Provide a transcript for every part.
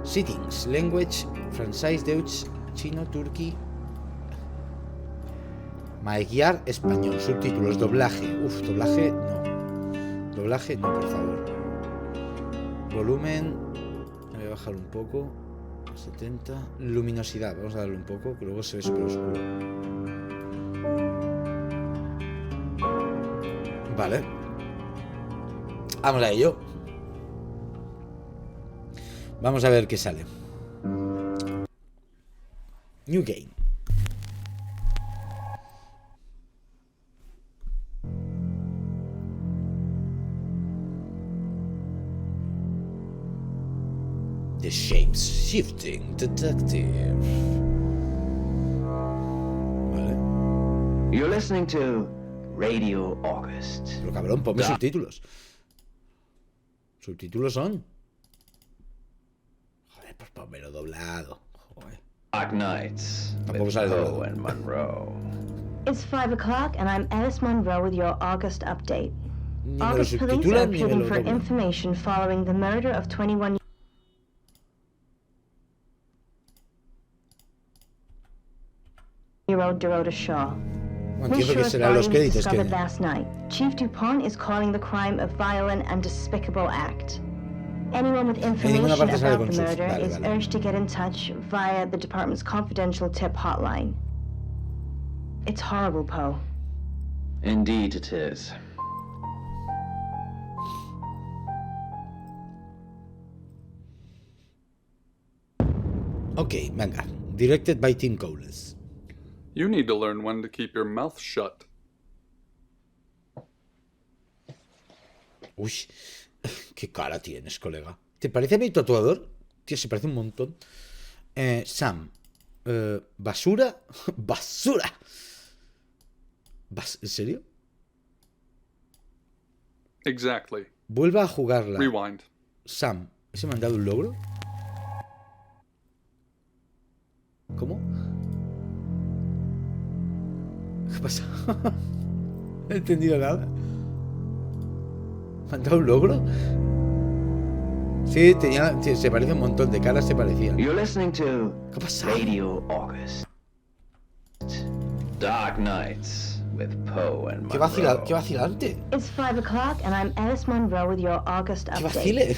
Settings, language, francés, Deutsch, chino, turqui. Magyar, español, subtítulos, doblaje. Uf, doblaje no. Doblaje no, por favor. Volumen. Voy a bajar un poco. 70. Luminosidad, vamos a darle un poco, que luego se ve súper oscuro. Vale. Vamos a ello. Vamos a ver qué sale. New game. The SHAPESSHIFTING DETECTIVE. Vale. You're listening to Radio August. Pero cabrón, ponme subtítulos. Subtítulos son. Joder, pues ponmelo doblado. Joder. Dark Nights. Tampoco sale doblado. And Monroe. It's 5 o'clock and I'm Alice Monroe with your August update. Ni me lo August police are subtitulan ni me appealing lo for doblan. information following the murder of 21-year-old Dorota Shaw. No entiendo que serán los créditos que... Last night. Chief DuPont is calling the crime a violent and despicable act. Anyone with information about the murder is urged to get in touch via the department's confidential tip hotline. It's horrible, Poe. Indeed it is. Ok, venga. Directed by Tim Cowles. You need to learn when to keep your mouth shut. Uy, qué cara tienes, colega. ¿Te parece a mi tatuador? Tío, se parece un montón. Sam. Basura. Basura. ¿En serio? Exactly. Vuelva a jugarla. Rewind. Sam. ¿Ese me han dado un logro? ¿Cómo? ¿Qué pasa? No he entendido nada. ¿Me han dado un logro? Sí, se parece un montón de caras, se parecían. You're listening to ¿Qué pasa? Radio August. Dark Nights with Poe and ¿Qué Monroe. vacilante? It's 5 o'clock and I'm Alice Monroe with your August ¿Qué update. vacile?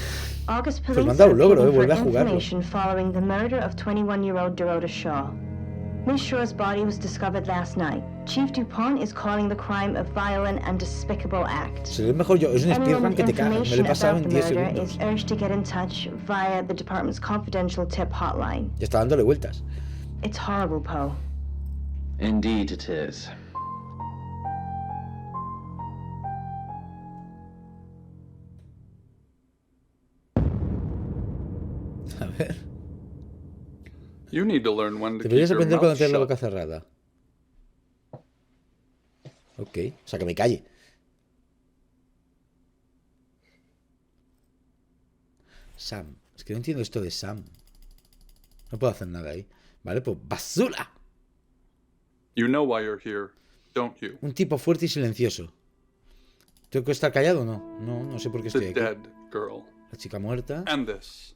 August Pues me police han dado are un logro, appealing vuelve a for jugarlo. information following the murder of 21-year-old Dorota Shaw. Miss Shaw's body was discovered last night. Chief DuPont is calling the crime a violent and despicable act. Se ve mejor yo. Es un Anyone speedrun with que te cagas. Me lo he information pasado about en the 10 murder segundos. is urged to get in touch via the department's confidential tip hotline. Ya está dándole vueltas. It's horrible, Poe. Indeed it is. A ver. You need to learn when to Deberías keep your aprender cuando mouth tienes la shut. boca cerrada. Ok. O sea, que me calle. Sam. Es que no entiendo esto de Sam. No puedo hacer nada ahí. Vale, pues basura. You know why you're here, don't you? Un tipo fuerte y silencioso. ¿Tengo que estar callado o no? No, no sé por qué estoy The aquí. dead girl. La chica muerta. And this.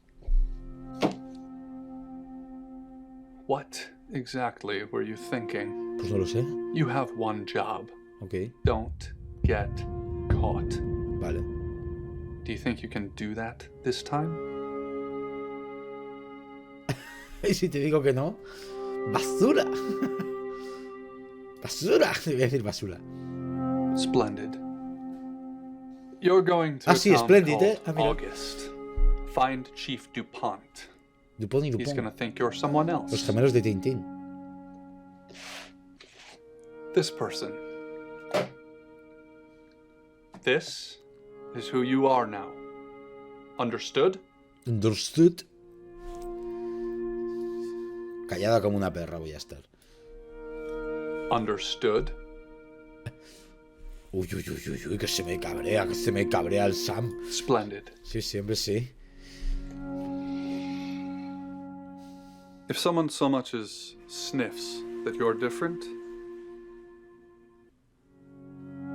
What exactly were you thinking? Pues no lo sé. You have one job. Ok. Don't get caught. Vale. Do you think you can do that this time? ¿Y si te digo que no? ¡Basura! ¡Basura! Te voy a decir basura. Splendid. You're going to Ah, a sí, town splendid, called Ah, mira. August. Find Chief DuPont. Dupont y He's Dupont. gonna think you're someone Los else. gemelos de Tintín. This person. This is who you are now. Understood? Understood. Callada como una perra voy a estar. Understood? Uy, uy, uy, uy, uy, que se me cabrea el Sam. Splendid. Sí, siempre sí. If someone so much as sniffs that you're different,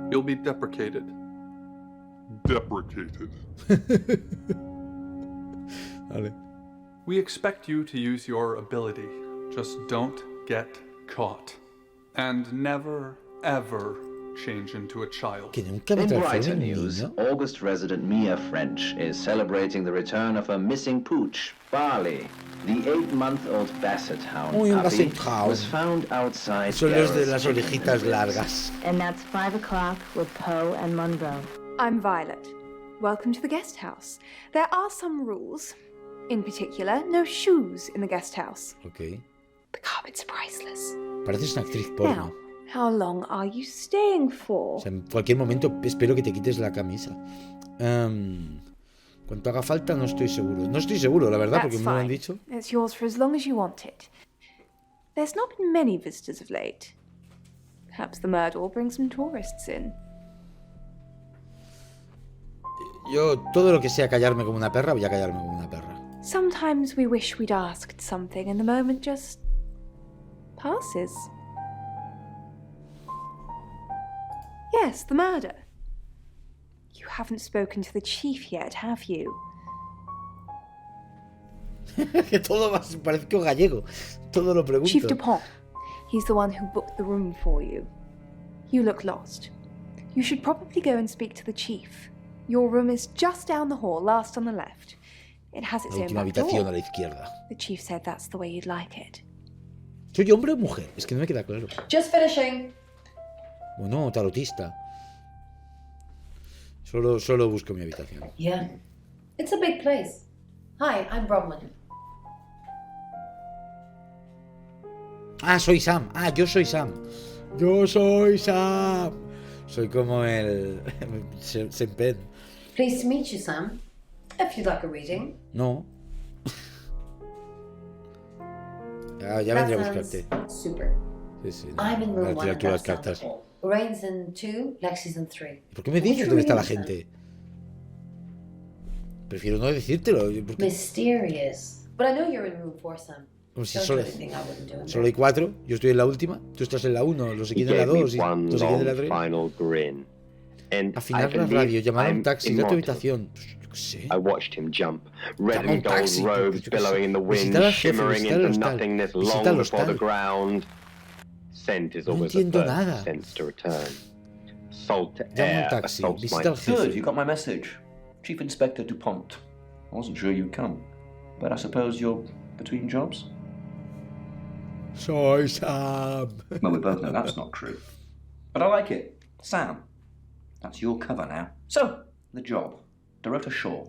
you'll be deprecated. deprecated. Vale. We expect you to use your ability. Just don't get caught. And never, ever change into a child. Que nunca me In transforme brighter en news, niño. August resident Mia French is celebrating the return of her missing pooch, Barley. The 8-month-old Basset Hound Uy, un puppy Basset Hound. was found outside Son los de Gareth's las chicken orejitas ribs. largas. And that's 5 o'clock with Poe and Monroe. I'm Violet. Welcome to the guest house. There are some rules. In particular, no shoes in the guest house. Ok. The carpet's priceless. Pareces una actriz porno. Now, how long are you staying for? O sea, en cualquier momento espero que te quites la camisa. Cuanto haga falta, no estoy seguro. No estoy seguro, la verdad, porque That's me lo han fine. dicho. It's yours for as long as you want it. There's not been many visitors of late. Perhaps the murder will bring some tourists in. Yo, todo lo que sea callarme como una perra, voy a callarme como una perra. Sometimes we wish we'd asked something and the moment just passes. Yes, the murder. You haven't spoken to the chief yet, have you? Que todo va, parece que es gallego. Todo lo pregunto. Chief Dupont. He's the one who booked the room for you. You look lost. You should probably go and speak to the chief. Your room is just down the hall, last on the left. It has its La own última back habitación a door. la izquierda. The chief said that's the way you'd like it. ¿Soy hombre o mujer? Es que no me queda claro. Just finishing. Bueno, tarotista. Solo busco mi habitación. Yeah. It's a big place. Hi, I'm Bronwyn. Ah, soy Sam. Ah, yo soy Sam. Yo soy Sam. Soy como el... Sempen. Pleased to meet you, Sam. If you'd like a reading. No. Ya vendré a buscarte. Super. Sí, sí. I'm in room Para 1 tirar and tú las that's down the cartas. hall. Lorraine's in 2, Lexi's in 3. ¿Por qué me dices dónde está la gente? Prefiero no decírtelo. ¿Por qué? Mysterious. But I know you're in room 4, Sam. Como si Don't solo, do anything I wouldn't do in solo hay 4. Yo estoy en la última. Tú estás en la 1. Los He siguientes en la gave me 2. Y one los siguientes en la long 3. final grin. And I Afinar la believe radio. Llamar a un I'm taxi. Ir a tu immortal. habitación. Pues, yo qué sé. I watched him jump, red Llama a un and gold taxi, robes yo qué sé. billowing in the wind, Visita al jefe, shimmering visita al into hostal. nothingness Visita long al before the hostal. ground. Scent is No always the entiendo first nada. sense to return. Salt to Llama a un air taxi. assaults my Visita al jefe. Good, you got my message. Chief Inspector DuPont. I wasn't sure you'd come, but I suppose you're between jobs? Soy Sam. Well, we both know that's not true. But I like it. Sam. That's your cover now. So, the job. Dorota Shaw.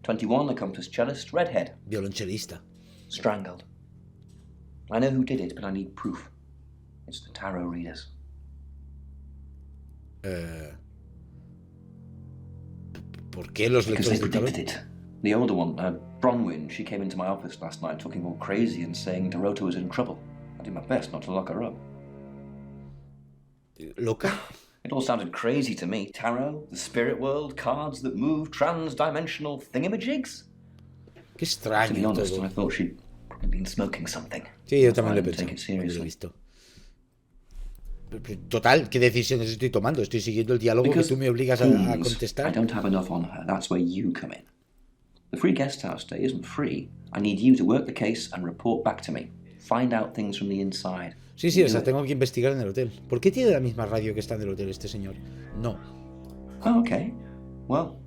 21, accomplice cellist, redhead. Violonchelista. Strangled. I know who did it, but I need proof. It's the tarot readers. ¿Por qué los Because they lectores de predicted tarot? it. The older one, Bronwyn, she came into my office last night talking all crazy and saying Dorota was in trouble. I did my best not to lock her up. ¿Loca? It all sounded crazy to me. Tarot, the spirit world, cards that move, trans-dimensional thingamajigs. Qué To extraño be honest, todo. I thought she'd probably been smoking something. Sí, yo That's why también I lo he didn't pensado. take it Cuando lo he seriously. visto. Total, ¿qué decisiones estoy tomando? Estoy siguiendo el diálogo que tú me obligas a I contestar. don't have enough on her. That's where you come in. The free guest house stay isn't free. I need you to work the case and report back to me. Find out things from the inside. Sí, sí, You o sea, do it. tengo que investigar en el hotel. ¿Por qué tiene la misma radio que está en el hotel este señor? No. Oh, okay. Well,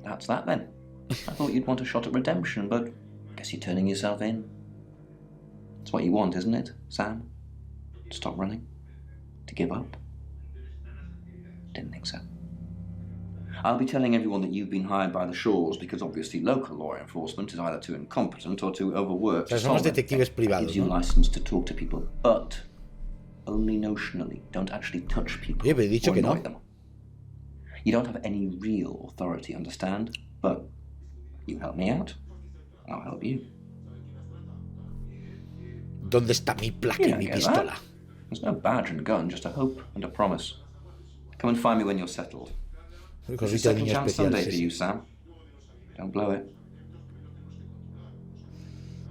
that's that then. I thought you'd want a shot at redemption, but I guess you're turning yourself in. It's what you want, isn't it, Sam? To stop running? To give up? Didn't think so. I'll be telling everyone that you've been hired by the Shaws because obviously local law enforcement is either too incompetent or too overworked. O sea, to somos solve it. detectives That privados, gives you ¿no? license to talk to people, but only notionally. Don't actually touch people Oye, pero he dicho or que no. annoy them. You don't have any real authority, understand? But you help me out, I'll help you. ¿Dónde está mi placa y Yeah, mi I get pistola? that. There's no badge and gun, just a hope and a promise. Come and find me when you're settled. It's a Cosita de second niño chance especial. Sunday Sí, for sí. you, Sam. Don't blow it.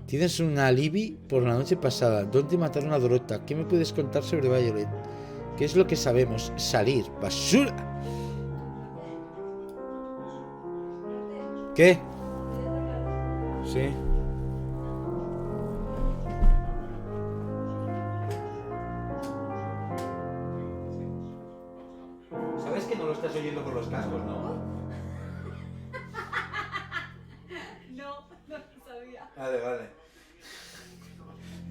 Tienes un alibi por la noche pasada. ¿Dónde mataron a Dorota? ¿Qué me puedes contar sobre Violet? ¿Qué es lo que sabemos? Salir. ¡Basura! ¿Qué? Sí. Sabes que no lo estás oyendo por los cascos, ¿no? No lo sabía. Vale, vale.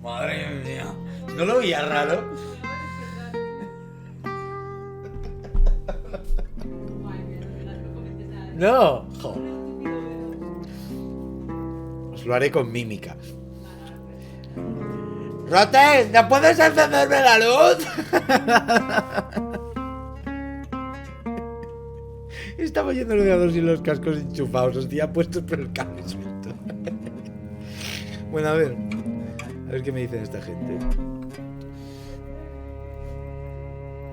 Madre mía. ¿No lo veías raro? No. Joder. Os lo haré con mímica. ¡Roten! ¿No puedes encenderme la luz? Estaba yendo el ordenador sin los cascos enchufados. Hostia, puestos por el cable suelto. Bueno, a ver qué me dicen esta gente.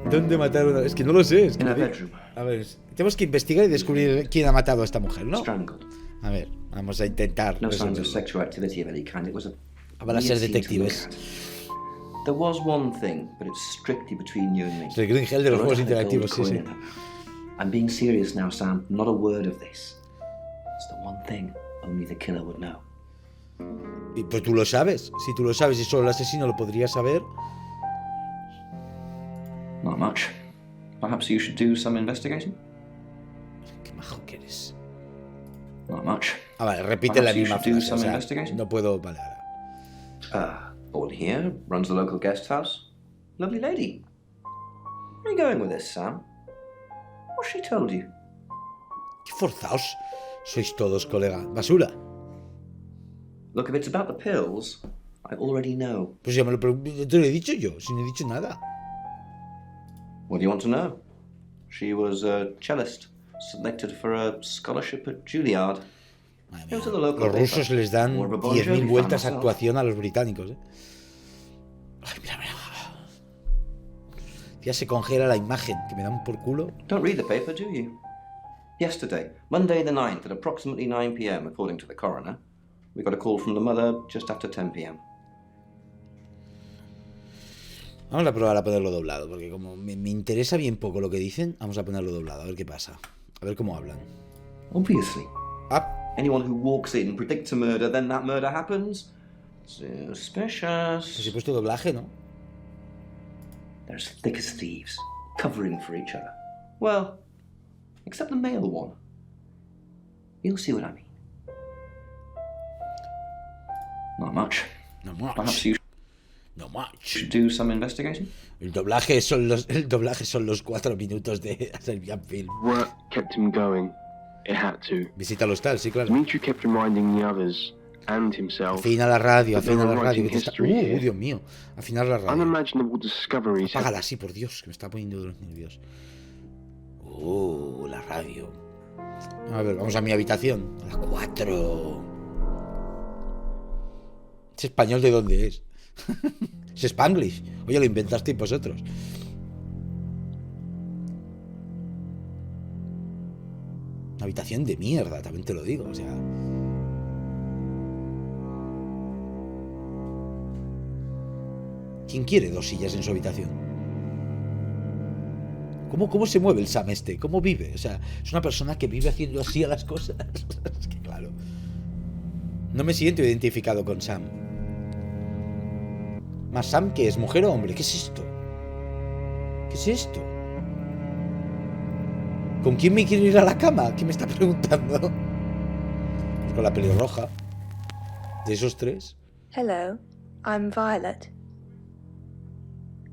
¿Dónde mataron? Es que no lo sé. Es que a ver, tenemos que investigar y descubrir quién ha matado a esta mujer, ¿no? A ver, vamos a intentar. No signs of sexual activity of any kind. It was a Van a ser detectives. There was one thing, but it's strictly between you and me. El Green Hell de los juegos interactivos, sí, sí. I'm being serious now, Sam. Not a word of this. It's the one thing only the killer would know. Y pues tú lo sabes. Si tú lo sabes y solo el asesino lo podría saber. Not much. Perhaps you should do some investigating? Qué majo que eres. Not much. Ah, vale, repite la misma frase. O sea, no puedo... Vale, ahora. Born here, runs the local guest house. Lovely lady. Where are you going with this, Sam? What's she told you? Qué forzaos sois todos, colega. Basura. Look, if it's about the pills, I already know. Pues ya me lo te lo he dicho yo, si no he dicho nada. What do you want to know? She was a cellist, selected for a scholarship at Juilliard. Los rusos les dan 10.000 vueltas a actuación a los británicos, ¿eh? Ay, mira, mira. Ya se congela la imagen, que me dan por culo. Don't read the paper, do you? Yesterday, Monday the 9th, at approximately 9 p.m., according to the coroner, we got a call from the mother just after 10 p.m. Vamos a probar a ponerlo doblado, porque como me interesa bien poco lo que dicen, vamos a ponerlo doblado, a ver qué pasa. A ver cómo hablan. Obviously. Ah. Anyone who walks in predicts a murder, then that murder happens. Suspicious. Pues he puesto doblaje, ¿no? They're as thick as thieves, covering for each other. Well, except the male one. You'll see what I mean. Not much. Not much. Perhaps you should do some investigating. El doblaje son los 4 minutos de Serbian Film. Work kept him going. It had to. Visita al hostal, sí, claro. Dimitri kept reminding the others and himself. Afina la radio, afina la radio. Que te está... Dios mío. Afinar la radio. Unimaginable discoveries. Apágala así, por Dios, que me está poniendo de los nervios. La radio. A ver, vamos a mi habitación. A las 4. ¿Ese español de dónde es? Es Spanglish. Oye, lo inventasteis vosotros. Una habitación de mierda, también te lo digo, o sea. ¿Quién quiere 2 sillas en su habitación? ¿Cómo se mueve el Sam este? ¿Cómo vive? O sea, es una persona que vive haciendo así a las cosas. Es que claro. No me siento identificado con Sam. ¿Más Sam qué es? ¿Mujer o hombre? ¿Qué es esto? ¿Qué es esto? ¿Con quién me quiero ir a la cama? ¿Qué me está preguntando? Pues con la pelirroja. De esos 3. Hello, I'm Violet.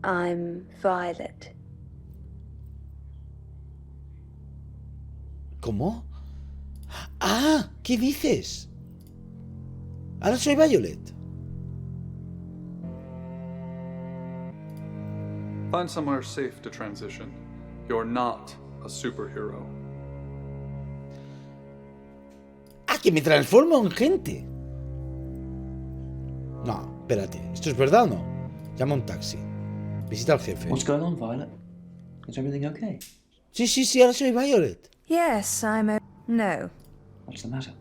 I'm Violet. ¿Cómo? ¡Ah! ¿Qué dices? Ahora soy Violet. Find somewhere safe to transition. You're not a superhero. ¡Ah, que me transformo en gente! No, espérate. ¿Esto es verdad o no? Llama un taxi. Visita al jefe. What's going on, Violet? Is everything okay? Sí, ahora soy Violet. Yes, I'm No. What's the matter?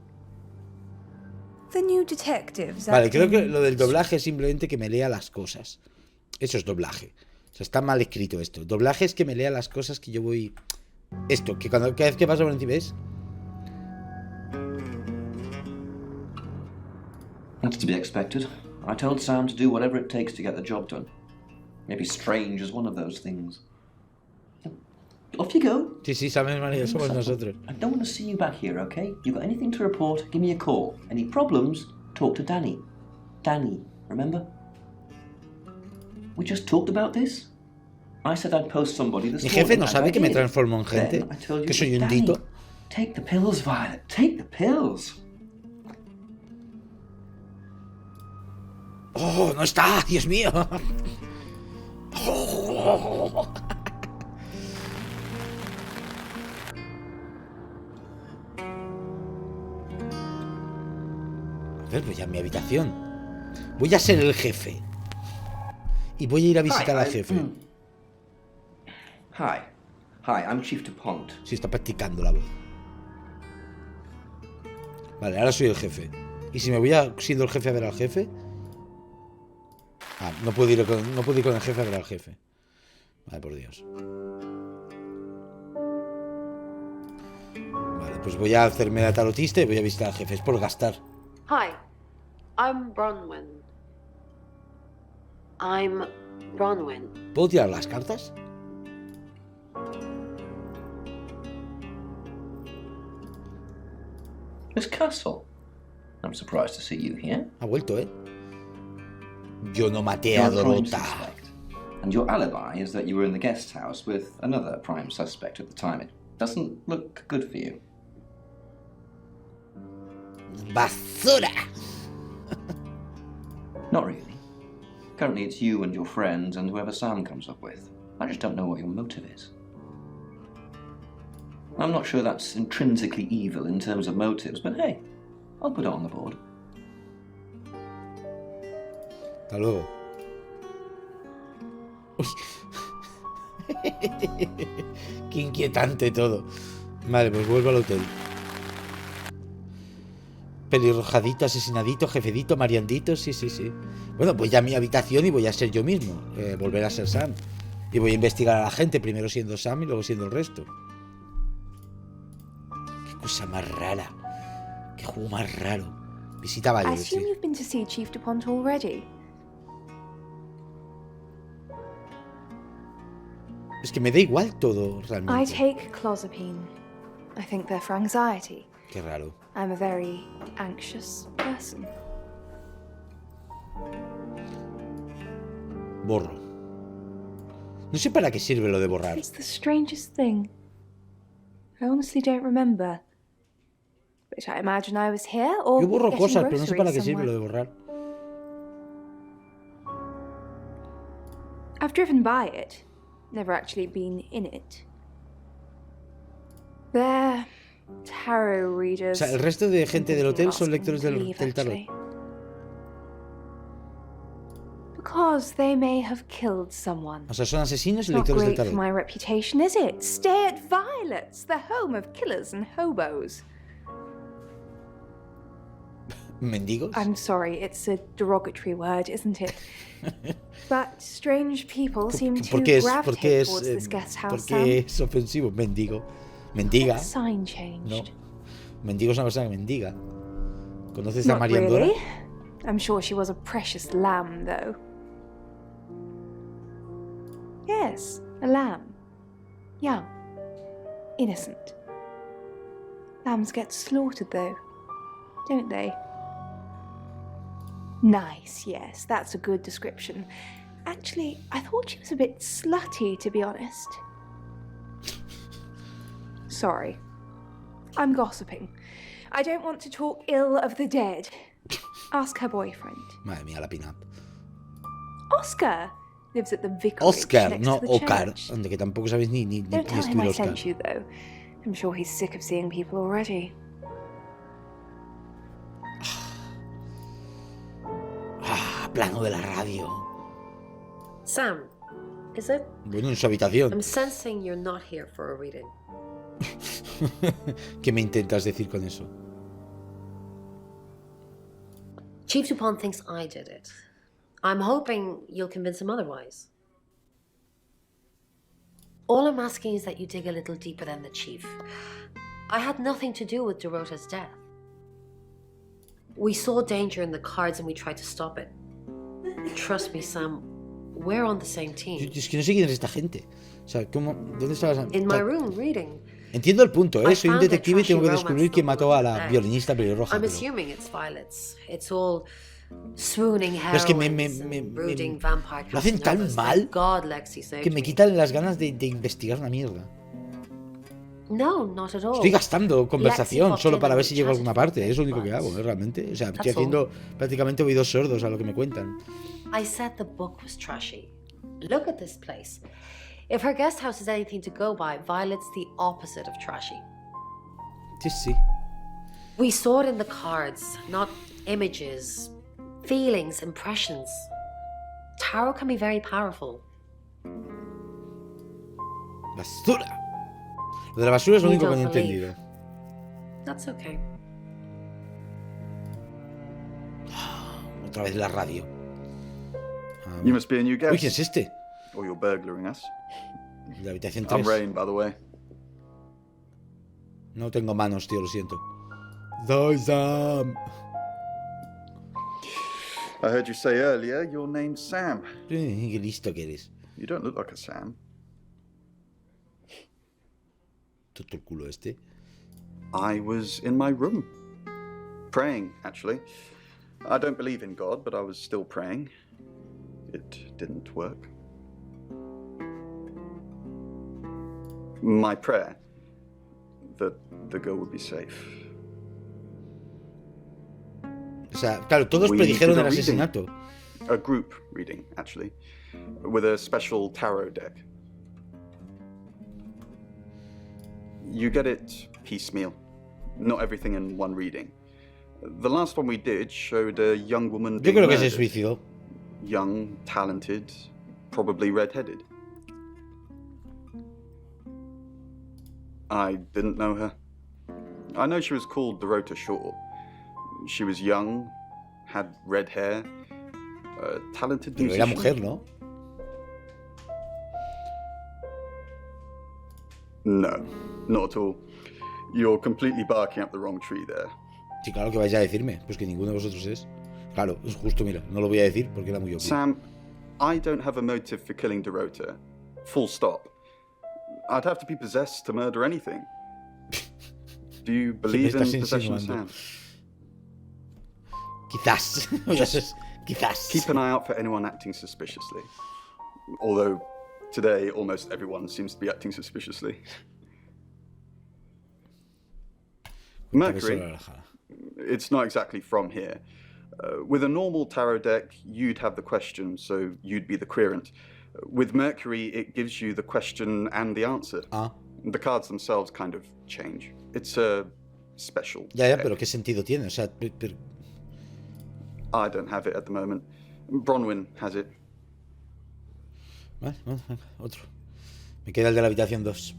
The new detectives. Vale, creo que lo del doblaje es simplemente que me lea las cosas. Eso es doblaje. O sea, está mal escrito esto. Doblaje es que me lea las cosas que yo voy... Esto, que cada vez que pasa por encima es... That's to be expected. I told Sam to do whatever it takes to get the job done. Maybe strange is one of those things. Off you go. Sí, sabes, María, somos nosotros. I don't want to see you back here, okay? You got anything to report, give me a call. Any problems, talk to Danny. Danny, remember? We just talked about this. I said I'd post somebody this morning. Mi jefe no sabe que me transformo en gente, que soy un dito. Take the pills, Violet. Take the pills. ¡Oh, no está! ¡Dios mío! Oh. A ver, voy a mi habitación. Voy a ser el jefe. Y voy a ir a visitar al jefe. Hi, I'm Chief DuPont. Sí, está practicando la voz. Vale, ahora soy el jefe. ¿Y si me voy siendo el jefe a ver al jefe? Ah, no puedo ir con el jefe a ver al jefe. Vale, por Dios. Vale, pues voy a hacerme la tarotista y voy a visitar al jefe. Es por gastar. Hi, I'm Bronwyn. ¿Puedo tirar las cartas? Miss Castle. I'm surprised to see you here. Ha vuelto, ¿eh? Yo no maté a Dorota. And your alibi is that you were in the guest house with another prime suspect at the time. It doesn't look good for you. Basura! Not really. Currently it's you and your friends and whoever Sam comes up with. I just don't know what your motive is. I'm not sure that's intrinsically evil in terms of motives, but hey, I'll put it on the board. Hasta luego. Uy. Qué inquietante todo. Vale, pues vuelvo al hotel. Pelirrojadito, asesinadito, jefedito, mariandito, sí. Bueno, voy a mi habitación y voy a ser yo mismo. Volver a ser Sam. Y voy a investigar a la gente, primero siendo Sam y luego siendo el resto. Qué cosa más rara. Qué juego más raro. Visita I Valle, assume sí. you've been to see Chief DuPont already. Es que me da igual todo, I realmente. take clozapine. I think they're for anxiety. Qué raro. I'm a very anxious person. Borro. No sé para qué sirve lo de borrar. It's the strangest thing. I honestly don't remember. But I imagine I was here or Yo borro getting cosas, pero no sé para qué groceries sirve lo de somewhere. borrar. I've driven by it. Never actually been in it. They're tarot O readers. sea, el resto de gente del hotel son Asking lectores to del leave, tarot. actually. Because they may have killed someone. O sea, son asesinos y Not lectores del great for tarot. my reputation, is it? Stay at Violet's, the home of killers and hobos. ¿Mendigos? I'm sorry, it's a derogatory word, isn't it? But strange people seem to gravitate towards this guest house. ¿Por qué es ofensivo? Mendigo. Mendiga. The sign changed. No. Mendigo es una persona que mendiga. ¿Conoces a Not María Andora? really. I'm sure she was a precious lamb, though. Yes, a lamb. Young. Innocent. Lambs get slaughtered, though, don't they? Nice, yes, that's a good description. Actually, I thought she was a bit slutty, to be honest. Sorry. I'm gossiping. I don't want to talk ill of the dead. Ask her boyfriend. Madre mía, la pin-up. Oscar lives at the vicarage Oscar, next no to the Ocar. church. Donde que tampoco sabéis ni Don't tell him escribir I Oscar. sent you, though. I'm sure he's sick of seeing people already. Ah, plano de la radio. Sam, is it? Bueno, en su habitación. I'm sensing you're not here for a reading. ¿Qué me intentas decir con eso? Chief DuPont thinks I did it. I'm hoping you'll convince him otherwise. All I'm asking is that you dig a little deeper than the chief. I had nothing to do with Dorota's death. We saw danger in the cards and we tried to stop it. Trust me, Sam, we're on the same team. Es que no sé quién es esta gente. O sea, ¿cómo? ¿Dónde estabas? In my room, reading. Entiendo el punto, ¿eh? I Soy un found a detective y tengo que trashy descubrir romance quién mató a la novel. violinista pelirroja. I'm Pero assuming it's Violet's. It's all swooning es que heroines and brooding vampire lo hacen tan Casanovas. mal Thank God Lexi saved que me me. quitan las ganas de investigar una mierda. No, not at all. Estoy gastando conversación Lexi solo popped para in ver and si llego a chatted alguna for a parte. bit, Es lo único que but hago, realmente. O sea, estoy that's all. haciendo prácticamente oídos sordos a lo que me cuentan. I said the book was trashy. Look at this place. If her guest house is anything to go by, Violet's the opposite of trashy. Sí, sí. We saw it in the cards, not images, feelings, impressions. Tarot can be very powerful. Basura. Lo de la basura es lo You único que no he don't believe. entendido. That's okay. Otra vez la radio. You must be a new guest. Uy, ¿quién es este? Or you're burglaring us. La habitación I'm 3. Rain, by the way. No tengo manos, tío, lo siento. Soy Sam. I heard you say earlier your name's Sam. Qué listo que eres. You don't look like a Sam. Toto el culo este. I was in my room. Praying, actually. I don't believe in God, but I was still praying. It didn't work. My prayer that the girl would be safe. O sea, claro, todos We predijeron did el a reading. asesinato. A group reading, actually, with a special tarot deck. You get it piecemeal, not everything in one reading. The last one we did showed a young woman Yo being creo que se murdered. suicidó. Young, talented, probably red-headed. I didn't know her. I know she was called Dorota Shaw. She was young, had red hair, a talented Pero era musician. mujer, ¿no? No, not at all. You're completely barking up the wrong tree there. Sí, claro que vais a decirme. Pues que ninguno de vosotros es. Claro, es justo, mira. No lo voy a decir porque era muy obvio. Sam, I don't have a motive for killing Dorota. Full stop. I'd have to be possessed to murder anything. Do you believe in estás possession, insinuando? Sam? Quizás. Quizás. Keep an eye out for anyone acting suspiciously. Although today almost everyone seems to be acting suspiciously. Mercury, it's not exactly from here. With a normal tarot deck, you'd have the question, so you'd be the querent. With Mercury, it gives you the question and the answer. The cards themselves kind of change. It's a special. Ya, pero ¿qué sentido tiene? O sea, pero... I don't have it at the moment. Bronwyn has it. Vale, venga, otro. Me queda el de la habitación 2.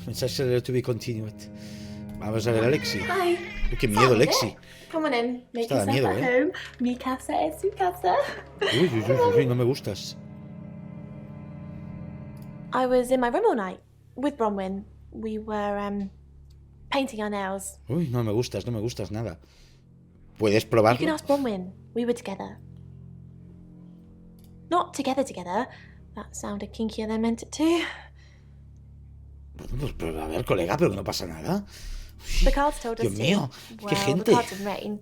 Mensaje to be continued. Vamos a ver a Lexi. Hi. Uy, qué miedo, Lexi. Come on in. Make Está da yourself miedo, at home. Mi casa es su casa. Uy, no me gustas. I was in my room all night with Bronwyn. We were painting our nails. Uy, no me gustas nada. ¿Puedes You can probarlo? ask Bronwyn. We were together. Not together. That sounded kinkier than meant it to. Bueno, pues, pero, a ver, colega, pero no pasa nada. The cards told us Dios mío, to. qué Well, gente. the cards of rain.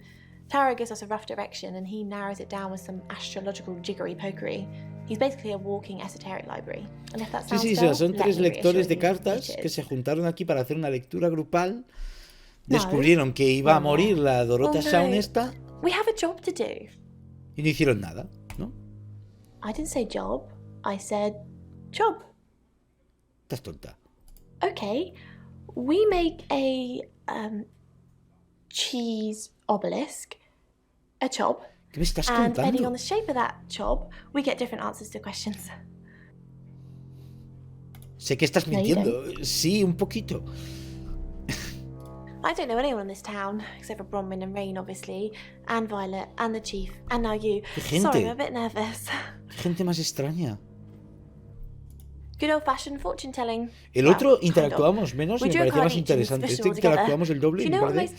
Tarot gives us a rough direction and he narrows it down with some astrological jiggery pokery. He's basically a walking esoteric library. And if that sounds Sí, dull, son let tres me lectores de reassure you, cartas it que is. se juntaron aquí para hacer una lectura grupal. No. Descubrieron que iba a No. morir la Dorota Oh, no. Shawn esta We have a job to do. y no hicieron nada, ¿no? I didn't say job. I said job. Estás tonta. Okay. We make a cheese obelisk, a chob. ¿Qué me estás And depending contando? on the shape of that chob, we get different answers to questions. Sé que estás No, you mintiendo. Sí, un poquito. I don't know anyone in this town, except for Bronwyn and Rain, obviously, and Violet, and the Chief, and now you. ¡Qué gente! Sorry, I'm a bit nervous. Qué gente más extraña. Good old-fashioned fortune-telling. El otro interactuamos menos y me parecía más interesante. Este interactuamos el doble y me parece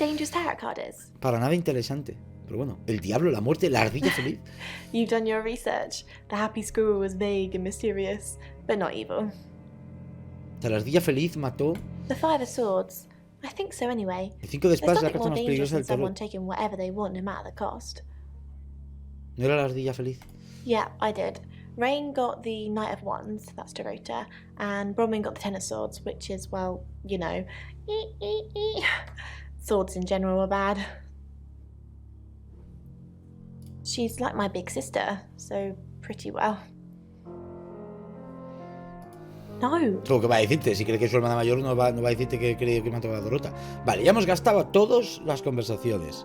para nada interesante. Pero bueno, el diablo, la muerte, la ardilla feliz. You've done your research. The happy squirrel was vague and mysterious, but not evil. La ardilla feliz mató. The Five of Swords. I think so anyway. El 5 de espadas es la There's carta nothing más more peligrosa dangerous del than someone tarot. taking whatever they want, no matter the cost. ¿No era la ardilla feliz? Yeah, I did. Rain got the Knight of Wands, that's Dorota, and Bronwyn got the Ten of Swords, which is, well, you know, swords in general are bad. She's like my big sister, so pretty well. No. Lo que va a decirte, si cree que es su hermana mayor, no va a decirte que cree que mató a Dorota. Vale, ya hemos gastado todas las conversaciones.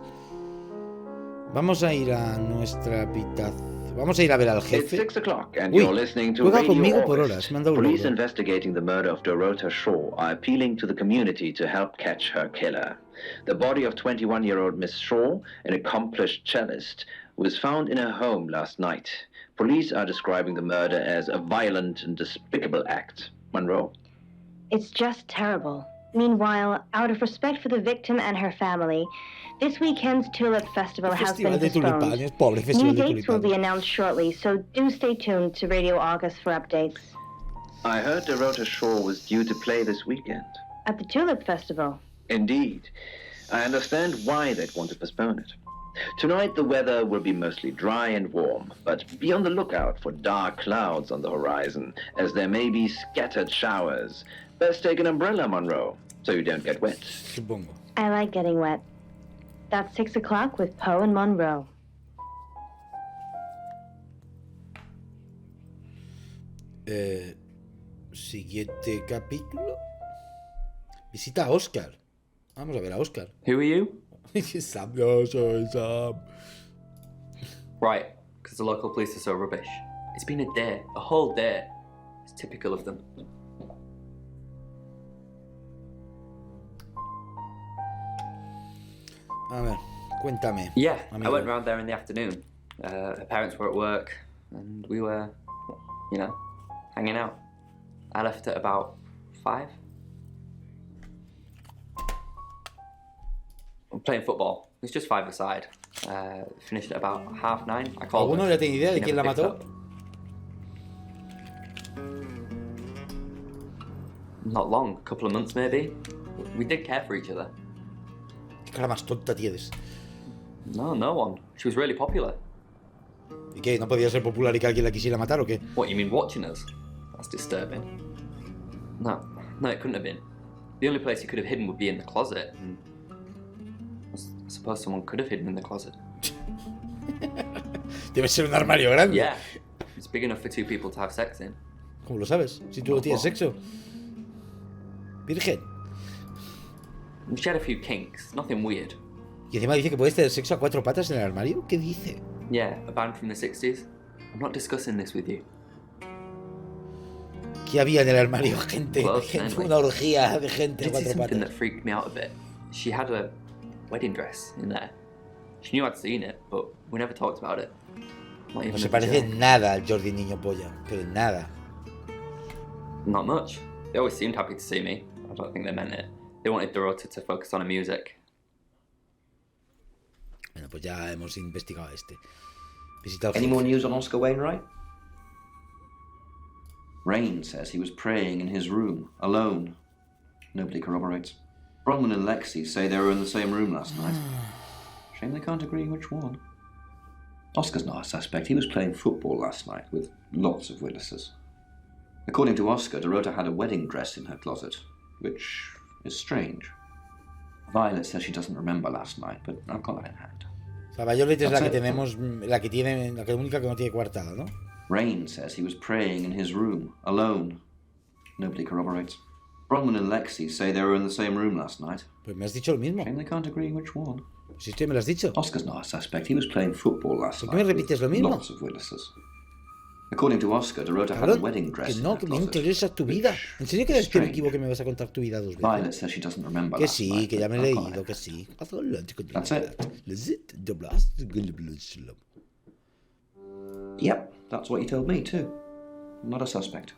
Vamos a ir a nuestra habitación. Vamos a ir a ver al jefe. It's 6 o'clock and Uy, you're listening to juega Radio conmigo por August. horas. Me han dado un Police logro. investigating the murder of Dorota Shaw are appealing to the community to help catch her killer. The body of 21-year-old Miss Shaw, an accomplished cellist, was found in her home last night. Police are describing the murder as a violent and despicable act. Monroe. It's just terrible. Meanwhile, out of respect for the victim and her family, this weekend's Tulip Festival has been postponed. New dates will be announced shortly, so do stay tuned to Radio August for updates. I heard Dorota Shaw was due to play this weekend. At the Tulip Festival? Indeed. I understand why they'd want to postpone it. Tonight the weather will be mostly dry and warm, but be on the lookout for dark clouds on the horizon, as there may be scattered showers. Best take an umbrella, Monroe, so you don't get wet. I like getting wet. That's 6 o'clock with Poe and Monroe. Siguiente capítulo. Visita a Oscar. Vamos a ver a Oscar. Who are you? Sam, yo soy Sam. Right, because the local police are so rubbish. It's been a day, a whole day. It's typical of them. A ver, cuéntame. Yeah, amigo. I went round there in the afternoon. Her parents were at work, and we were, you know, hanging out. I left at about 5. I'm playing football. It's just 5-a-side. Finished at about 9:30. I called ¿Alguno her. ya tiene idea de She quién la never picked mató? up. Not long, a couple of months maybe. We did care for each other. ¿Qué cara más tonta tienes? No one. She was really popular. ¿Y qué? ¿No podía ser popular y que alguien la quisiera matar o qué? What, you mean watching us? That's disturbing. No, it couldn't have been. The only place you could have hidden would be in the closet. And I suppose someone could have hidden in the closet. Debe ser un armario grande. Yeah, it's big enough for 2 people to have sex in. ¿Cómo lo sabes? Si tú no tienes sexo. Virgen. She had a few kinks, nothing weird. Y encima dice que puedes tener sexo a 4 patas en el armario. ¿Qué dice? Yeah, a band from the 60s. I'm not discussing this with you. ¿Qué había en el armario? Gente. Well, Fue una orgía de gente a Did see 4 something patas. that freaked me out a bit. She had a wedding dress in there. She knew I'd seen it, but we never talked about it. Not even No se a parece joke. en nada al Jordi Niño Polla. Pero en nada. Not much. They always seemed happy to see me. I don't think they meant it. They wanted Dorota to focus on her music. Bueno, pues ya hemos investigado a este. Visita al Any jefe. more news on Oscar Wainwright? Rain says he was praying in his room, alone. Nobody corroborates. Bronwyn and Lexi say they were in the same room last night. Shame they can't agree which one. Oscar's not a suspect. He was playing football last night with lots of witnesses. According to Oscar, Dorota had a wedding dress in her closet, which is strange. Violet says she doesn't remember last night, but I've got that in hand. La Violet es la que That's it. tenemos, la que tiene, la que única que no tiene coartada, ¿no? Rain says he was praying in his room, alone. Nobody corroborates. Bronwyn and Lexi say they were in the same room last night. Pues me has dicho lo mismo. Shame they can't agree which one. Si usted me lo has dicho. Oscar's not a suspect. He was playing football last ¿Por qué me night. repites lo with mismo? Lots of witnesses. According to Oscar, Dorota had a Cabrón, wedding dress que in no, her que me closet. interesa tu vida. ¿En serio que eres que me Strange. equivoco que me vas a contar tu vida 2 veces? Violet says she doesn't remember Que last sí, night, que ya but me he I've got leído, it. que sí. That's it. Yep, that's what you told me too. Not a suspect.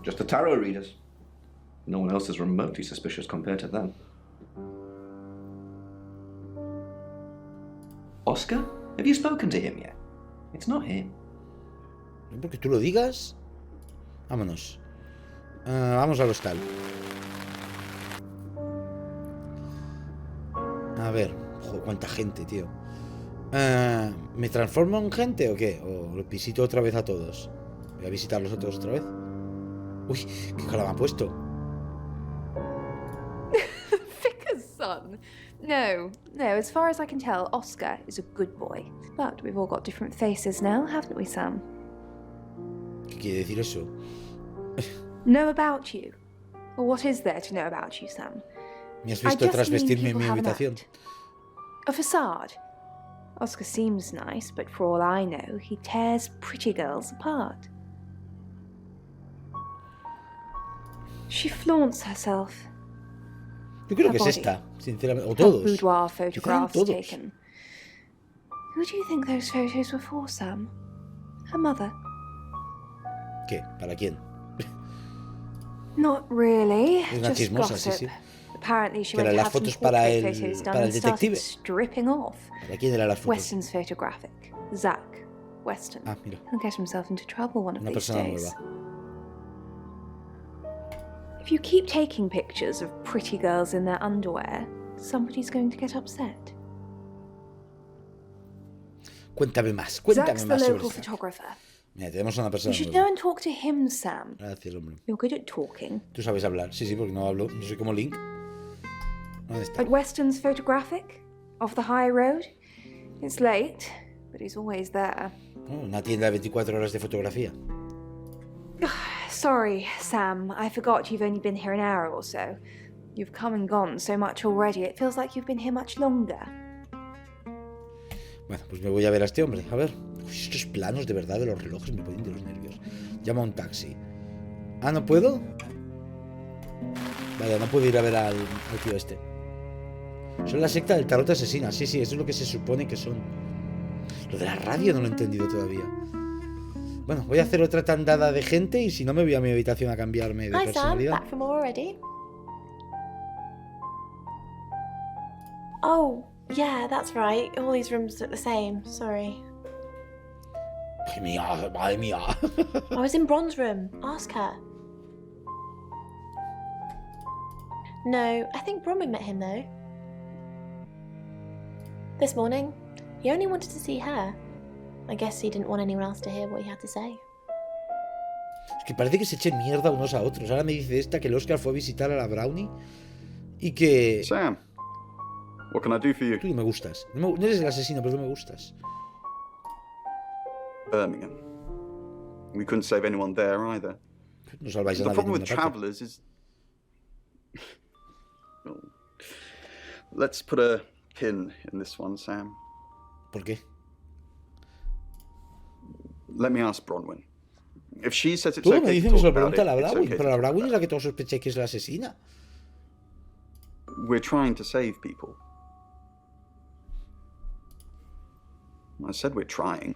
Just the tarot readers. No one else is remotely suspicious compared to them. Oscar? Have you spoken to him yet? It's not him. Porque tú lo digas. Vámonos. Vamos al hostal. A ver. Joder, cuánta gente, tío. ¿Me transformo en gente o qué? ¿O los visito otra vez a todos? Voy a visitarlos a todos otra vez. Uy, qué cara me ha puesto. Vicar's son. No, as far as I can tell, Oscar is a good boy. But we've all got different faces now, haven't we, Sam? ¿Qué quiere decir eso? Know about you? Or what is there to know about you, Sam? ¿Me has visto trasvestirme en mi habitación? A facade. Oscar seems nice, but for all I know, he tears pretty girls apart. She flaunts herself. Yo creo que es esta, sinceramente. O todos. Boudoir photographs taken. Who do you think those photos were for, Sam? Her mother? ¿Qué? ¿Para quién? Not really. Es una Just chismosa, gossip. sí. Apparently she Que went eran to las have some fotos para portrait el photos done para el and started detective. stripping off. ¿Para quién eran las fotos? Weston's photographic. Zach Weston. Ah, mira. He'll get himself into trouble one of Una these persona days. nueva. If you keep taking pictures of pretty girls in their underwear, somebody's going to get upset. Cuéntame más Zach's the más sobre local Zach. photographer. Mira, tenemos a una You persona should nueva. go and talk to him, Sam. Gracias, hombre. You're good at talking. Tú sabes hablar. Sí, porque no hablo. No soy como Link. ¿Dónde está? At Weston's photographic, off the high road. It's late, but he's always there. Oh, una tienda de 24 horas de fotografía. Sorry, Sam. I forgot you've only been here an hour or so. You've come and gone so much already. It feels like you've been here much longer. Bueno, pues me voy a ver a este hombre. A ver. Uy, estos planos de verdad de los relojes me ponen de los nervios. Llama a un taxi. Ah, ¿no puedo? Vaya, no puedo ir a ver al tío este. Son la secta del tarot asesina. Sí, eso es lo que se supone que son. Lo de la radio no lo he entendido todavía. Bueno, voy a hacer otra tandada de gente y si no me voy a mi habitación a cambiarme de Hi Sam, personalidad. back from more already? Oh, yeah, that's right. All these rooms look the same. Sorry. Madre mía. I was in Bron's room. Ask her. No, I think Bronwyn met him though. This morning. He only wanted to see her. I guess he didn't want anyone else to hear what he had to say. Es que parece que se echen mierda unos a otros. Ahora me dice esta que el Oscar fue a visitar a la Brownie y que... Sam, what can I do for you? Tú no me gustas. No eres el asesino, pero no me gustas. Birmingham. We couldn't save anyone there either. No salváis a The nadie problem en with ninguna parte. travellers is... Well, let's put a pin in this one, Sam. ¿Por qué? Let me ask Bronwyn. If she says it's Todo me okay dicen to que se lo talk about pregunta a la it, it's Brownie, okay pero to la talk Brownie about es la que todos sospecháis que es la asesina. it. We're trying to save people. I said we're trying.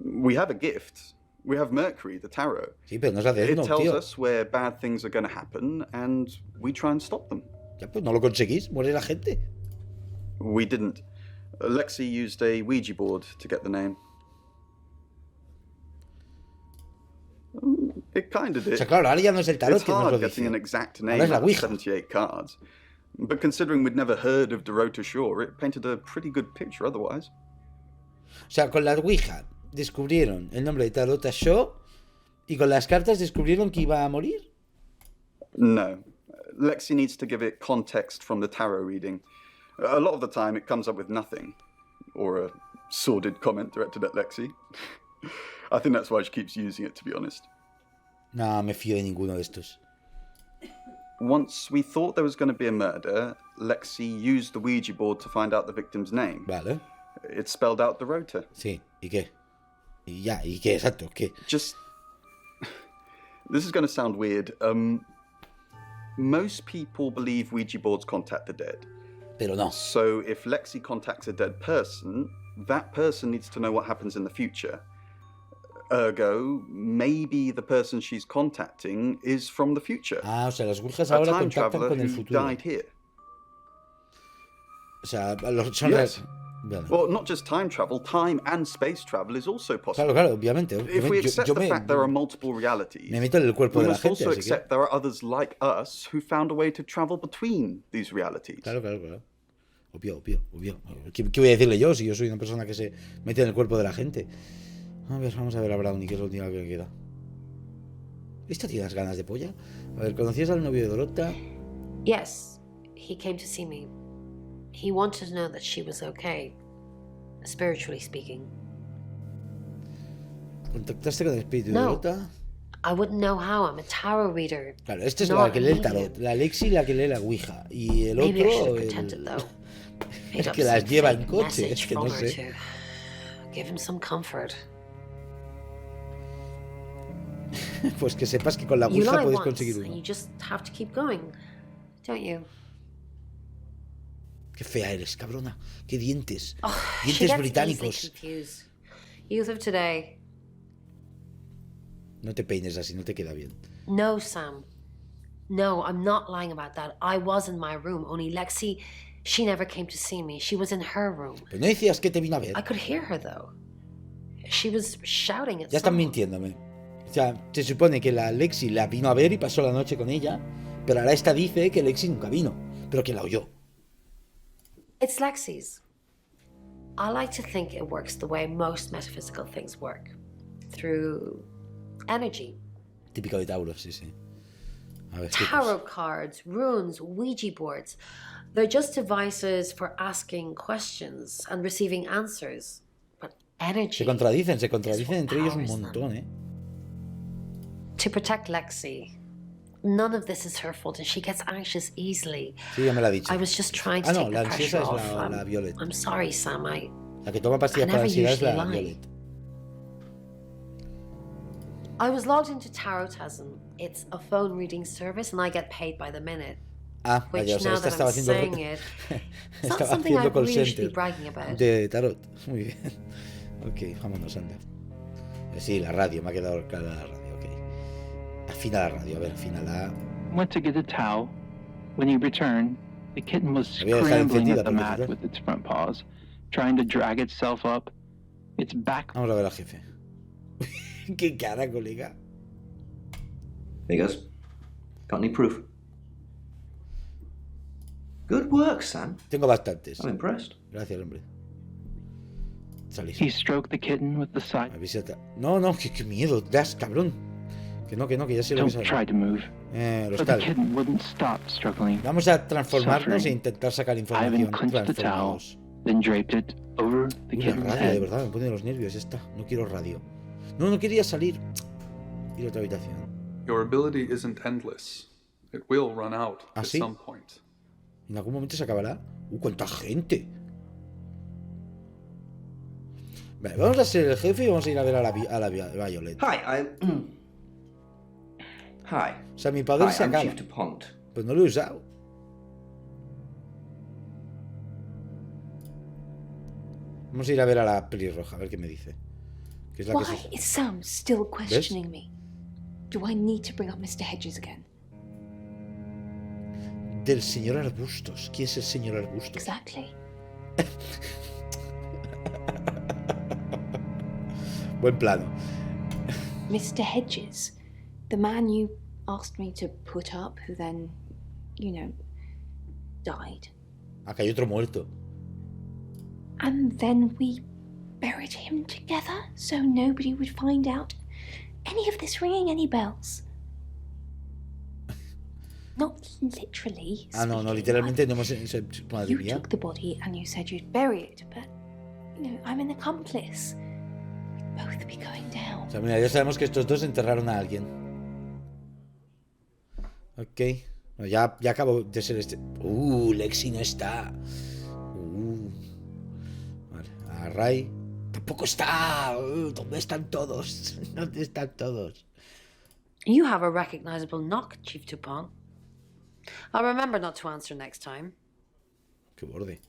We have a gift. We have Mercury, the tarot. Sí, pero no es hacer, It no, tells tío. us where bad things are going to happen, and we try and stop them. Ya, pues no lo conseguís, muere la gente. We didn't. Lexi used a Ouija board to get the name. It kind of did. O sea, claro, ahora ya no es el tarot It's que nos lo hard dice. getting an exact Ahora name es la out of Ouija. 78 cards. But considering we'd never heard of Dorota Shaw, it painted a pretty good picture otherwise. O sea, con la Ouija descubrieron el nombre de Tarot Shaw y con las cartas descubrieron que iba a morir. No. Lexi needs to give it context from the tarot reading. A lot of the time it comes up with nothing. Or a sordid comment directed at Lexi. I think that's why she keeps using it, to be honest. No, me fío de ninguno de estos. Once we thought there was going to be a murder, Lexi used the Ouija board to find out the victim's name. Vale. It spelled out Dorota. Sí, ¿y qué? Y ya, ¿y qué? Exacto, ¿qué? Just... This is going to sound weird. Most people believe Ouija boards contact the dead. Pero no. So if Lexi contacts a dead person, that person needs to know what happens in the future. Ergo, maybe the person she's contacting is from the future. Ah, o sea, las Ouijas A ahora time contactan traveler con el who futuro. died here. O sea, son Yes. Bueno. Well, not just time travel, time and space travel is also possible. Claro, obviamente. If we accept the fact there are multiple realities, me meto en el cuerpo we de la must gente, also así que... accept there are others like us who found a way to travel between these realities. Claro. Obvio. ¿Qué voy a decirle yo si yo soy una persona que se mete en el cuerpo de la gente? Vamos a ver a Brownie, que es la última que me queda. ¿Esta tiene las ganas de polla? A ver, ¿conocías al novio de Dorota? Yes, he came to see me. He wanted to know that she was okay, spiritually speaking. ¿Contactaste con el espíritu de No. Dorota? I wouldn't know how. I'm a tarot reader. Claro, esta es not la que a lee el medium. tarot. La Lexi la que lee la Ouija. Y el Maybe I should otro... have pretended, though. Es Made que up las some lleva en fake coche, message es que no from her sé. to give him some comfort. Pues que sepas que con la You Ouija lie puedes once, conseguir and uno. you just have to keep going, don't you? Qué fea eres, cabrona. Qué dientes. Oh, she Dientes gets easily británicos. confused. Youth of today. No te peines así, no te queda bien. No, Sam. No, I'm not lying about that. I was in my room, only Lexi, she never came to see me. She was in her room. Pero no decías que te vino a ver. I could hear her, though. She was shouting at Ya están someone. mintiéndome. O sea, se supone que la Lexi la vino a ver y pasó la noche con ella, pero ahora esta dice que Lexi nunca vino, pero que la oyó. It's Lexi's. I like to think it works the way most metaphysical things work. Through energy. Típico de Tauro, sí. A ver, Tarot cards, runes, Ouija boards. They're just devices for asking questions and receiving answers. But energy. se contradicen entre ellos un montón, To protect Lexi. None of this is her fault and she gets anxious easily. Sí, ya me lo ha dicho. I was just trying to Ah, no, take la the pressure ansiosa es off. la Violet. I'm sorry, Sam. La que toma pastillas para never ansiedad es la usually lie. Violet. I was logged into Tarotism. It's a phone reading service and I get paid by the minute. Ah, Which, vaya, o sea, now esta that estaba I'm haciendo... saying it, it's not estaba something I haciendo call really should be center bragging about. de tarot. Muy bien. Ok, vámonos, anda. Sí, la radio, me ha quedado clara la radio, ok. Afina la radio, a ver, afina la... Went to get a towel. When he returned, the kitten was La voy a dejar scrambling encendida at the porque mat si no- with its front paws, trying to drag itself up. Its back. Vamos a ver al jefe. Qué cara, colega. There he goes. Got any proof? Good work, Sam. Tengo bastantes. I'm impressed. Gracias, hombre. Salís. He stroked the kitten with the side. Avísate. No, qué miedo, das, cabrón. Que no, que ya sé lo que Don't sabe. try to move. Los But the tal. kitten wouldn't stop struggling. Vamos a transformarnos e Suffering. intentar sacar información. Ivan clenched the towel, Transformados. then draped it over the Uy, la kitten's radio, de head. verdad, me pone los nervios esta. No quiero radio. No quería salir. Ir a otra habitación. Your ability isn't endless. It will run out ¿Ah, at sí? some point. ¿En algún momento se acabará? ¡Cuánta gente! Vale, vamos a ser el jefe y vamos a ir a ver a la Violet. Hi, Hi. O sea, mi poder Hi, se I'm acaba. Chief DuPont. Pues no lo he usado. Vamos a ir a ver a la pelirroja, a ver qué me dice. Que es la que Why se... is Sam still questioning me? Do I need to bring up Mr. Hedges again? Del señor Arbustos. ¿Quién es el señor Arbustos? Exactly. Buen plano. Mr. Hedges, the man you asked me to put up, who then, died. Acá hay otro muerto. And then we buried him together so nobody would find out any of this ringing any bells. Not literally. Ah, no, speaking, literalmente no hemos... Madre You mía. took the body and you said you'd bury it, but, I'm an accomplice. We'd both be going down. O sea, mira, ya sabemos que estos dos enterraron a alguien. Ok. Bueno, ya acabo de ser este... Lexi no está. Vale, a Ray... Tampoco está. ¿Dónde están todos? ¿Dónde están todos? You have a recognizable knock, Chief Dupont. I'll remember not to answer next time. Qué borde.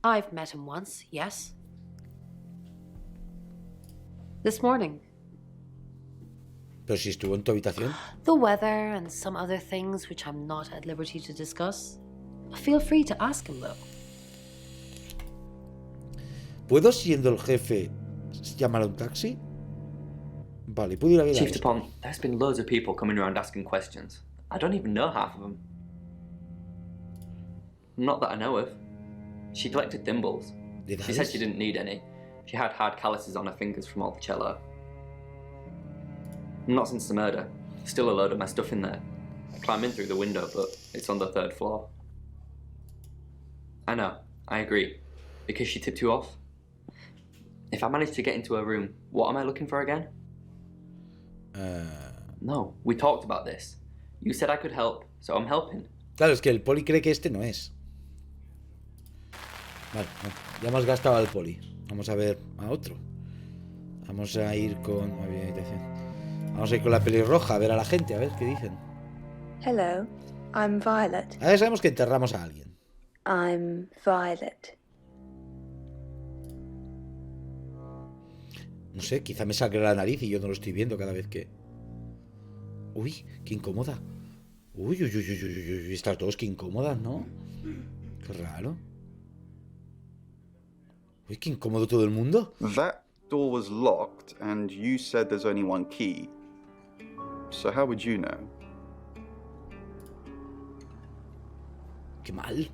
I've met him once, yes. This morning. Pero si estuvo en tu habitación. The weather and some other things which I'm not at liberty to discuss. Feel free to ask him, though. ¿Puedo, siendo el jefe, llamar a un taxi? Vale, puedo ir a ver a Chief Oscar. DuPont, there's been loads of people coming around asking questions. I don't even know half of them. Not that I know of. She collected thimbles. She said she didn't need any. She had hard calluses on her fingers from all the cello. Not since the murder. Still a load of my stuff in there. I climb in through the window, but it's on the 3rd floor. I know, I agree. Because she tipped you off. If I manage to get into her room, what am I looking for again? No, we talked about this. You said I could help, so I'm helping. Claro, es que el poli cree que este no es. Vale, ya hemos gastado al poli. Vamos a ver a otro. Vamos a ir con... Vamos a ir con la pelirroja a ver a la gente, a ver qué dicen. Hello, I'm Violet. Ahora sabemos que enterramos a alguien. I'm Violet. No sé, quizá me saque la nariz y yo no lo estoy viendo cada vez que... Uy, qué incómoda. Uy, uy, uy, uy, uy, uy, estas dos, qué incómodas, ¿no? Qué raro. Uy, qué incómodo todo el mundo. That door was locked and you said there's only one key. So how would you know? Qué mal.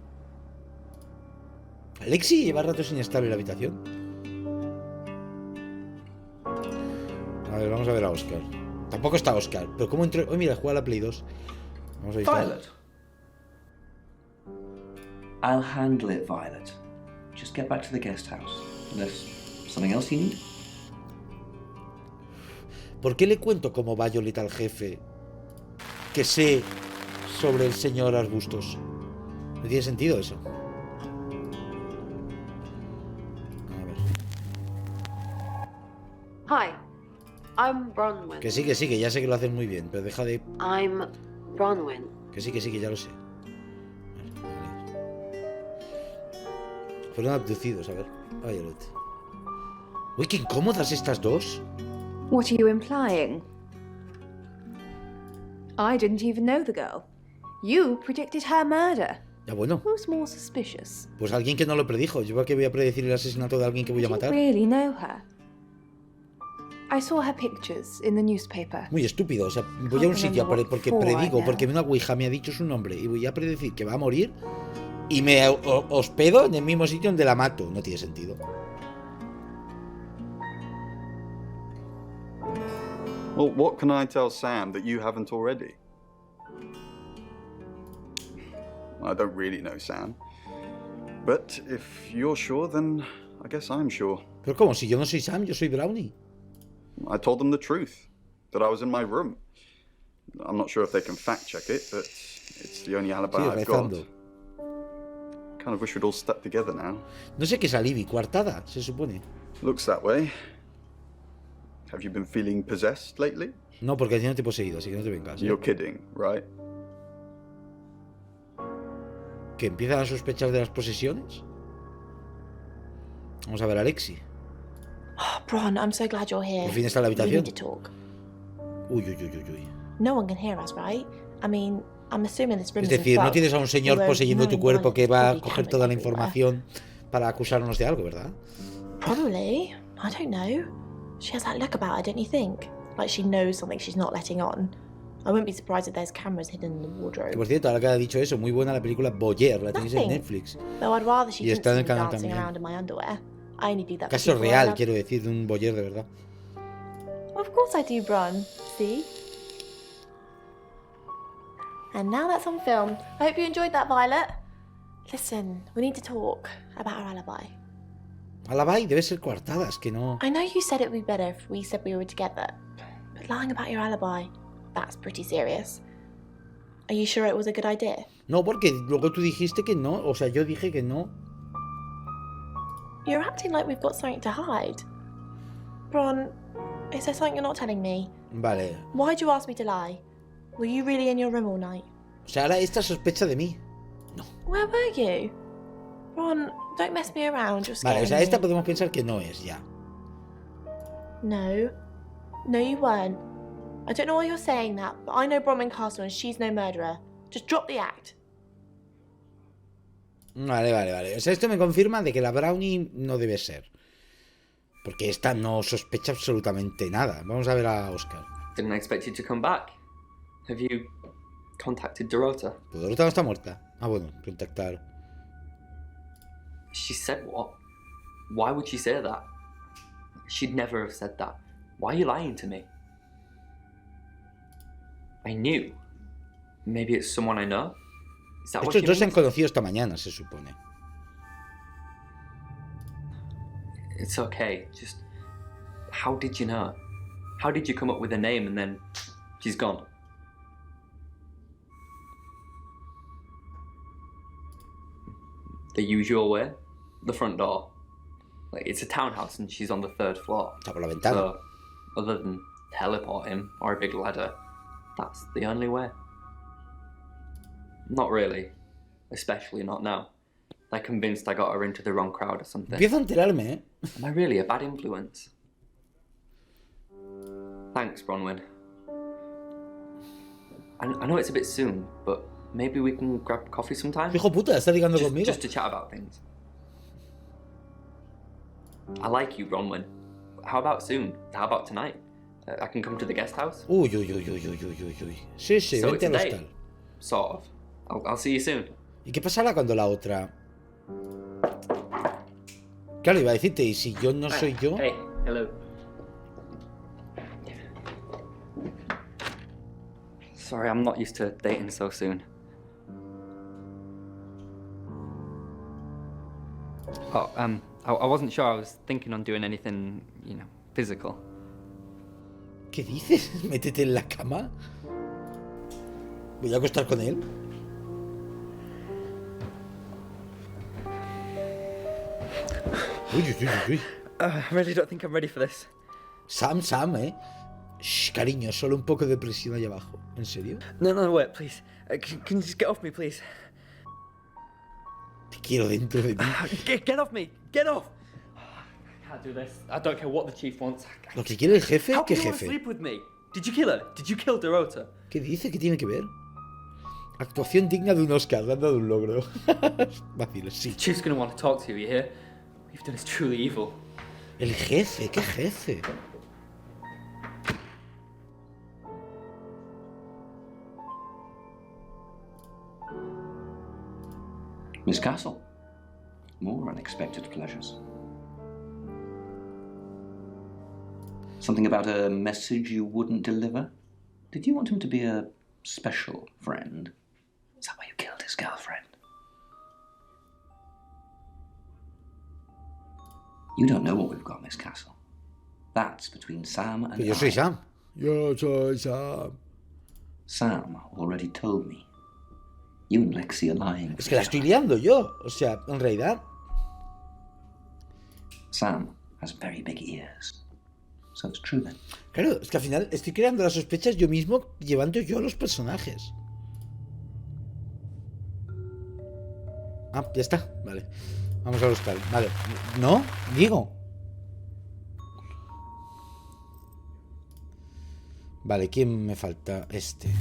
Alexi lleva rato sin estar en la habitación. A ver, vamos a ver a Oscar. Tampoco está Oscar. Pero ¿cómo entró? Oh, mira, juega a la Play 2. Vamos a ver. Violet. I'll handle it, Violet. Just get back to the guest house. Unless something else you need. ¿Por qué le cuento como Violet al jefe que sé sobre el señor Arbustos? No tiene sentido eso. Hi, I'm Bronwyn. Que sí, que ya sé que lo hacen muy bien, pero deja de... I'm Bronwyn. Que sí, que ya lo sé. Fueron abducidos, a ver. Violet. Uy, qué incómodas estas dos. What are you implying? I didn't even know the girl. You predicted her murder. Ya bueno. Who's more suspicious? Pues alguien que no lo predijo. Yo que voy a predecir el asesinato de alguien que voy a matar. Do you really know her? I saw her pictures in the newspaper. Muy estúpido, o sea, voy a un sitio porque predigo, porque una ouija me ha dicho su nombre y voy a predecir que va a morir y me hospedo en el mismo sitio donde la mato. No tiene sentido. Well, what can I tell Sam that you haven't already? I don't really know Sam. But if you're sure, then I guess I'm sure. Pero ¿cómo? Si yo no soy Sam, yo soy Brownie. I told them the truth, that I was in my room. I'm not sure if they can fact check it, but it's the only alibi I've got. Kind of wish we'd all stuck together now. No sé qué es alibi, coartada, se supone. Looks that way. Have you been feeling possessed lately? No, porque ya no te he poseído, así que no te vengas. You're kidding, right? ¿Que empiezan a sospechar de las posesiones? Vamos a ver a Alexi. Oh, Bron, I'm so glad you're here. Por fin está en la habitación. We need to talk. Uy, uy, uy, uy, uy. No one can hear us, right? I mean, I'm assuming this room Es decir, no tienes a un señor poseyendo tu cuerpo que va a coger toda la información para acusarnos de algo, ¿verdad? Probably. I don't know. She has that look about her, don't you think? Like she knows something she's not letting on. I wouldn't be surprised if there's cameras hidden in the wardrobe. Que por cierto, ahora que ha dicho eso, muy buena la película Boyer, la tenéis en Netflix. Though I'd rather she Y está en el didn't see me canal dancing también. around in my underwear. I only do that for Caso people I real, love. quiero decir, de un Boyer de verdad. Of course I do, Bron. See? And now that's on film. I hope you enjoyed that, Violet. Listen, we need to talk about our alibi. Alibi debe ser coartadas, que no... I know you said it would be better if we said we were together, but lying about your alibi, that's pretty serious. Are you sure it was a good idea? No, porque luego tú dijiste que no, o sea, yo dije que no. You're acting like we've got something to hide. Bron, is there something you're not telling me? Vale. Why'd you ask me to lie? Were you really in your room all night? O sea, ahora esta sospecha de mí. Where were you? Bron, don't mess me around. You're scaring Vale, o sea, me. esta podemos pensar que no es ya. No. No, you weren't. I don't know why you're saying that, but I know Bronwyn Castle and she's no murderer. Just drop the act. Vale. O sea, esto me confirma de que la Brownie no debe ser. Porque esta no sospecha absolutamente nada. Vamos a ver a Oscar. Didn't expect you to come back. Have you contacted Dorota? Pues Dorota no está muerta. Ah, bueno, contactar. She said what? Why would she say that? She'd never have said that. Why are you lying to me? I knew. Maybe it's someone I know? Is that what Estos she dos se han means? conocido esta mañana, se supone. It's okay. Just how did you know? How did you come up with a name and then she's gone? The usual way? The front door. Like, it's a townhouse and she's on the 3rd floor. Está por la ventana. So, other than teleporting or a big ladder, that's the only way. Not really. Especially not now. They're convinced I got her into the wrong crowd or something. Empiezo a enterarme, ¿eh? Am I really a bad influence? Thanks, Bronwyn. I know it's a bit soon, but maybe we can grab coffee sometime? Hijo puta, está ligando conmigo. Just to chat about things. I like you, Bronwyn. How about soon? How about tonight? I can come to the guest house? Uy. Sí, So vente it's a al date? hostal. Sort of. I'll see you soon. ¿Y qué pasará cuando la otra...? Claro, iba a decirte, y si yo no soy yo... Hey, hello. Sorry, I'm not used to dating so soon. Oh, I wasn't sure I was thinking on doing anything, you know, physical. ¿Qué dices? ¿Métete en la cama? ¿Voy a acostar con él? Uy. I really don't think I'm ready for this. Sam, ¿eh? Shh, cariño, solo un poco de presión ahí abajo. ¿En serio? No, wait, please. Can you just get off me, please? Te quiero dentro de mí. Get off me! Get off! I can't do this. I don't care what the chief wants. ¿Lo que quiere el jefe? How ¿Qué can you want to jefe? sleep with me? Did you kill her? Did you kill Dorota? ¿Qué dice? ¿Qué tiene que ver? Actuación digna de un Oscar, le han dado un logro. Vacilo, sí. Chief's gonna want to talk to you, you hear? What you've done is truly evil. El jefe, ¿qué jefe? Miss Castle, more unexpected pleasures. Something about a message you wouldn't deliver? Did you want him to be a special friend? Is that why you killed his girlfriend? You don't know what we've got, Miss Castle. That's between Sam and Yo soy Sam. Yo soy Sam. Sam already told me. You and Lexi are lying. Es que la estoy liando yo. O sea, en realidad... Sam has very big ears. So it's true then. Claro, es que al final estoy creando las sospechas yo mismo, llevando yo a los personajes. Ah, ya está. Vale. Vamos a buscar. Vale. ¿No? Digo. Vale, ¿quién me falta? Este.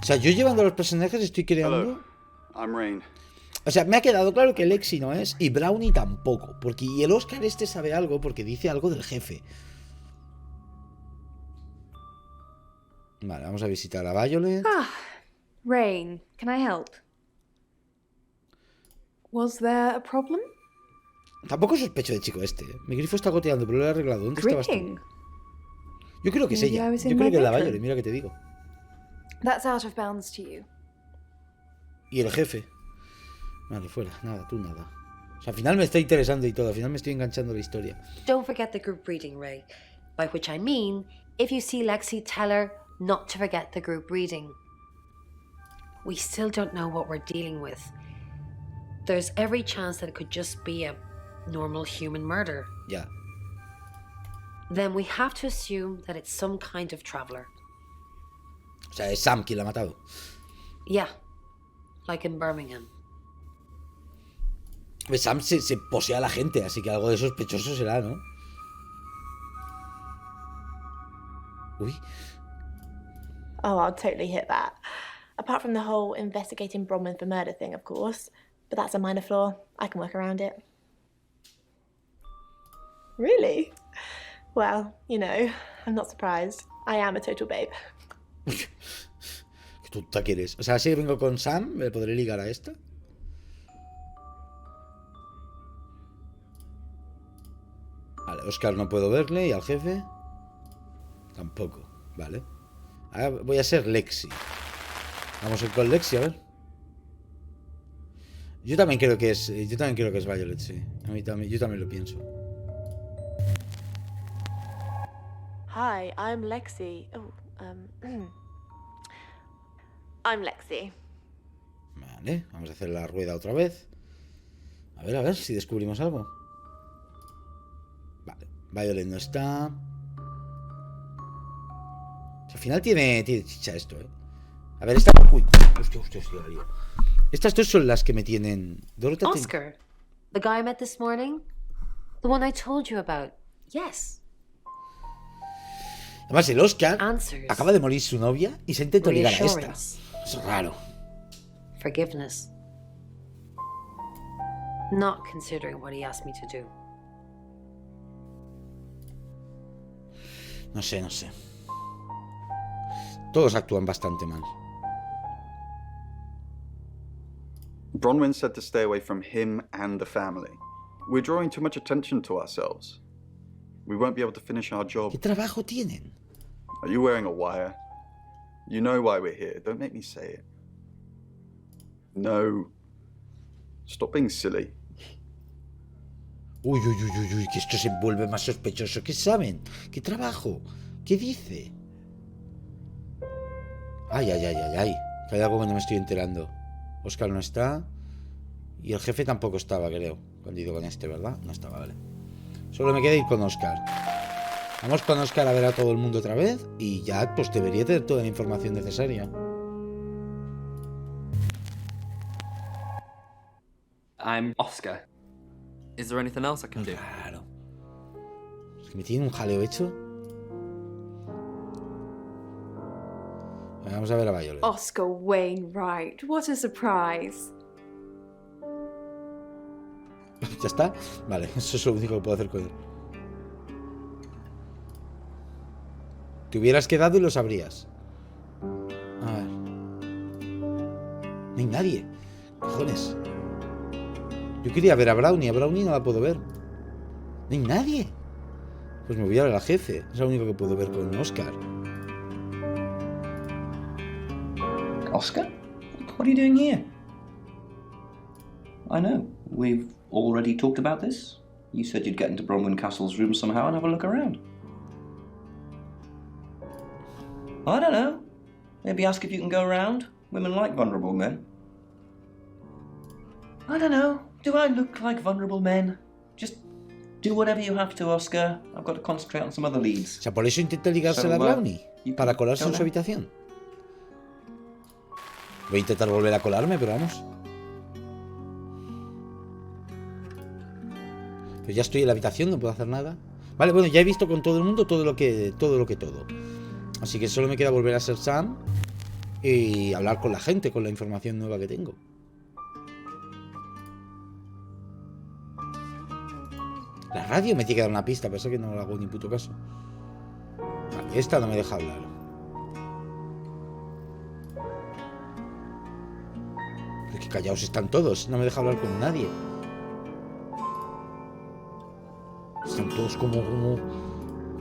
O sea, yo llevando a los personajes estoy creando... Hello, I'm Rain. O sea, me ha quedado claro que Lexi no es y Brownie tampoco. Porque y el Oscar este sabe algo porque dice algo del jefe. Vale, vamos a visitar a Violet. Rain, can I help? Was there a problem? Tampoco sospecho del chico este. Mi grifo está goteando, pero lo he arreglado. ¿Dónde estabas tú? Yo creo que es ella. Yo creo que es la Violet, mira que te digo. That's out of bounds to you. Y el jefe. Vale, fuera. Nada, tú nada. O sea, al final me está interesando y todo. Al final me estoy enganchando a la historia. Don't forget the group reading, Ray. By which I mean, if you see Lexi, tell her not to forget the group reading. We still don't know what we're dealing with. There's every chance that it could just be a normal human murder. Ya. Then we have to assume that it's some kind of traveler. O sea, es Sam quien la ha matado. Yeah, like in Birmingham. Pues Sam se posee a la gente, así que algo de sospechoso será, ¿no? Uy. Oh, I'll totally hit that. Apart from the whole investigating Bronwyn for murder thing, of course. But that's a minor flaw. I can work around it. Really? Well, you know, I'm not surprised. I am a total babe. ¿Qué tonta que eres? O sea, si vengo con Sam, ¿me podré ligar a esta? Vale, Oscar no puedo verle y al jefe tampoco, vale. Ahora voy a ser Lexi. Vamos a ir con Lexi, a ver. Yo también creo que es Violet, sí. A mí también, yo también lo pienso. Hi, I'm Lexi. Oh, I'm Lexi. Vale, vamos a hacer la rueda otra vez. A ver si descubrimos algo. Vale, Violet no está. Al final tiene chicha esto, A ver, esta... Uy, hostia, la lío. Estas dos son las que me tienen... Dorota, Oscar, the guy I met this morning, the one I told you about. Yes. Además, el Oscar acaba de morir su novia y se intenta ligar a esta. Es raro. Forgiveness. Not considering what he asked me to do. No sé. Todos actúan bastante mal. Bronwyn said to stay away from him and the family. We're drawing too much attention to ourselves. We won't be able to finish our job. ¿Qué trabajo tienen? Are you wearing a wire? You know why we're here. Don't make me say it. No. Stop being silly. Uy, que esto se vuelve más sospechoso. ¿Qué saben? ¿Qué trabajo? ¿Qué dice? Ay. Que hay algo que no me estoy enterando. Oscar no está. Y el jefe tampoco estaba, creo. Cuando he ido con este, ¿verdad? No estaba, vale. Solo me queda ir con Oscar. Vamos con Oscar a ver a todo el mundo otra vez. Y ya, pues debería tener toda la información necesaria. I'm Oscar. Is there anything else I can do? Claro. Es que me tiene un jaleo hecho. Vamos a ver a Violet. Oscar Wainwright, what a surprise. ¿Ya está? Vale, eso es lo único que puedo hacer con él. Te hubieras quedado y lo sabrías. A ver. No hay nadie. Cojones. Yo quería ver a Brownie no la puedo ver. No hay nadie. Pues me voy a ver al jefe. Es lo único que puedo ver con Oscar. Oscar? What are you doing here? I know. We've already talked about this. You said you'd get into Bronwyn Castle's room somehow and have a look around. I don't know. Maybe ask if you can go around. Women like vulnerable men. I don't know. Do I look like vulnerable men? Just do whatever you have to, Oscar. I've got to concentrate on some other leads. O sea, por eso intenta ligarse a la Brownie. Para colarse en su habitación. Voy a intentar volver a colarme, pero vamos. Pues ya estoy en la habitación, no puedo hacer nada. Vale, bueno, ya he visto con todo el mundo todo lo que. Así que solo me queda volver a ser Sam y hablar con la gente, con la información nueva que tengo. La radio me tiene que dar una pista, pero sé que no le hago ni puto caso. Vale, esta no me deja hablar. Pero que callados están todos, no me deja hablar con nadie. Están todos como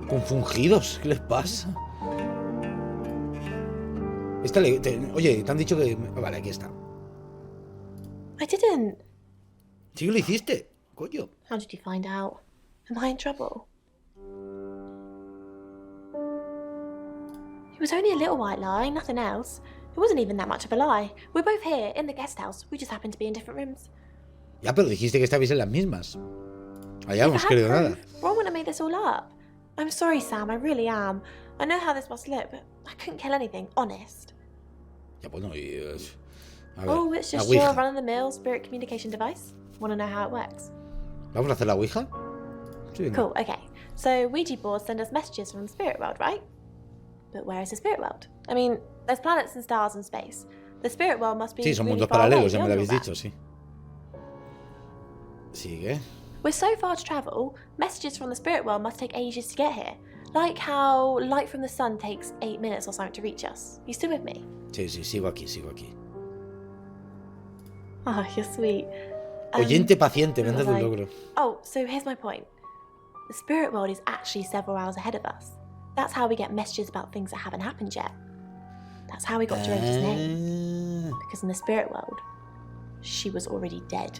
confundidos. ¿Qué les pasa? Oye, te han dicho que... Vale, aquí está. I didn't. Sí que lo hiciste, coño. How did you find out? Am I in trouble? It was only a little white lie, nothing else. It wasn't even that much of a lie. We're both here, in the guest house. We just happen to be in different rooms. Ya, pero dijiste que estabais en las mismas. Allá no os creo nada. Ron wouldn't have made this all up. I'm sorry, Sam, I really am. I know how this must look, but I couldn't kill anything, honest. Ya, bueno, y... a ver, oh, it's just your run-of-the-mill spirit communication device. Want to know how it works? ¿Vamos a hacer la Ouija? Sí, cool, okay. So Ouija boards send us messages from the spirit world, right? But where is the spirit world? I mean, there's planets and stars in space. The spirit world must be Sí, son really mundos far away paralelos, ya me lo beyond habéis all that. dicho, sí. Sigue. We're so far to travel, messages from the spirit world must take ages to get here. Like how light from the sun takes 8 minutes or something to reach us. You still with me? Sí, sí, sigo aquí, sigo aquí. Oh, you're sweet. Oyente paciente, venda was del I- logro. Oh, so here's my point. The spirit world is actually several hours ahead of us. That's how we get messages about things that haven't happened yet. That's how we got Dorothy's name. Because in the spirit world, she was already dead.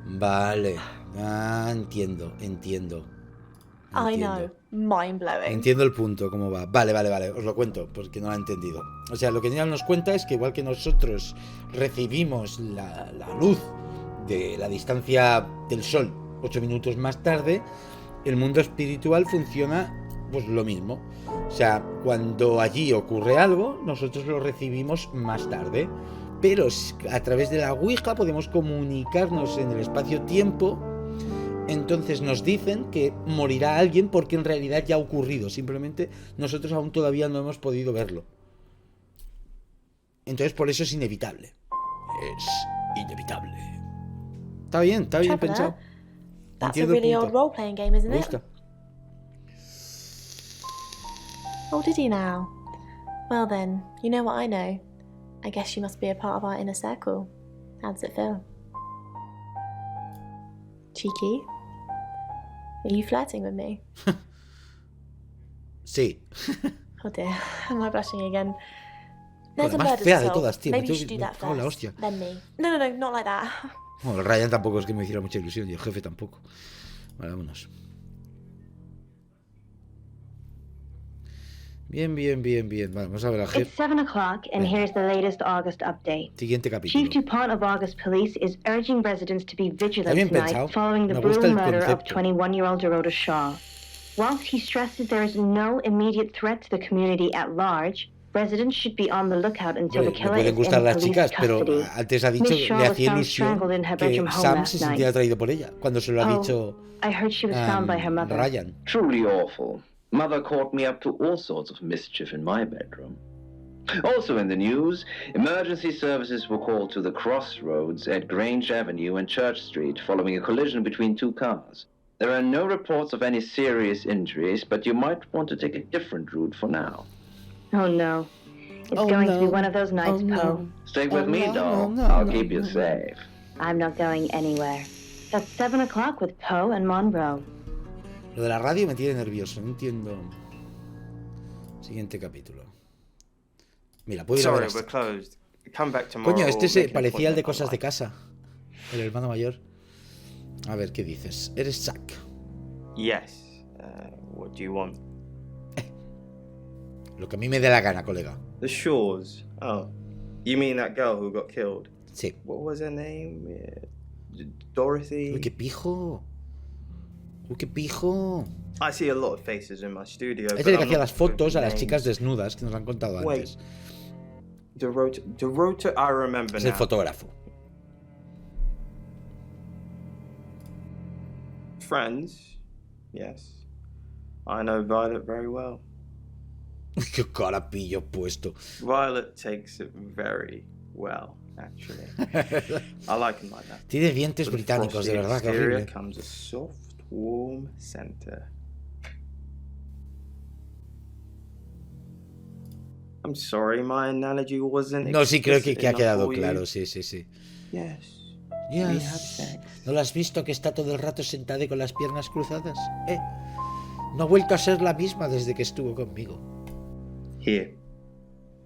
Vale. Ah, entiendo, entiendo. I know, mind blowing. Entiendo el punto, cómo va. Vale, vale, vale, os lo cuento, porque no lo he entendido. O sea, lo que ella nos cuenta es que igual que nosotros recibimos la luz de la distancia del Sol 8 minutos más tarde, el mundo espiritual funciona pues lo mismo. O sea, cuando allí ocurre algo, nosotros lo recibimos más tarde. Pero a través de la Ouija podemos comunicarnos en el espacio-tiempo. Entonces nos dicen que morirá alguien porque en realidad ya ha ocurrido. Simplemente nosotros aún todavía no hemos podido verlo. Entonces por eso es inevitable. Es inevitable. Está bien pensado. That's a Entiendo el really punto. old role-playing game, isn't Me it? gusta. Oh, did you now? Well then, you know what I know. I guess you must be a part of our inner circle. How does it feel? Cheeky? Are you flirting with me? Sí. Oh dear, am I blushing again? There's La a más murder fea de soul. todas, tío. Maybe Me you should do that cago en la first, hostia. then me. No, not like that. Bueno, el Ryan tampoco es que me hiciera mucha ilusión y el jefe tampoco. Vale, vámonos. Bien. Vale, vamos a ver al It's jefe. 7 o'clock, and here's the latest August update. Siguiente capítulo. Chief DuPont of August Police is urging residents to be vigilant bien tonight pensado. following the Me gusta brutal el murder of concepto. 21-year-old Dorota Shaw. Whilst he stresses there is no immediate threat to the community at large, residents should be on the lookout until the Me killer pueden is gustar in las police chicas, pero custody. antes ha dicho Miss que Shaw le was hacía found ilusión strangled in her que bedroom home Sam last se night. sintiera atraído por ella, cuando se lo ha dicho I heard she was found by her mother. Ryan. Truly awful. Mother caught me up to all sorts of mischief in my bedroom. Also in the news, emergency services were called to the crossroads at Grange Avenue and Church Street following a collision between two cars. There are no reports of any serious injuries, but you might want to take a different route for now. Oh no. It's going to be one of those nights, Poe. Stay with me, doll. I'll keep you safe. I'm not going anywhere. That's 7 o'clock with Poe and Monroe. Lo de la radio me tiene nervioso, no entiendo. Siguiente capítulo. Mira, puedo ir a ver Sorry, esto. we're closed. Come back tomorrow. Coño, este se Make an parecía al de appointment cosas de online. casa. El hermano mayor. A ver, ¿qué dices? Eres Zack. Yes. What do you want? Lo que a mí me dé la gana, colega. The Shaws. Oh. You mean that girl who got killed? Sí. What was her name? Dorothy? Uy, qué pijo. Uy, qué pijo. I see a lot of faces in my studio. Es but el que I'm hacía not las fotos a las names. chicas desnudas que nos han contado Wait. antes. Dorota, I remember Es now. el fotógrafo. Friends? Yes. I know Violet very well. Qué cara pillo puesto. Violet takes it very well, actually. I like him like that. Tiene dientes With a británicos, de frosty verdad, qué exterior horrible. comes a soft, warm center. I'm sorry, my analogy wasn't. No, sí, creo que ha explicit quedado enough for you. claro, sí. Yes. Yes. We have sex. ¿No lo has visto que está todo el rato sentada y con las piernas cruzadas? No ha vuelto a ser la misma desde que estuvo conmigo. Here.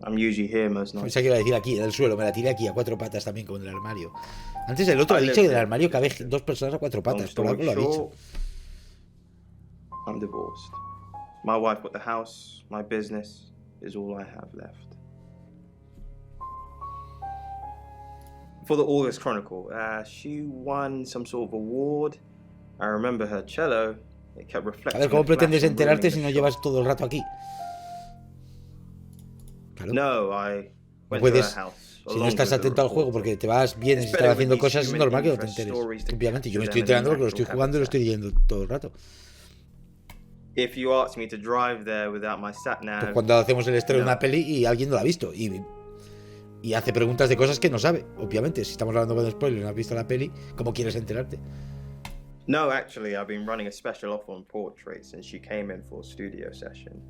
I'm usually here most nights. Pensaba que iba a decir aquí, en el suelo. Me la tiré aquí a cuatro patas también, como en el armario. Antes el otro ha I dicho live que en el there. armario cabe dos personas a cuatro patas. Por Long algo lo ha story dicho. short, I'm divorced. My wife got the house, my business is all I have left. For the August Chronicle, she won some sort of award. I remember her cello. It kept reflecting. A ver, ¿cómo the flash pretendes and enterarte ruining si the no shot. llevas todo el rato aquí? Claro. No, I No went to her puedes, house. si no estás atento al juego porque te vas bien y estás haciendo cosas, es normal que no te enteres. Obviamente, yo me estoy enterando porque lo estoy jugando y lo estoy leyendo todo el rato. if you asked me to drive there without my sat nav. Pues cuando hacemos el estreno de una peli y alguien no la ha visto y hace preguntas de cosas que no sabe, obviamente. Si estamos hablando con spoilers y no has visto la peli, ¿cómo quieres enterarte? No, actually, I've been running a special offer on portraits since she came in for a studio session.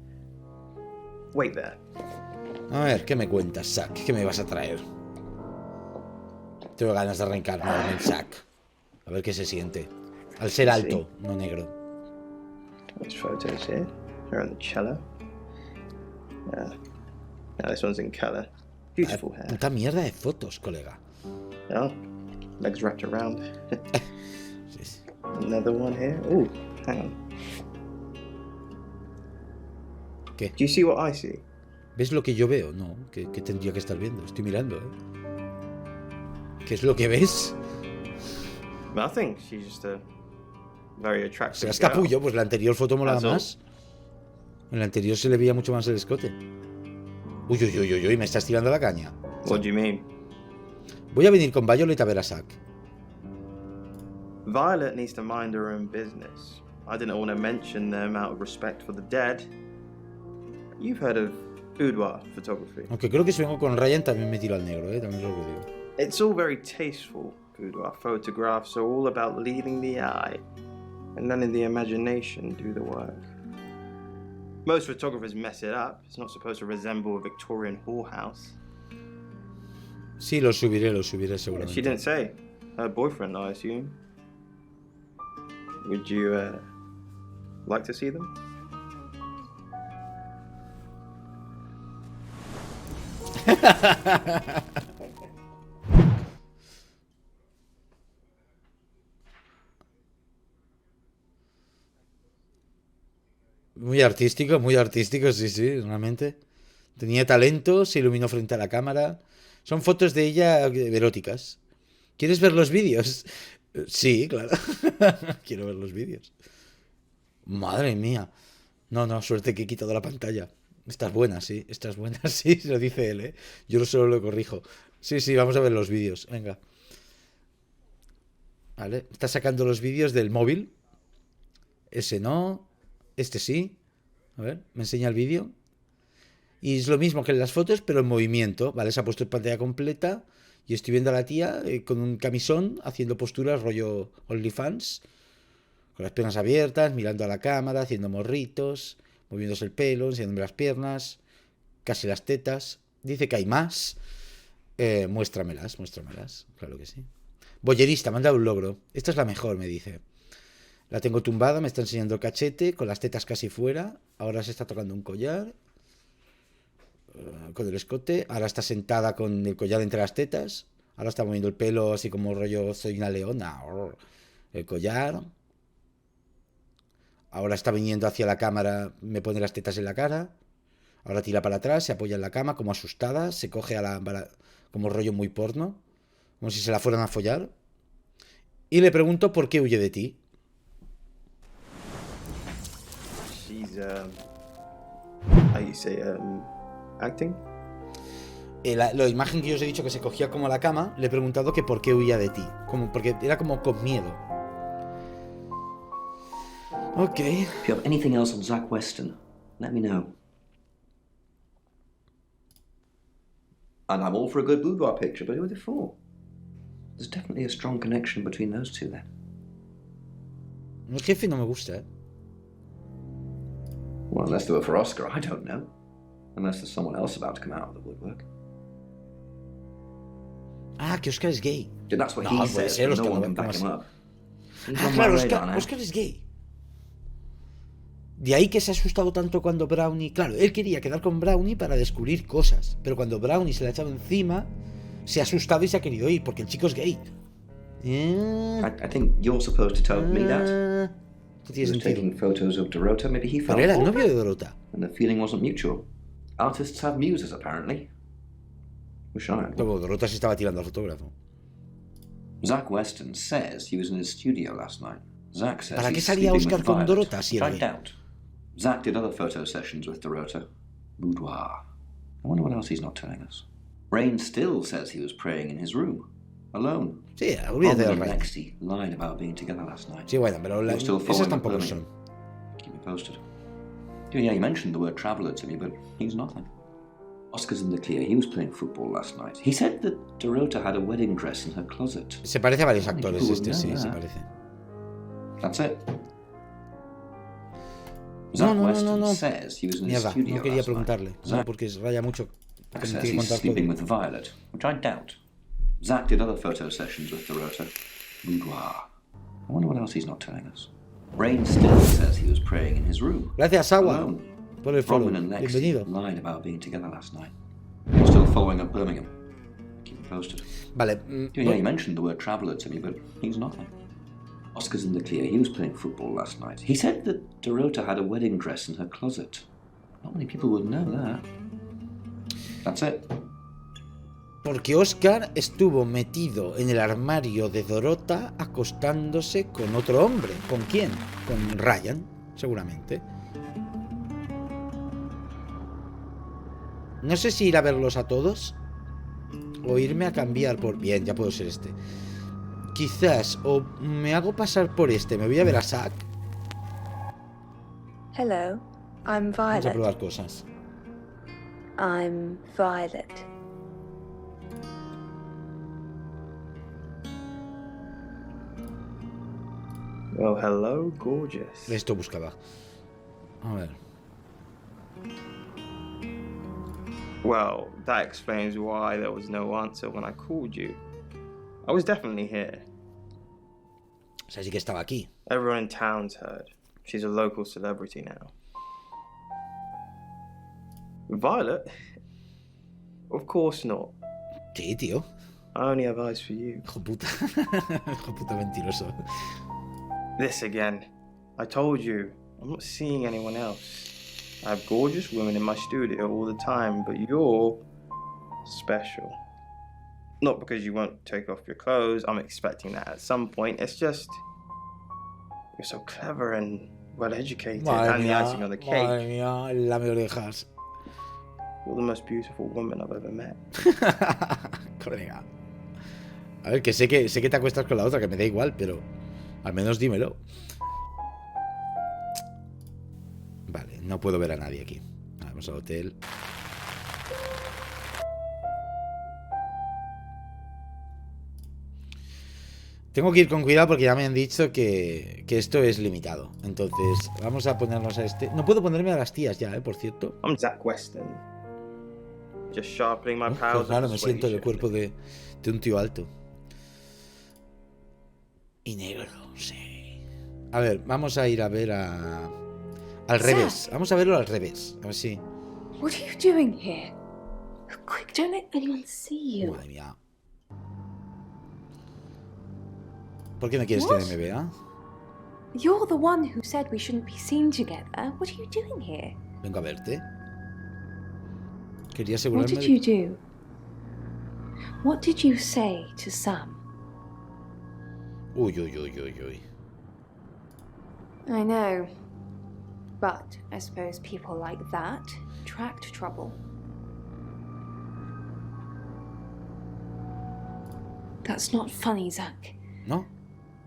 Wait there. A ver, ¿qué me cuentas, Zack? ¿Qué me vas a traer? Tengo ganas de reencarnarme en Zack. A ver qué se siente. Al ser alto, no negro. There's photos here. Her on the cello. Now this one's in color. Beautiful hair. Puta mierda de fotos, colega. Oh, legs wrapped around. Another one here. Ooh, hang on. ¿Qué? Do you see what I see? ¿Ves lo que yo veo? No, ¿qué tendría que estar viendo? Estoy mirando, ¿eh? ¿Qué es lo que ves? Nothing. She's just a very attractive Serás capullo, pues la anterior foto molaba That's all. más. En la anterior se le veía mucho más el escote. Uy, me estás tirando la caña. What do you mean? Voy a venir con Violet a ver a Zack. Violet needs to mind her own business. I didn't want to mention them out of respect for the dead. You've heard of boudoir photography. Aunque creo que si vengo con Ryan también me tiro al negro, también es lo que digo. It's all very tasteful. Boudoir photographs are all about leading the eye, and letting the imagination do the work. Most photographers mess it up. It's not supposed to resemble a Victorian whorehouse. Sí, lo subiré seguramente. She didn't say. Her boyfriend, I assume. Would you like to see them? Muy artístico, sí, realmente. Tenía talento, se iluminó frente a la cámara. Son fotos de ella eróticas. ¿Quieres ver los vídeos? Sí, claro. Quiero ver los vídeos. Madre mía. No, suerte que he quitado la pantalla. Estás buena, sí, lo dice él, ¿eh? Yo solo lo corrijo. Sí, vamos a ver los vídeos, venga. Vale, está sacando los vídeos del móvil. Ese no, este sí. A ver, me enseña el vídeo. Y es lo mismo que en las fotos, pero en movimiento. Vale, se ha puesto en pantalla completa. Y estoy viendo a la tía con un camisón, haciendo posturas rollo OnlyFans. Con las piernas abiertas, mirando a la cámara, haciendo morritos, moviéndose el pelo, enseñándome las piernas, casi las tetas. Dice que hay más. Muéstramelas. Claro que sí. Boyerista, me han dado un logro. Esta es la mejor, me dice. La tengo tumbada, me está enseñando el cachete, con las tetas casi fuera. Ahora se está tocando un collar. Con el escote. Ahora está sentada con el collar entre las tetas. Ahora está moviendo el pelo así como rollo soy una leona. El collar. Ahora está viniendo hacia la cámara, me pone las tetas en la cara. Ahora tira para atrás, se apoya en la cama como asustada. Se coge como rollo muy porno. Como si se la fueran a follar. Y le pregunto por qué huye de ti. She's, how you say, acting? La imagen que yo os he dicho que se cogía como a la cama, le he preguntado que por qué huía de ti. Porque era como con miedo. Okay. If you have anything else on Zach Weston, let me know. And I'm all for a good boudoir picture, but who are they for? There's definitely a strong connection between those two then. El jefe no me gusta, ¿eh? Well, unless they were for Oscar, I don't know. Unless there's someone else about to come out of the woodwork. Ah, que Oscar es gay. That's what he says, but no one can back him up. Claro, Oscar es gay. De ahí que se ha asustado tanto cuando Brownie... Claro, él quería quedar con Brownie para descubrir cosas. Pero cuando Brownie se la ha echado encima, se ha asustado y se ha querido ir, porque el chico es gay. I think you're supposed to tell me that. He was taking photos of Dorota. Maybe he felt Pero era el novio de Dorota. And the feeling wasn't mutual. Artists have muses, apparently. Wish I had. Luego Dorota se estaba tirando al fotógrafo. Zach Weston says he was in his studio last night. Zach says ¿Para qué salía Oscar con Dorota si era gay? Zach did other photo sessions with Dorota. Boudoir. I wonder what else he's not telling us. Rain still says he was praying in his room, alone. Sí, olvídate del Rain. Lexi lied about being together last night. Sí, bueno, pero esas tampoco son. Keep me posted. Yeah, you mentioned the word traveller to me, but he's nothing. Oscar's in the clear. He was playing football last night. He said that Dorota had a wedding dress in her closet. Se parece a varios actores este, sí, se parece. That's it. No. Says he was in Mierda, studio no quería last preguntarle. night. No, porque raya mucho. Zach says he's sleeping with Violet, which I doubt. Zach did other photo sessions with Dorota. Boudoir. I wonder what else he's not telling us. Rain still says he was praying in his room. Gracias, Agua, por el follow. Robin and Lex Bienvenido. lied about being together last night. We're still following up Birmingham. Keep me posted. Vale. Yeah, you mentioned the word traveller to me, but he's nothing. Oscar's in the clear. He was playing football last night. He said that Dorota had a wedding dress in her closet. Not many people would know that. That's it. Porque Oscar estuvo metido en el armario de Dorota acostándose con otro hombre. ¿Con quién? Con Ryan, seguramente. No sé si ir a verlos a todos o irme a cambiar por... Bien, ya puedo ser este. Quizás o me hago pasar por este. Me voy a ver a Zack. Hello, I'm Vamos a Violet. probar cosas. I'm Violet. Well, hello, gorgeous. Esto buscaba. A ver. Well, that explains why there was no answer when I called you. I was definitely here. O sea, sí que estaba aquí. Everyone in town's heard. She's a local celebrity now. Violet? Of course not. Sí, tío. I only have eyes for you. Hijo puta. Hijo puta mentiroso. This again. I told you, I'm not seeing anyone else. I have gorgeous women in my studio all the time, but you're special. Not because you won't take off your clothes, I'm expecting that at some point. It's just, you're so clever and well educated, and the icing on the cake. Madre mía, el lame orejas. You're the most beautiful woman I've ever met. Colega. A ver, que sé que te acuestas con la otra, que me da igual, pero al menos dímelo. Vale, no puedo ver a nadie aquí. Vamos al hotel. Tengo que ir con cuidado porque ya me han dicho que esto es limitado. Entonces, vamos a ponernos a este. No puedo ponerme a las tías ya, por cierto. I'm Zach Weston. Just sharpening my powers. Pues claro, me siento en el cuerpo de un tío alto. Y negro, sí. A ver, vamos a ir a ver al revés. Vamos a verlo al revés. A ver si... What are you doing here? Quick, don't let anyone see you. Madre mía. ¿Por qué no quieres que me vea? You're the one who said we shouldn't be seen together. What are you doing here? Vengo a verte. Quería What asegurarme did you do? What did you say to Sam? Uy, uy, uy, uy, uy. I know. But I suppose people like that attract trouble. That's not funny, Zach. ¿No?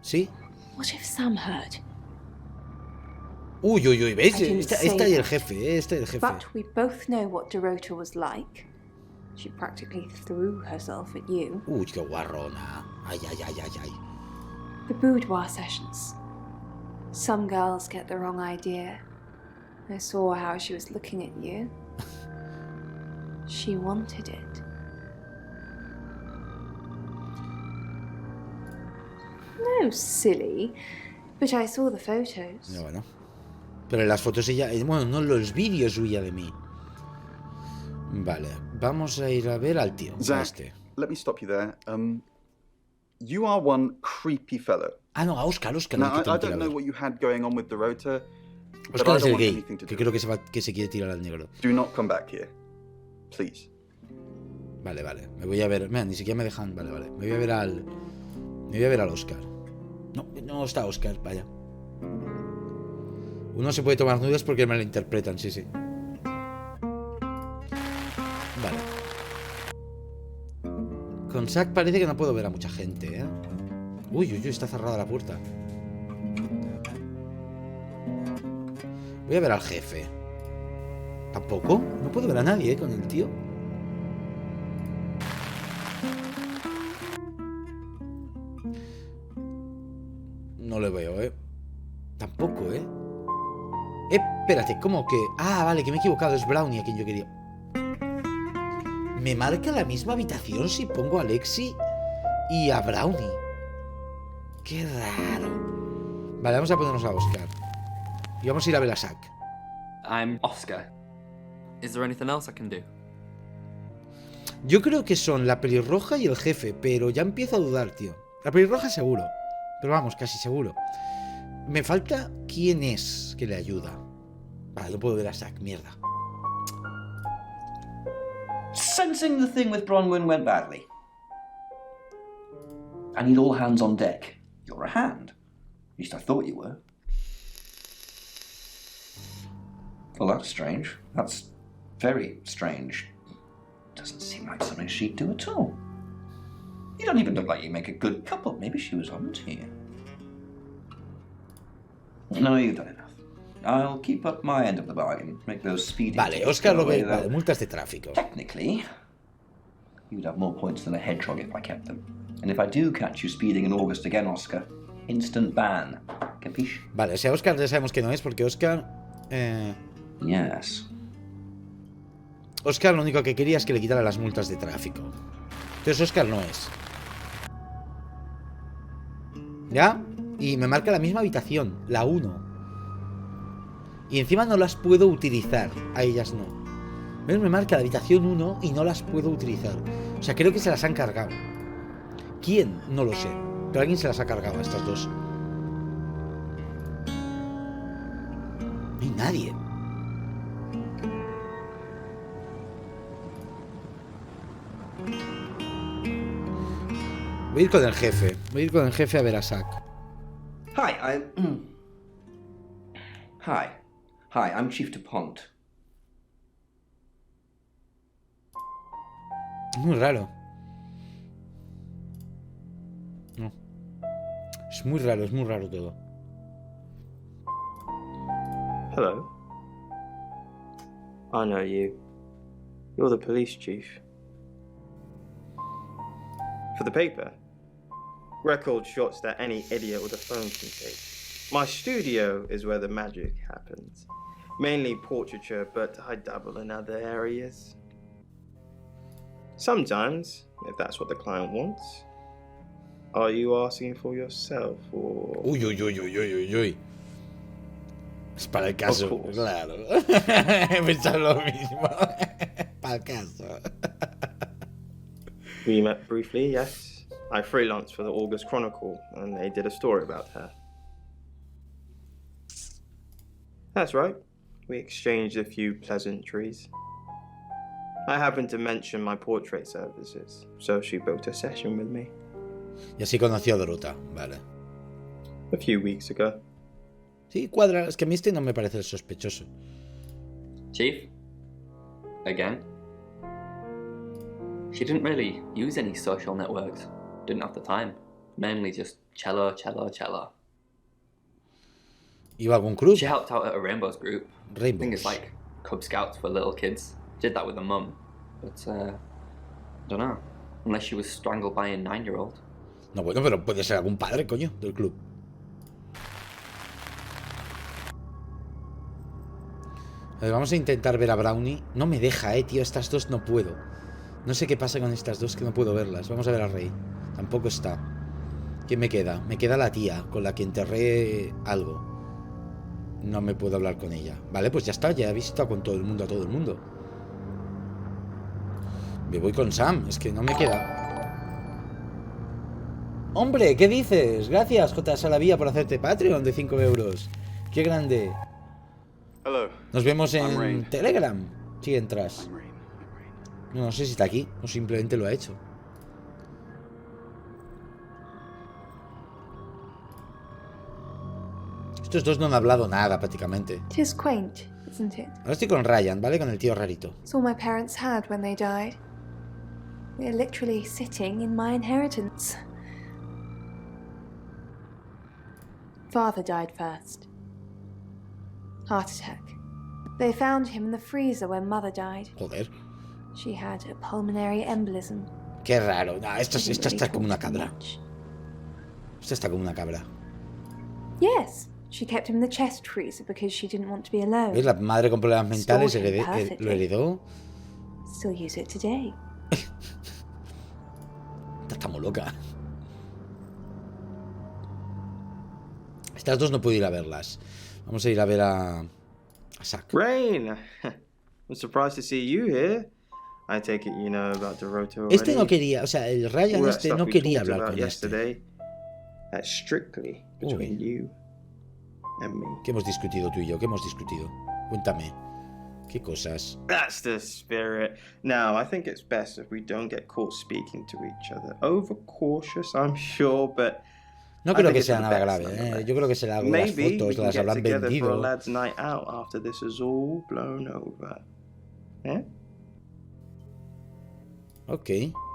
¿Sí? What if Sam heard? Uy, uy, uy, ¿veis? I didn't Está say ahí el that. jefe, está el jefe. But we both know what Dorota was like. She practically threw herself at you. Uy, qué guarrona. Ay, ay, ay, ay, ay. The boudoir sessions. Some girls get the wrong idea. I saw how she was looking at you. She wanted it. No, silly. But I saw the photos. No, bueno. Pero en las fotos ella... Bueno, no, los vídeos huía de mí. Vale, vamos a ir a ver al tío. Zach, a este. let me stop you there. You are one creepy fellow. Ah, no, a Oscar. Now, I don't know what you had going on with Dorota, but Oscar I es don't el want gay, anything to que do. creo que se quiere tirar al negro. Do not come back here, please. Vale, vale. Me voy a ver... Mira, ni siquiera me dejan... Vale, vale. Me voy a ver al Oscar. No, no está Oscar, vaya. Uno se puede tomar nudes porque me lo interpretan, sí, sí. Vale. Con Zack parece que no puedo ver a mucha gente, ¿eh? Uy, uy, uy, está cerrada la puerta. Voy a ver al jefe. ¿Tampoco? No puedo ver a nadie, con el tío. No lo veo, Tampoco, espérate, ¿cómo que? Ah, vale, que me he equivocado. Es Brownie a quien yo quería. Me marca la misma habitación si pongo a Lexi y a Brownie. Qué raro. Vale, vamos a ponernos a Oscar. Y vamos a ir a ver a Zack. I'm Oscar. Is there anything else I can do? Yo creo que son la pelirroja y el jefe, pero ya empiezo a dudar, tío. La pelirroja seguro. Pero vamos, casi seguro. Me falta quién es que le ayuda. Vale, no puedo ver a Zack, mierda. Sensing the thing with Bronwyn went badly. I need all hands on deck. You're a hand. At least I thought you were. Well, that's strange. That's very strange. Doesn't seem like something she'd do at all. You don't even look like you make a good couple. Maybe she was on to you. No, you've done enough. I'll keep up my end of the bargain. Make those speeding. Vale, Oscar lo ve. Vale, multas de tráfico. Technically, you'd have more points than a hedgehog if I kept them. And if I do catch you speeding in August again, Oscar, instant ban. Capiche? Vale, o sea, Oscar ya sabemos que no es porque Oscar... Yes. Oscar lo único que quería es que le quitara las multas de tráfico. Entonces Oscar no es. ¿Ya? Y me marca la misma habitación, la 1. Y encima no las puedo utilizar. A ellas no. ¿Ves? Me marca la habitación 1 y no las puedo utilizar. O sea, creo que se las han cargado. ¿Quién? No lo sé. Pero alguien se las ha cargado a estas dos. No hay nadie. Voy a ir con el jefe. Voy a ir con el jefe a ver a Zack. Hi, I'm Chief DuPont. Es muy raro. No. Es muy raro todo. Hello. I know you. You're the police chief. For the paper. Record shots that any idiot with a phone can take. My studio is where the magic happens. Mainly portraiture, but I dabble in other areas. Sometimes, if that's what the client wants. Are you asking for yourself, or...? Uy. Es para el caso, claro. He pensado lo mismo. Para el caso. We met briefly, yes. I freelanced for the August Chronicle, and they did a story about her. That's right. We exchanged a few pleasantries. I happened to mention my portrait services, so she booked a session with me. Y así conoció a Dorota, vale. A few weeks ago. Sí, cuadra. Es que a mí este no me parece sospechoso. Chief? Again? She didn't really use any social networks. Didn't have the time. Mainly just cello. ¿Iba a algún club? She helped out at a Rainbows group. Rainbows. I think it's like Cub Scouts for little kids. Did that with her mum. But, I don't know. Unless she was strangled by a 9-year-old. No, bueno, pero puede ser algún padre, coño, del club. A ver, vamos a intentar ver a Brownie. No me deja, tío. Estas dos no puedo. No sé qué pasa con estas dos que no puedo verlas. Vamos a ver a Rey. Tampoco está. ¿Quién me queda? Me queda la tía, con la que enterré algo. No me puedo hablar con ella. Vale, pues ya está. Ya he visitado con todo el mundo a todo el mundo. Me voy con Sam. Es que no me queda. ¡Hombre! ¿Qué dices? Gracias, J. Salavía, por hacerte Patreon de 5 euros. ¡Qué grande! Hello. Nos vemos en Telegram, si entras. No sé si está aquí o simplemente lo ha hecho. Estos dos no han hablado nada prácticamente. It is quaint, isn't it? Ahora estoy con Ryan, ¿vale? Con el tío rarito. It's all my parents had when they died. We're literally sitting in my inheritance. Father died first. Heart attack. They found him in the freezer when Mother died. Joder. She had a pulmonary embolism. Qué raro. No, esta está como una cabra. Esta está como una cabra. Yes, she kept him in the chest freezer because she didn't want to be alone. ¿Ves? La madre con problemas mentales lo heredó. Still use it today. Está muy loca. Estas dos no puedo ir a verlas. Vamos a ir a ver a Zack. Rain, I'm surprised to see you here. I take it you know about Dorota already. Este no quería, o sea, el Ryan no quería hablar con este. That's strictly between you and me. ¿Qué hemos discutido tú y yo? ¿Qué hemos discutido? Cuéntame. ¿Qué cosas? That's the spirit. Now, I think it's best if we don't get caught speaking to each other. Overcautious, I'm sure, but no creo que sea nada grave, ¿eh? Yo creo que será algo de las fotos, las habrán vendido. For a lad's night out after this is all blown over. Yeah? Ok.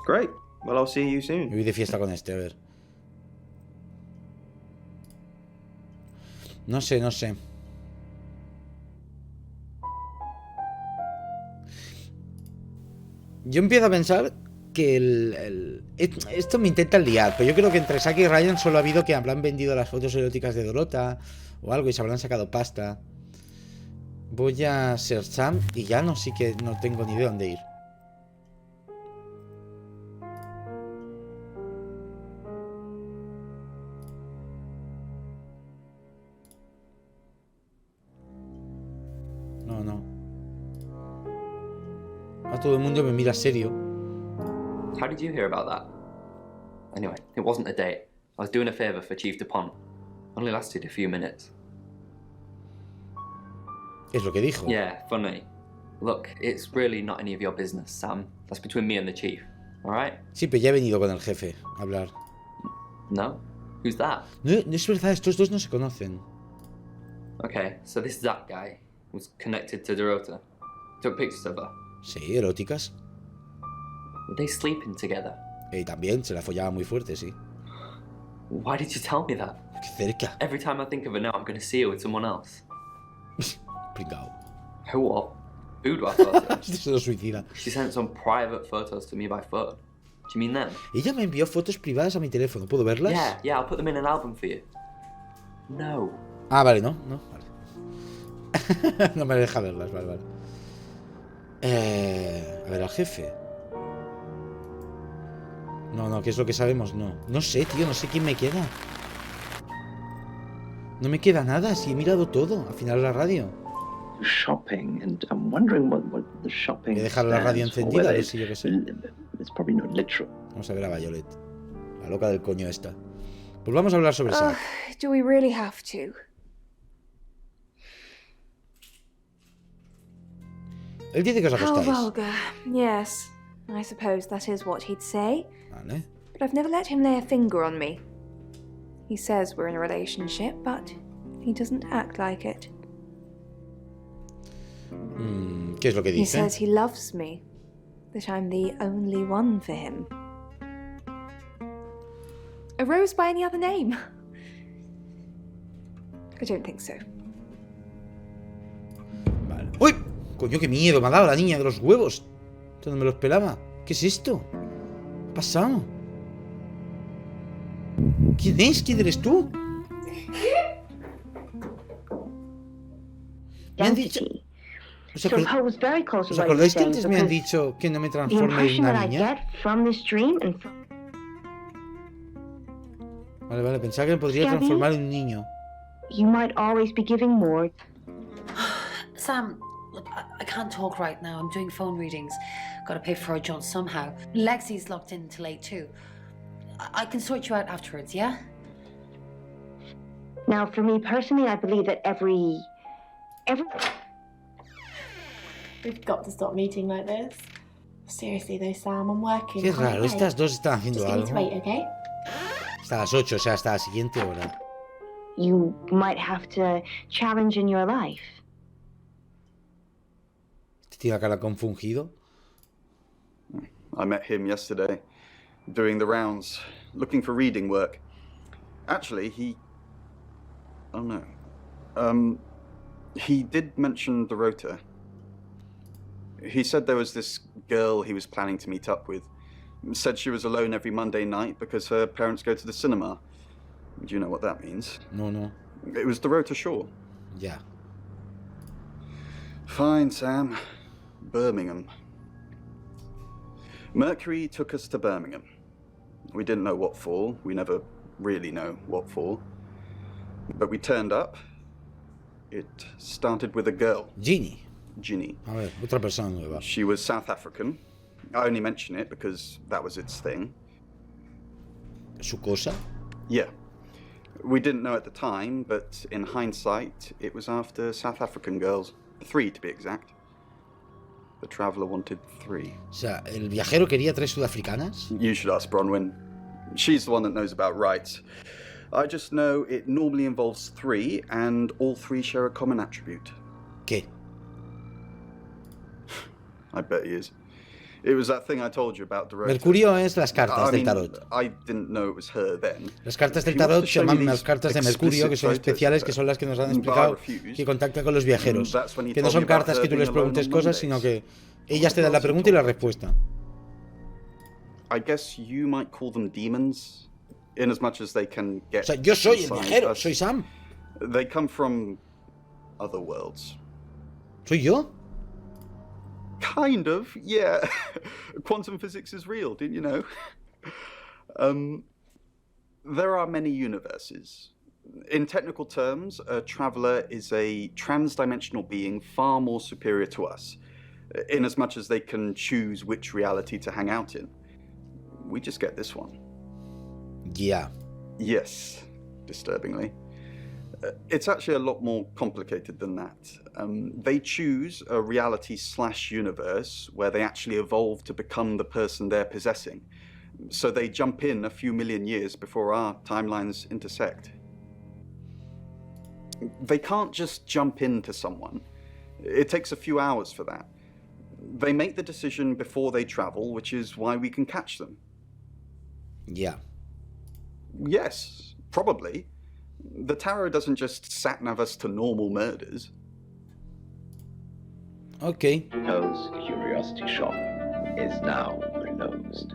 Great. Well, I'll see you soon. Me voy de fiesta con este, a ver. No sé. Yo empiezo a pensar que esto me intenta liar, pero yo creo que entre Zack y Ryan solo ha habido que habrán vendido las fotos eróticas de Dorota o algo y se habrán sacado pasta. Voy a ser Sam y ya no tengo ni idea dónde ir. No. Todo el mundo me mira serio. How did you hear about that? Anyway, it wasn't a date. I was doing a favor for Chief DuPont. Only lasted a few minutes. Es lo que dijo. Yeah, funny. Look, it's really not any of your business, Sam. That's between me and the chief. All right? Sí, pero ya he venido con el jefe a hablar. No? Who's that? No es verdad, estos dos no se conocen. Okay, so this Zack guy was connected to Dorota. Took pictures of her. Sí, eróticas. Were they sleeping together? Y también se la follaba muy fuerte, sí. Why did you tell me that? Qué cerca. Every time I think of her now, I'm going to see her with someone else. Pringao. Who what? Boudoir photos? Se lo suicida. She sent some private photos to me by phone. Do you mean them? Ella me envió fotos privadas a mi teléfono. ¿Puedo verlas? Yeah, I'll put them in an album for you. No. Ah, vale, no, vale. No me deja verlas, vale. A ver, al jefe. No, ¿qué es lo que sabemos? No sé, tío, no sé quién me queda. No me queda nada, si he mirado todo. Al final la radio. Shopping, and I'm wondering what the shopping. Voy a dejar la radio encendida, a ver si yo qué sé. It's probably not literal. Vamos a ver a Violet. La loca del coño esta. Pues vamos a hablar sobre Zack. Do we really have to? Él dice que os acostáis. How vulgar. Yes, I suppose that is what he'd say. Vale. But I've never let him lay a finger on me. He says we're in a relationship, but he doesn't act like it. ¿Qué es lo que dice? He says he loves me, that I'm the only one for him. A rose by any other name? I don't think so. Vale. ¡Uy! Coño, qué miedo me ha dado la niña de los huevos. Esto no me lo esperaba. ¿Qué es esto? ¿Qué ha pasado? ¿Quién es? ¿Quién eres tú? Me han dicho... ¿Os acordáis que antes me han dicho que no me transforme en una niña? Vale, pensaba que me podría transformar en un niño. Sam, look, I can't talk right now. I'm doing phone readings. Gotta pay for a John somehow. Lexi's locked in till 8 too. I can sort you out afterwards, yeah? Now, for me personally, I believe that every... We've got to stop meeting like this. Seriously though, Sam, I'm working. Qué raro, estas dos están haciendo algo. Just wait, okay? Hasta las 8, o sea, hasta la siguiente hora. You might have to challenge in your life. Tiene la cara confundido. I met him yesterday, doing the rounds, looking for reading work. Actually, He did mention the rota. He said there was this girl he was planning to meet up with. Said she was alone every Monday night because her parents go to the cinema. Do you know what that means? No. It was the rota Shaw. Yeah. Fine, Sam. Birmingham. Mercury took us to Birmingham. We didn't know what for. We never really know what for. But we turned up. It started with a girl. Ginny. A ver, otra persona nueva. She was South African. I only mention it because that was its thing. ¿Su cosa? Yeah. We didn't know at the time, but in hindsight, it was after South African girls. 3 to be exact. The traveller wanted 3. O sea, ¿el viajero quería 3 sudafricanas? You should ask Bronwyn. She's the one that knows about rights. I just know it normally involves 3, and all 3 share a common attribute. ¿Qué? I bet he is. It was that thing I told you about the rota. Mercurio es las cartas del tarot. I didn't know it was her then. Las cartas del tarot se llaman las cartas de Mercurio, que son especiales, que son las que nos han explicado que contactan con los viajeros. Que no son cartas que tú les preguntes cosas, sino que ellas te dan la pregunta y la respuesta. I guess you might call them demons, in as much as they can get. O sea, yo soy el viajero, soy Sam. They come from other worlds. ¿Soy yo? Kind of, yeah. Quantum physics is real, didn't you know? There are many universes. In technical terms, a traveller is a trans-dimensional being far more superior to us, in as much as they can choose which reality to hang out in. We just get this one. Yeah. Yes, disturbingly. It's actually a lot more complicated than that. They choose a reality/universe where they actually evolve to become the person they're possessing. So they jump in a few million years before our timelines intersect. They can't just jump into someone. It takes a few hours for that. They make the decision before they travel, which is why we can catch them. Yeah. Yes, probably. The tarot doesn't just sat-nav us to normal murders. Okay. Poe's curiosity shop is now closed.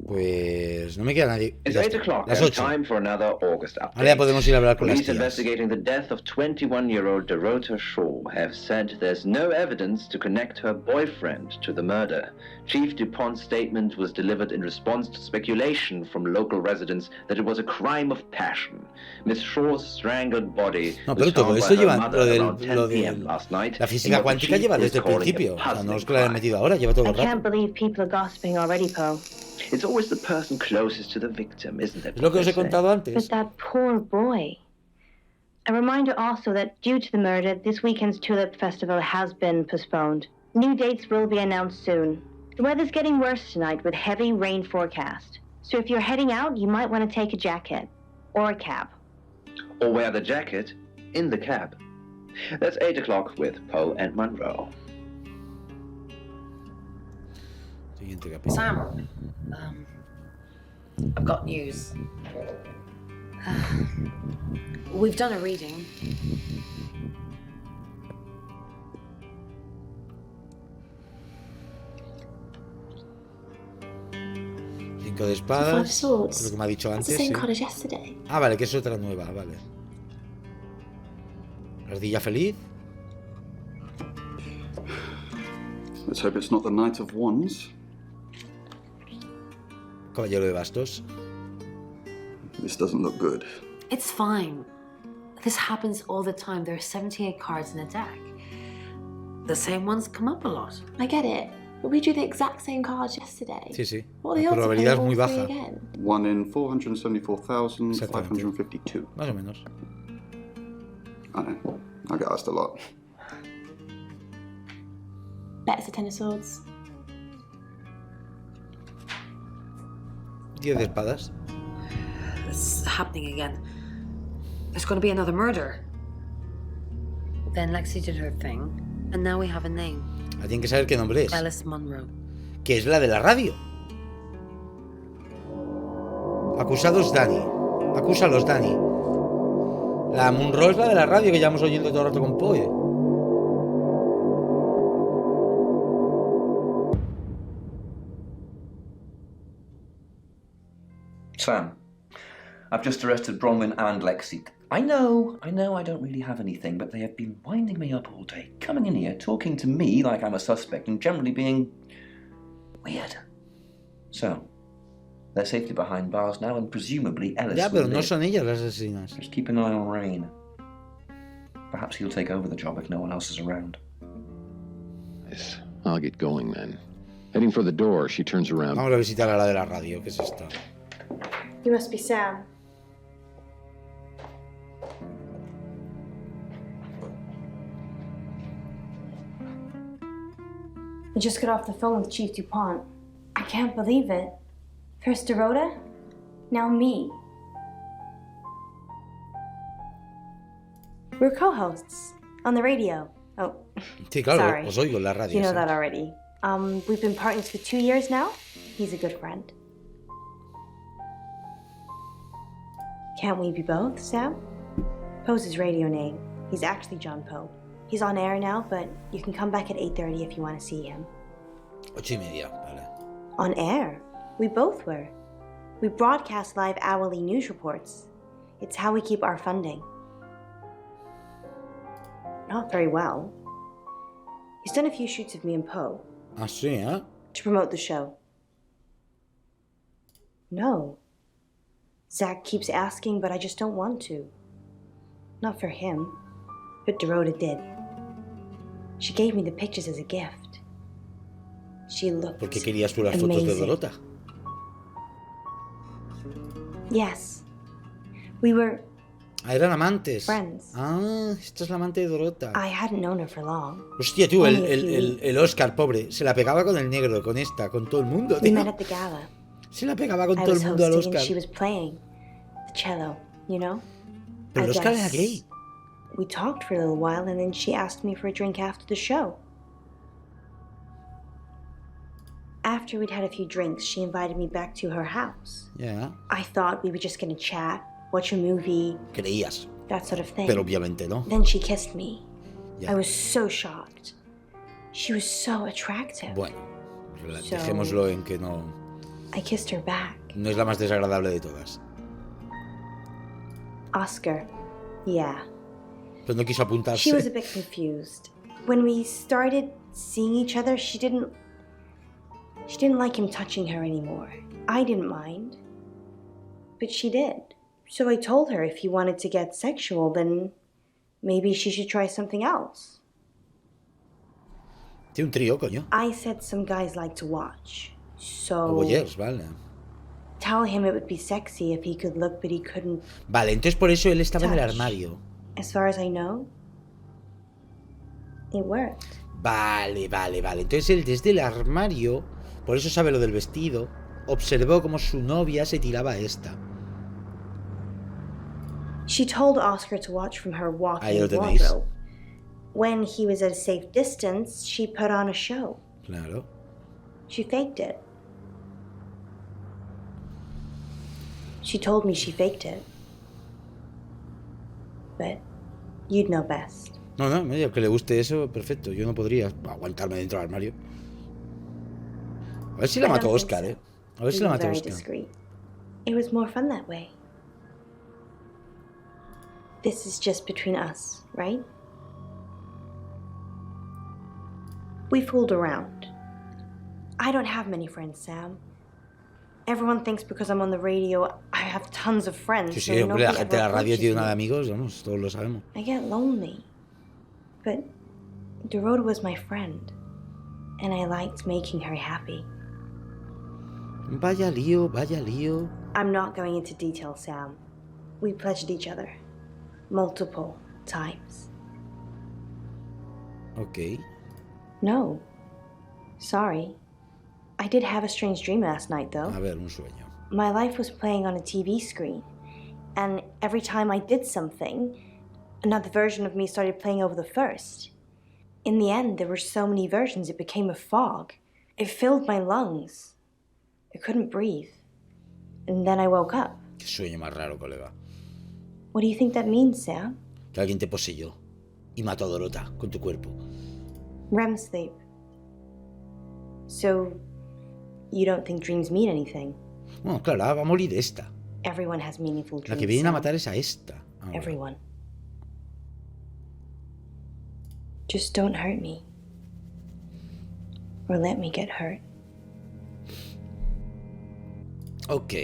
Pues no me queda nadie. It's 8 o'clock and time for another August update. Ahora ya podemos ir a hablar con las Police tías. investigating the death of 21-year-old Dorota Shaw have said there's no evidence to connect her boyfriend to the murder. Chief DuPont's statement was delivered in response to speculation from local residents that it was a crime of passion. Miss Shaw's strangled body was found by her mother around 10 p.m. last night. La física cuántica lleva desde el principio. O sea, no es que la hayan metido ahora, lleva todo el I can't rato. believe people are gossiping already, Poe. It's always the person closest to the victim, isn't it? Es lo que os he contado antes. But that poor boy. A reminder also that due to the murder, this weekend's Tulip Festival has been postponed. New dates will be announced soon. The weather's getting worse tonight with heavy rain forecast. So if you're heading out, you might want to take a jacket. Or a cab. Or wear the jacket in the cab. That's 8 o'clock with Poe and Monroe. Sam, I've got news. We've done a reading. Cinco de espadas. Lo que me ha dicho antes. Sí. Ah, vale, que es otra nueva, vale. Ardilla feliz. Let's hope it's not the Knight of Wands. Caballero de bastos. This doesn't look good. It's fine. This happens all the time. There are 78 cards in a deck. The same ones come up a lot. I get it, but we drew the exact same cards yesterday. Sí, sí. What are the La odds of probabilidad es playing muy all three baja. again? 1 in 474,552. Más o menos. I know. I get asked a lot. Bet it's a 10 of swords. 10 de espadas. It's happening again. There's going to be another murder. Then Lexi did her thing, and now we have a name. Tienen que saber qué nombre es. Alice Monroe. Que es la de la radio. Acusados Dani. Acúsalos Dani. La Munro es la de la radio que llevamos oyendo todo el rato con Poe. Sam, I've just arrested Bronwyn and Lexi. I know I don't really have anything, but they have been winding me up all day, coming in here, talking to me like I'm a suspect, and generally being weird. So, they're safely behind bars now, and presumably Ellis Ya, pero will no live. son ellas las asesinas. Just keep an eye on Rain. Perhaps he'll take over the job if no one else is around. Yes, I'll get going then. Heading for the door, she turns around. Vamos a visitar a la de la radio, ¿qué es esta? You must be Sam. I just got off the phone with Chief DuPont. I can't believe it. First Dorota, now me. We're co-hosts on the radio. Oh, Sí, claro, sorry. os oigo en la radio. You know sí. that already. We've been partners for 2 years now. He's a good friend. Can't we be both, Sam? Poe's his radio name. He's actually John Poe. He's on air now, but you can come back at 8:30 if you want to see him. 8:30, vale. On air? We both were. We broadcast live hourly news reports. It's how we keep our funding. Not very well. He's done a few shoots of me and Poe. Ah, sí, ¿eh? To promote the show. No. Zach keeps asking, but I just don't want to. Not for him, but Dorota did. She gave me the pictures as a gift. She looked ¿Por qué querías tú las fotos de amazing. Dorota? Yes. We were Ah, eran amantes. friends. Ah, esta es la amante de Dorota. I hadn't known her for long. Hostia, tú, Only a few. el Oscar, pobre, se la pegaba con el negro, con esta, con todo el mundo, We tío. met at the gala. Se la pegaba con I todo el was mundo al hosting Oscar. and she was playing the cello, you know? Pero el I Oscar era guess gay. We talked for a little while and then she asked me for a drink after the show. After we'd had a few drinks, she invited me back to her house. Ya, I thought we were just gonna chat, watch a movie, creías. that sort of thing. Pero obviamente no. Then she kissed me. Ya. I was so shocked. She was so attractive. Bueno, So- dejémoslo en que no, I kissed her back. no es la más desagradable de todas. Oscar, yeah. Pero no quiso apuntarse. She was a bit confused. When we started seeing each other, she didn't like him touching her anymore. I didn't mind. But she did. So I told her if he wanted to get sexual, then maybe she should try something else. Tiene un trío, coño. I said some guys like to watch. O So voyeurs, vale. tell him it would be sexy if he could look, but he couldn't. Vale, entonces por eso él estaba en el Touch. armario. As far as I know, it worked. Vale, vale, vale. Entonces él desde el armario, por eso sabe lo del vestido, observó como su novia se tiraba a esta. She told Oscar to watch from her Ahí lo walk-in tenéis. wardrobe. When he was at a safe distance, she put on a show. Claro. She faked it. She told me she faked it. But you'd know best. No, no, medio que le guste eso, perfecto. Yo no podría aguantarme dentro del armario. A ver si la I mató don't Oscar, think A ver si We la were mató very Oscar. discreet. It was more fun that way. This is just between us, right? We fooled around. I don't have many friends, Sam. Everyone thinks because I'm on the radio, I have tons of friends. Sí, so sí, hombre, la nobody gente de la ever radio approaches tiene me. una de amigos, vamos, todos lo sabemos. I get lonely. But Dorota was my friend, and I liked making her happy. Vaya lío, vaya lío. I'm not going into detail, Sam. We pledged each other multiple times. Ok. No. Sorry. I did have a strange dream last night, though. A ver, un sueño. My life was playing on a TV screen, and every time I did something, another version of me started playing over the first. In the end, there were so many versions, it became a fog. It filled my lungs. I couldn't breathe. And then I woke up. Qué sueño más raro, colega. What do you think that means, Sam? Que alguien te poseyó y mató a Dorota con tu cuerpo. REM sleep. So, you don't think dreams mean anything? Bueno, claro, va a morir esta. Everyone has meaningful dreams. La que vienen a Sam. matar es a esta. Ahora. Everyone. Just don't hurt me. Or let me get hurt. Ok.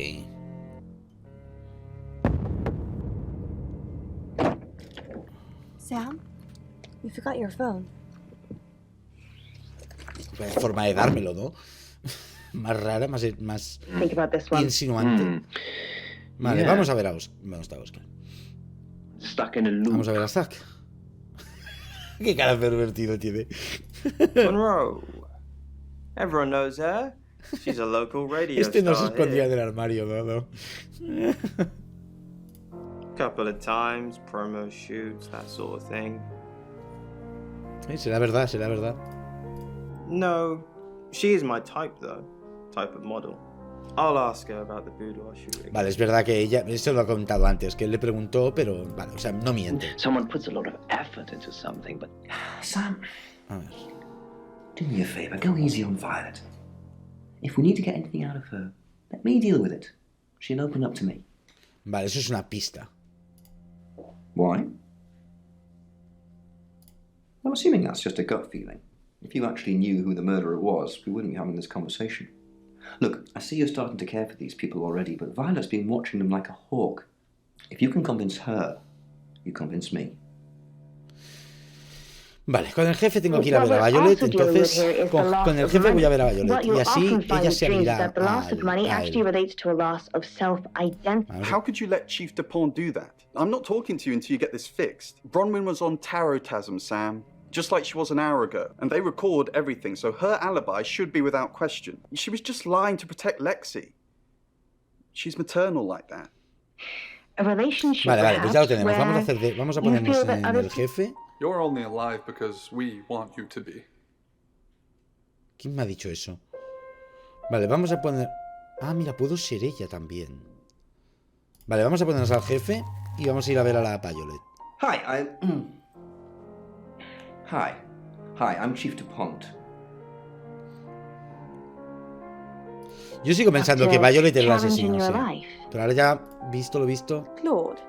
Sam, you forgot your phone. Vaya forma de dármelo, ¿no? Más rara, más Think about this one. insinuante. Vale, Yeah. vamos a ver a Oscar. ¿Dónde está Oscar? Stuck in a loop. Vamos a ver a Zack. Qué cara pervertido tiene. Monroe. Everyone knows her. She's a local radio Este no se star escondía here. del armario, ¿no? Couple of times, promo shoots, that sort of thing. Será verdad, será verdad. No, she is my type though. Type of model. I'll ask her about the boudoir shooting. Vale, es verdad que ella, esto lo ha comentado antes, que él le preguntó, pero vale, o sea, no miente. Someone puts a lot of effort into something, but Sam, A ver. do me a favour, go easy on Violet. If we need to get anything out of her, let me deal with it. She'll open up to me. Vale, eso es una pista. Why? I'm assuming that's just a gut feeling. If you actually knew who the murderer was, we wouldn't be having this conversation. Look, I see you're starting to care for these people already, but Violet's been watching them like a hawk. If you can convince her, you convince me. Vale, con el jefe tengo que ir a ver a Violet, entonces con el jefe voy a ver a Violet y así ella se abrirá How could you let Chief DuPont do that? I'm not talking to you until you get this fixed. Bronwyn was on tarotasm, Sam. Just like she was an hour ago. And they record everything, so her alibi should be without question. She was just lying to protect Lexi. She's maternal like that. Vale, pues ya lo tenemos. Vamos a ponernos en el jefe. You're only alive because we want you to be. ¿Quién me ha dicho eso? Vale, vamos a poner... Ah, mira, puedo ser ella también. Vale, vamos a ponernos al jefe y vamos a ir a ver a la Violet. Hi, I'm Chief DuPont. Yo sigo pensando que Violet es la asesina, sí. Pero ahora ya, visto lo visto... Claude.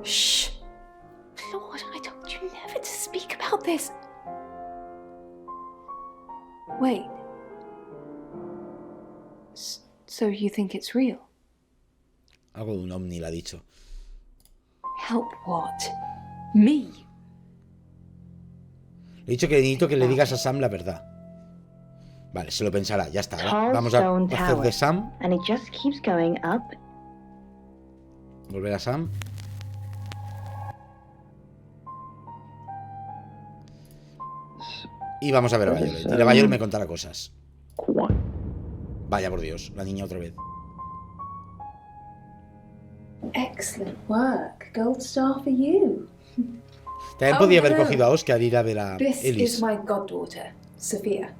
Shh. Claude, I told you never to speak about this. Wait. So you think it's real? Algo de un ovni le ha dicho. Help what? Me? Le he dicho que necesito que le digas a Sam la verdad. Vale, se lo pensará, ya está. Vamos a hacer de Sam. Volver a Sam. Y vamos a ver a Violet. Y la Violet me contará cosas. Vaya por Dios, la niña otra vez. Excellent work. Gold star for you. También podía haber cogido a Oscar y ir a ver a This Ellis. is my goddaughter, Sophia.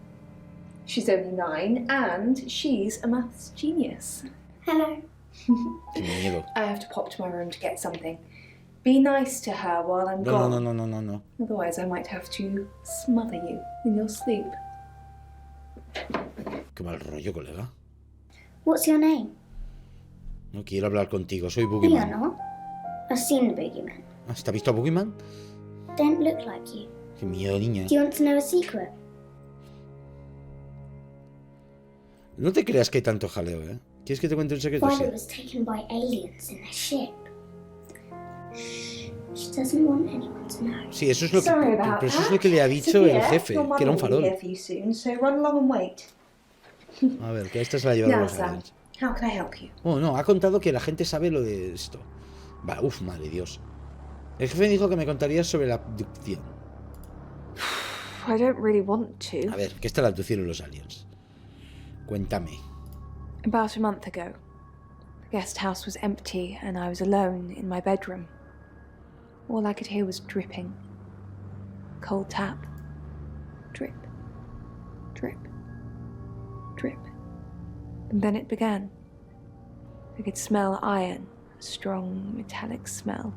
She's only 9 and she's a maths genius. Hello. Qué miedo. I have to pop to my room to get something. Be nice to her while I'm gone. No. Otherwise I might have to smother you in your sleep. Qué mal rollo, colega. What's your name? No quiero hablar contigo, soy You're Boogeyman. not. I've seen the boogeyman. ¿Te has visto a Boogeyman? Don't look like you. Qué miedo, niña. Do you want to know a secret? No te creas que hay tanto jaleo, ¿eh? ¿Quieres que te cuente un secreto? Violet Sí. was taken by aliens in their ship. She doesn't want anyone to know. Sí, eso es lo que, Sorry about pero eso es that. lo que le ha dicho el jefe, your que era un mother will farol. be here for you soon, so run along and wait. A ver, que esta se la ha llevado a Now, los Sam, aliens. how can I help you? Oh, no, ha contado que la gente sabe lo de esto. Vale, uf, madre Dios. El jefe dijo que me contarías sobre la abducción. I don't really want to. A ver, ¿qué está la abducción en los aliens? Cuéntame. About a month ago, the guest house was empty and I was alone in my bedroom. All I could hear was dripping. Cold tap. Drip. Drip. Drip. And then it began. I could smell iron strong metallic smell.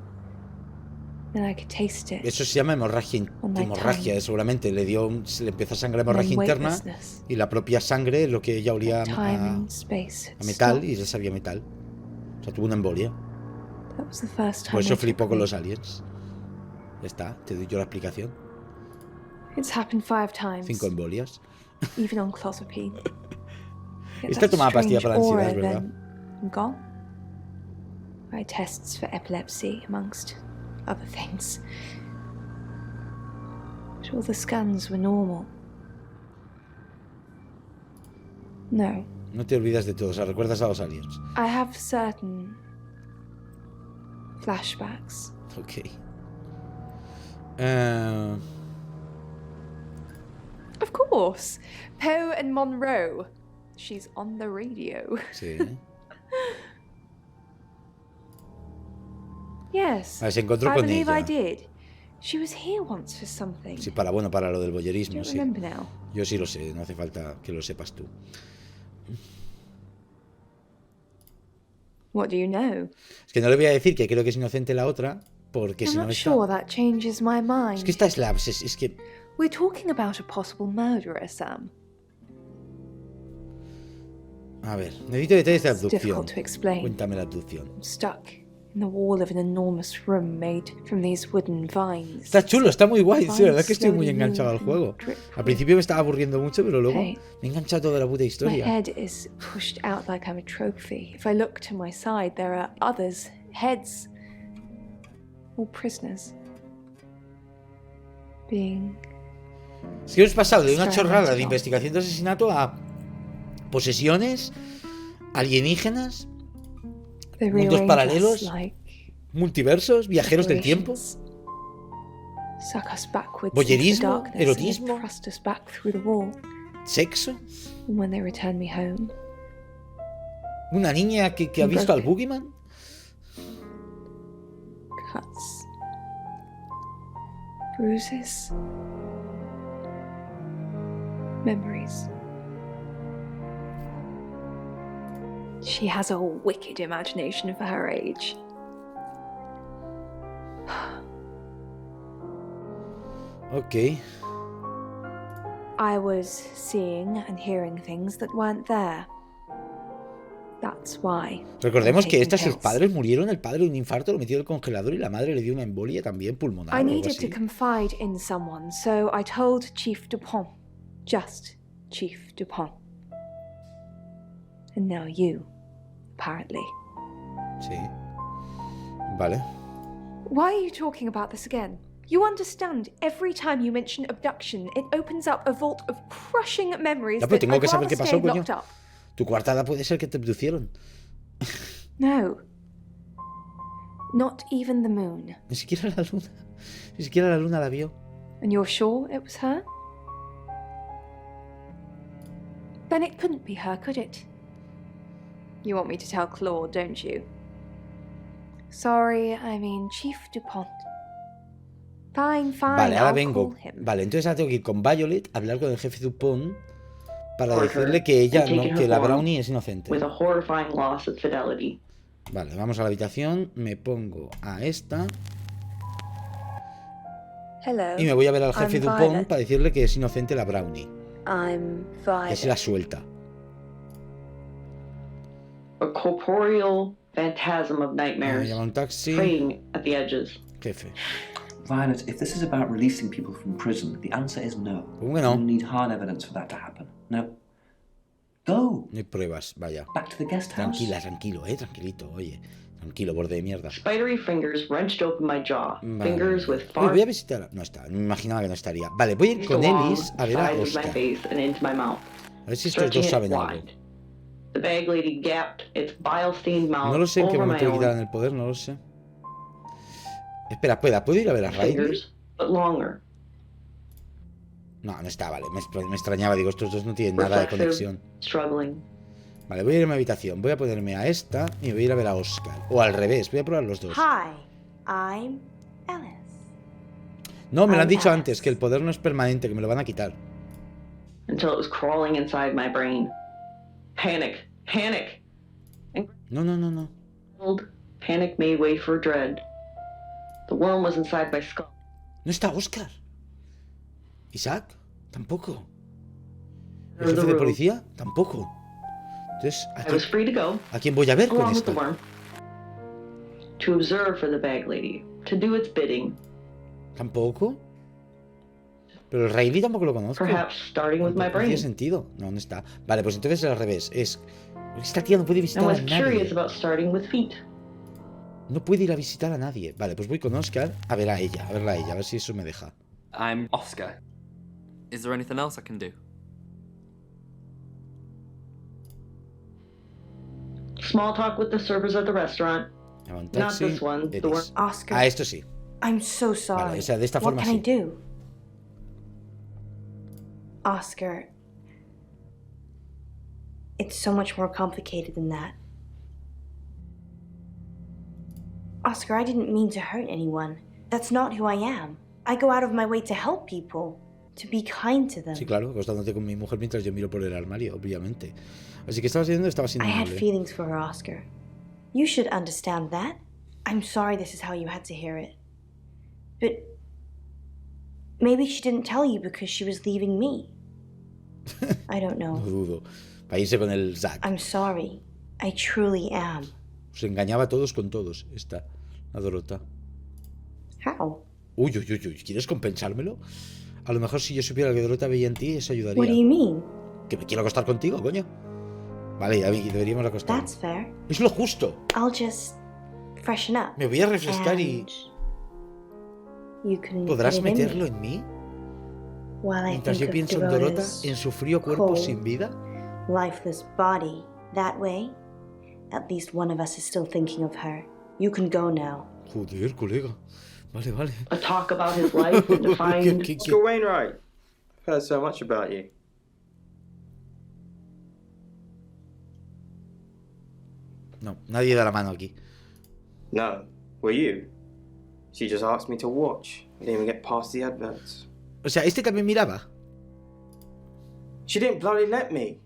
Then I could taste it. Eso se llama hemorragia, seguramente se le empezó a sangrar hemorragia interna y la propia sangre, lo que ella olía a metal y ya sabía metal. O sea, tuvo una embolia. Por eso flipó con los aliens. Ya está, te doy yo la explicación. It's happened 5 times. 5 embolias. Even on clozapine. Esta tomaba pastilla para la ansiedad, ¿verdad? Gone. I had tests for epilepsy, amongst other things. But all the scans were normal. No. No te olvidas de todo, o sea, recuerdas a los aliens. I have certain flashbacks. Ok. Of course. Poe and Monroe. She's on the radio. Sí. Yes. Se encontró con ella. I did. She was here once for something. Sí, para lo del voyerismo, sí. Now? Yo sí lo sé, no hace falta que lo sepas tú. What do you know? Es que no le voy a decir que creo que es inocente la otra, porque si no I'm not sure that changes my mind. Es que esta es que We're talking about a possible murderer, Sam. A ver, necesito detalles de la abducción. Difficult to explain. Cuéntame la abducción. I'm stuck in the wall of an enormous room made from these wooden vines. Está chulo, está muy guay, sí, la verdad es que estoy muy enganchado al juego. Al principio me estaba aburriendo mucho, pero luego me he enganchado toda la puta My historia. head is pushed out like I'm a trophy. If I look to my side, there are others, heads, all prisoners, being... Es que hemos pasado de una chorrada de investigación de asesinato a posesiones, alienígenas, mundos paralelos, multiversos, viajeros del tiempo, voyerismo, erotismo, sexo, una niña que ha visto al Boogeyman. Cuts, bruises, memories. She has a wicked imagination for her age. Ok. I was seeing and hearing things that weren't there. That's why. Recordemos que sus padres murieron, el padre de un infarto lo metió en el congelador y la madre le dio una embolia también pulmonar. I needed to confide in someone, so I told Chief Dupont. Just Chief Dupont. And now you, apparently. Sí. Vale. Why are you talking about this again? You understand, every time you mention abduction, it opens up a vault of crushing memories pero tengo que saber qué pasó, coño. Up. Tu coartada puede ser que te abducieron. No. Not even the moon. Ni siquiera la luna. Ni siquiera la luna la vio. And you're sure it was her? Then it couldn't be her, could it? You want me to tell Claude, don't you? Sorry, I mean Chief Dupont. Fine, fine. Vale, ahora vengo. Vale, entonces ahora tengo que ir con Violet a hablar con el jefe Dupont para decirle que ella no, que la Brownie es inocente. Vale, vamos a la habitación, me pongo a esta. Hello, y me voy a ver al jefe Dupont para decirle que es inocente la Brownie. I'm Violet. Que se la suelta. A corporeal phantasm of nightmares, llama un taxi. praying at the edges. Jefe. Violet, if this is about releasing people from prison, the answer is no. ¿Cómo que no? You need hard evidence for that to happen. No. Go. No hay pruebas, vaya. Back to the guest house. Tranquila, tranquilo, tranquilito, oye. Tranquilo, borde de mierda. Spidery fingers wrenched open my jaw. Vale. Fingers with far... Voy a visitar... No está, me imaginaba que no estaría. Vale, voy a ir con Ellis a ver a Oscar. A ver si estos dos saben algo. The bag lady gapped its bile-stained mouth. No lo sé en qué momento le quitaran el poder, no lo sé. Espera, ¿puedo ir a ver a Riley? No, no está, vale. Me extrañaba, digo, estos dos no tienen nada de conexión. Vale, voy a ir a mi habitación. Voy a ponerme a esta y voy a ir a ver a Oscar. O al revés, voy a probar los dos. Hi, I'm Alice. No, me lo han dicho antes, que el poder no es permanente, que me lo van a quitar. Until it was crawling inside my brain. Panic, panic. No. Panic made way for dread. The worm was inside my skull. No está Oscar. Isaac, tampoco. El jefe de policía, tampoco. Entonces, ¿a quién voy a ver con esto? To observe for the bag lady, to do its bidding. Tampoco. Pero el Riley tampoco lo conozco. Perhaps starting with my brain. No tiene sentido. No, no está. Vale, pues entonces es al revés. Esta tía no puede visitar a nadie. No puede ir a visitar a nadie. Vale, pues voy con Oscar a ver a ella, a ver si eso me deja. I'm Oscar. Is there anything else I can do? Small talk with the servers at the restaurant. Not this one. The one. Oscar. Ah, esto sí. I'm so sorry. Vale, o sea, de esta forma What can sí. I do? Oscar. It's so much more complicated than that. Oscar, I didn't mean to hurt anyone. That's not who I am. I go out of my way to help people, to be kind to them. Sí, claro, acostándote con mi mujer mientras yo miro por el armario, obviamente. Así que estabas siendo I had feelings for her, Oscar. You should understand that. I'm sorry this is how you had to hear it. But maybe she didn't tell you because she was leaving me. I don't know. No dudo. Para irse con el Zack. I'm sorry. I truly am. Se engañaba a todos con todos, esta, la Dorota. How? Uy, uy, uy, uy, ¿quieres compensármelo? A lo mejor si yo supiera que Dorota veía en ti, eso ayudaría. What do you mean? Que me quiero acostar contigo, coño. Vale, a mí deberíamos acostar. That's fair. Es lo justo. I'll just freshen up. Me voy a refrescar y... ¿Podrás meterlo en mí? Mientras yo pienso en Dorota, en su frío cuerpo sin vida. Lifeless body. That way, at least one of us is still thinking of her. You can go now. Joder, colega. Vale, vale. A talk about his life and to find... Oscar Wainwright. I've heard so much about you. No, nadie da la mano aquí. No, were you? She just asked me to watch. I didn't even get past the adverts. O sea, este también miraba. She didn't bloody let me.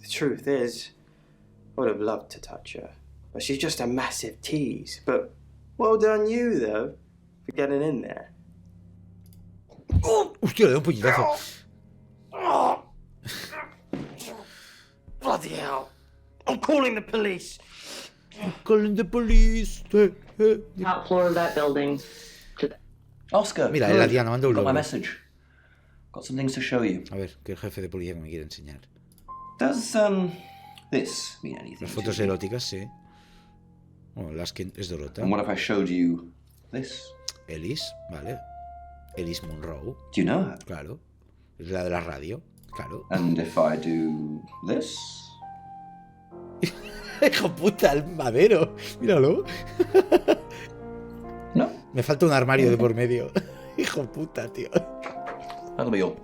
The truth is, I would have loved to touch her. But she's just a massive tease. But well done you, though, for getting in there. Hostia, le da un puñetazo. Bloody hell. I'm calling the police. I'm calling the police. Top floor of that building. Oscar, mira, la Diana manda un got my logo. message. Got some things to show you. A ver, que el jefe de policía que me quiere enseñar. Does this mean anything? Las fotos eróticas, sí. Bueno, las que es Dorota. And what if I showed you this? Ellis, vale. Ellis Monroe. Do you know her? Claro. Es la de la radio. Claro. And if I do this? Hijo puta, el madero. Míralo. No. Me falta un armario de por medio. Hijo puta, tío. That'll be all.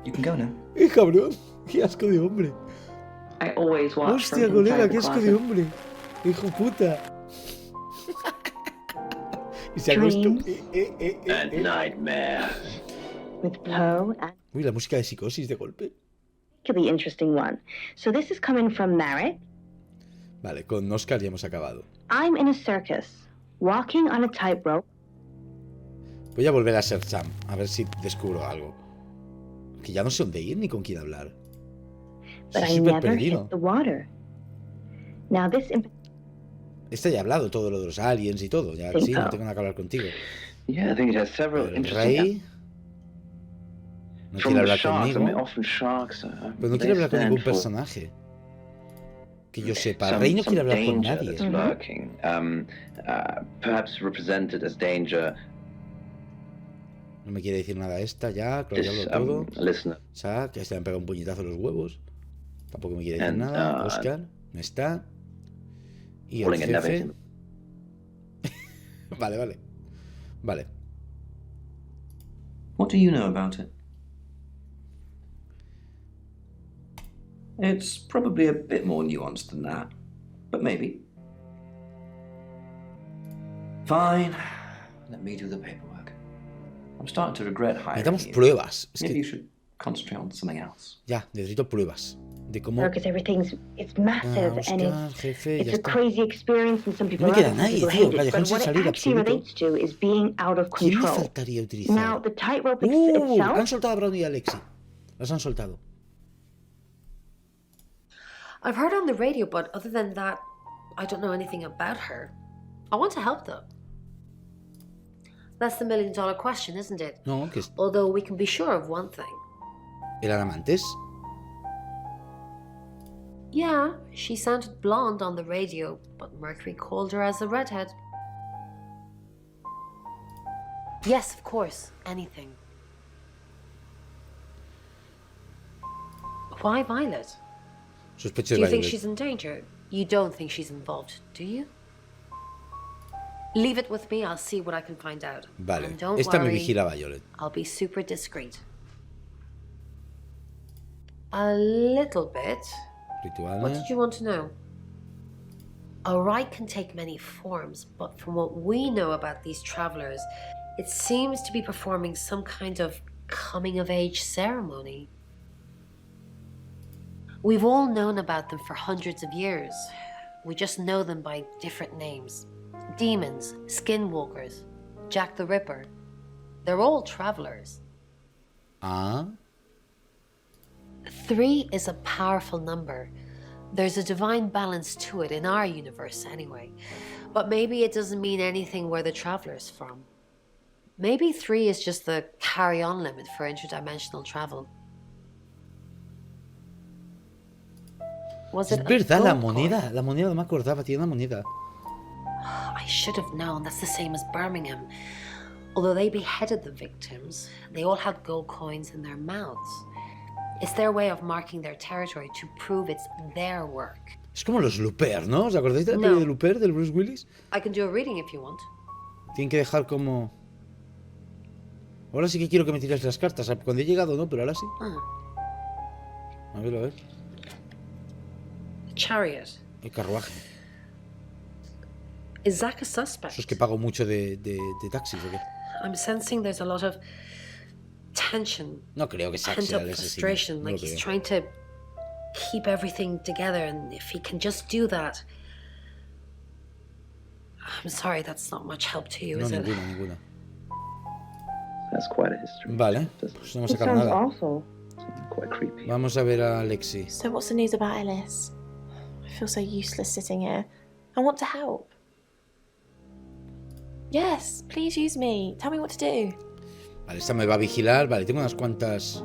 You can go now. Cabrón. Qué asco de hombre. I always watch Hostia, colega, qué asco de hombre. Hijo puta. Y se acostó. A nightmare. With Poe and... Uy, la música de Psicosis de golpe. Particularly interesting one. So this is coming from Marek. Vale, con Oscar ya hemos acabado. I'm in a circus, walking on a tightrope. Voy a volver a ser Sam, a ver si descubro algo. Que ya no sé dónde ir ni con quién hablar. But Estoy I súper never perdido. hit the water. Now this... Este ya ha hablado todo lo de los aliens y todo. Ya sí, no tengo nada que hablar contigo. Yeah, I think it has several El interesting... rey... No From quiere the hablar sharks, I conmigo. mean, often sharks Pero no they quiere hablar con stand ningún for personaje. Que yo sepa. El some- rey no some quiere hablar con danger nadie. that's lurking. Perhaps represented as danger. No me quiere decir nada esta ya, claro, ya This, hablo todo. listener. O sea, que este me han pegado un puñetazo en los huevos. Tampoco me quiere decir And, nada. Oscar, no está. Y el Pulling a jefe. never- Vale, vale. Vale. What do you know about it? It's probably a bit more nuanced than that, but maybe. Fine. Let me do the paperwork. I'm starting to regret hiring Necesitamos you. pruebas. Es Maybe que you should concentrate on something else. ya, necesito pruebas. De cómo... Because it's massive and it's a está. crazy experience and some people No me love queda it, some nadie, people tío. hate it. Callejón But sin what it salida actually absoluto. relates to is being out of ¿Quién le control. faltaría utilizar? Now, the tightrope Han itself... soltado a Brownie y a Alexi. Las han soltado. I've heard on the radio, but other than that, I don't know anything about her. I want to help though. That's the $1 million question, isn't it? No, que Although we can be sure of one thing. eran amantes. Yeah, she sounded blonde on the radio, but Mercury called her as a redhead. Yes, of course, anything. Why Violet? Sospecho Do de you think Violet. she's in danger? You don't think she's involved, do you? Leave it with me, I'll see what I can find out. Vale, And don't esta me worry, vigila Violet. I'll be super discreet. A little bit. Ritual. What did you want to know? A rite can take many forms, but from what we know about these travelers, it seems to be performing some kind of coming-of-age ceremony. We've all known about them for hundreds of years. We just know them by different names. Demons, skinwalkers, Jack the Ripper. They're all travelers. Ah. 3 is a powerful number. There's a divine balance to it in our universe anyway. But maybe it doesn't mean anything where the traveler's from. Maybe 3 is just the carry-on limit for interdimensional travel. Was Es it verdad, a la gold coin? moneda. La moneda no me acordaba, tiene una moneda. I should have known. That's the same as Birmingham. Although they beheaded the victims, they all had gold coins in their mouths. It's their way of marking their territory to prove it's their work. Es como los Looper, ¿no? ¿Os acordáis de la No. peli de Looper, del Bruce Willis? I can do a reading if you want. Tienen que dejar como... Ahora sí que quiero que me tires las cartas. Cuando he llegado no, pero ahora sí. A ver, a ver. Chariot. El carruaje. Is Zach a suspect? Eso es que pago mucho de taxis, ¿o qué? I'm sensing there's a lot of tension. No creo que Zack pent sea up el asesino. frustration. No Like lo he's creo. trying to keep everything together, and if he can just do that. I'm sorry, that's not much help to you, No, is it? ninguna. That's quite a history. Vale, pues no hemos It sacado sounds nada. awful. Quite creepy. Vamos a ver a Alexi. So what's the news about Ellis? I feel so useless sitting here. I want to help. Yes, please use me. Tell me what to do. Vale, esta me va a vigilar. Vale, tengo unas cuantas